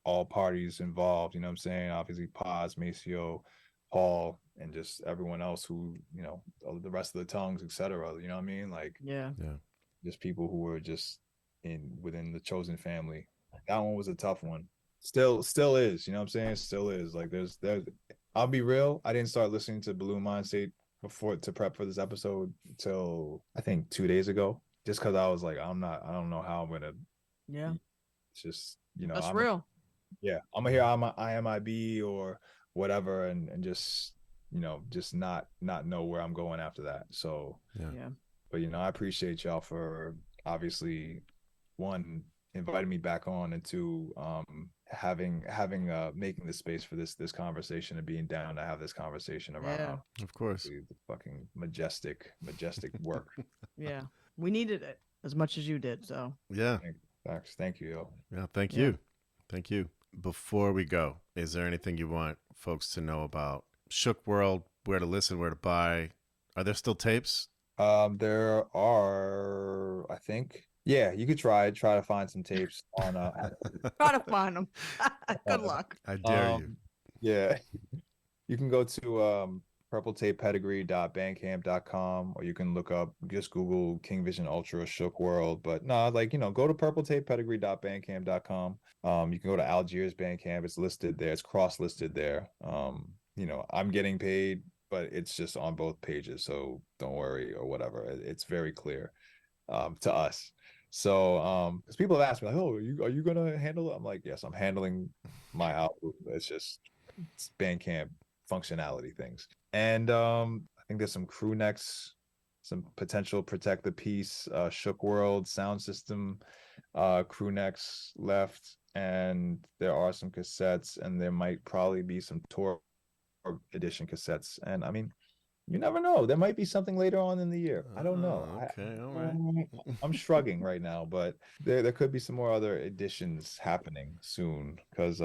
all parties involved, you know what I'm saying? Obviously Paz, Maceo, Paul, and just everyone else who, you know, the rest of the tongues, etc. You know what I mean? Like just people who were just within the chosen family. That one was a tough one. Still is, you know what I'm saying? Still is. Like there's I'll be real, I didn't start listening to Buhloone Mindstate before to prep for this episode till I think 2 days ago, just because I was like, I don't know how I'm gonna it's just, you know, that's real. I'm gonna hear IMIB or whatever and just, you know, just not know where I'm going after that. So but you know, I appreciate y'all for obviously one, inviting me back on, and two, having making the space for this conversation and being down to have this conversation around of course the fucking majestic work. We needed it as much as you did. So thank you, yo. Thank you. Before we go, is there anything you want folks to know about Shook World, where to listen, where to buy. Are there still tapes? There are, I think. Yeah, you could try to find some tapes on Try to find them. Good luck. I dare you. Yeah. You can go to purpletapepedigree.bandcamp.com, or you can look up, just Google King Vision Ultra Shook World. But no, like, go to purpletapepedigree.bandcamp.com. You can go to Algiers Bandcamp. It's listed there. It's cross-listed there. I'm getting paid, but it's just on both pages, so don't worry or whatever. It's very clear to us. So because people have asked me, like, oh, are you gonna handle it? I'm like, yes, I'm handling my album. It's Bandcamp functionality things. And I think there's some crew necks, some potential Protect the Peace, Shook World sound system crew necks left, and there are some cassettes, and there might probably be some tour edition cassettes. And I mean, you never know, there might be something later on in the year. I don't know. Okay, all right. I'm shrugging right now, but there could be some more other editions happening soon. Because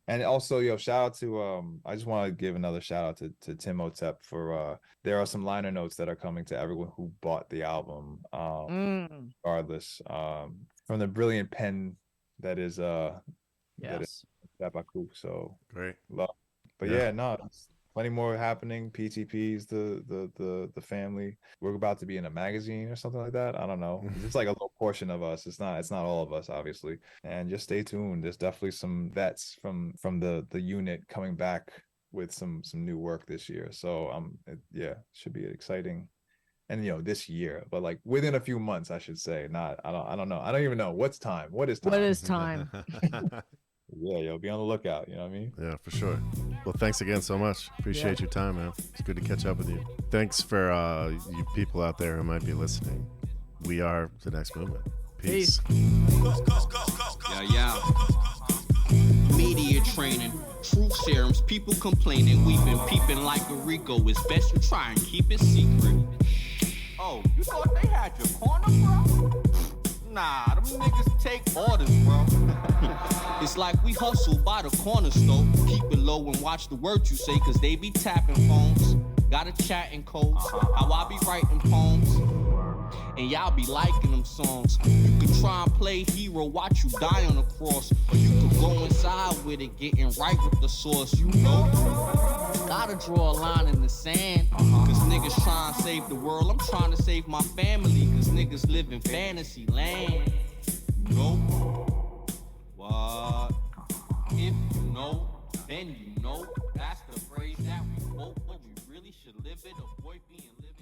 and also, shout out to I just want to give another shout out to Tim Otep for there are some liner notes that are coming to everyone who bought the album, regardless, from the brilliant pen that is Yes. Tapaku. So Great. love. But yeah, no, plenty more happening. PTP's the family. We're about to be in a magazine or something like that. I don't know. It's like a little portion of us. It's not all of us, obviously. And just stay tuned. There's definitely some vets from the unit coming back with some new work this year. So it should be exciting. And this year, but like within a few months, I should say. Not I don't know. I don't even know what's time. What is time? What is time? Yeah, be on the lookout. You know what I mean? Yeah, for sure. Well, thanks again so much. Appreciate your time, man. It's good to catch up with you. Thanks for you people out there who might be listening. We are the next movement. Peace. Yeah. Media training, truth serums, people complaining. We've been peeping like a Rico. It's best you try and keep it secret. Oh, you thought they had your corner, bro? Nah, them niggas take orders, bro. It's like we hustle by the corner store. Keep it low and watch the words you say, cause they be tapping phones. Got a chat in codes, how I be writing poems. And y'all be liking them songs. You can try and play hero, watch you die on the cross. Or you could go inside with it, getting right with the source, you know. Gotta draw a line in the sand, cause niggas trying to save the world. I'm trying to save my family, cause niggas live in fantasy land. You know? What? If you know, then you know. That's the phrase that we quote, but we really should live it. Avoid being living.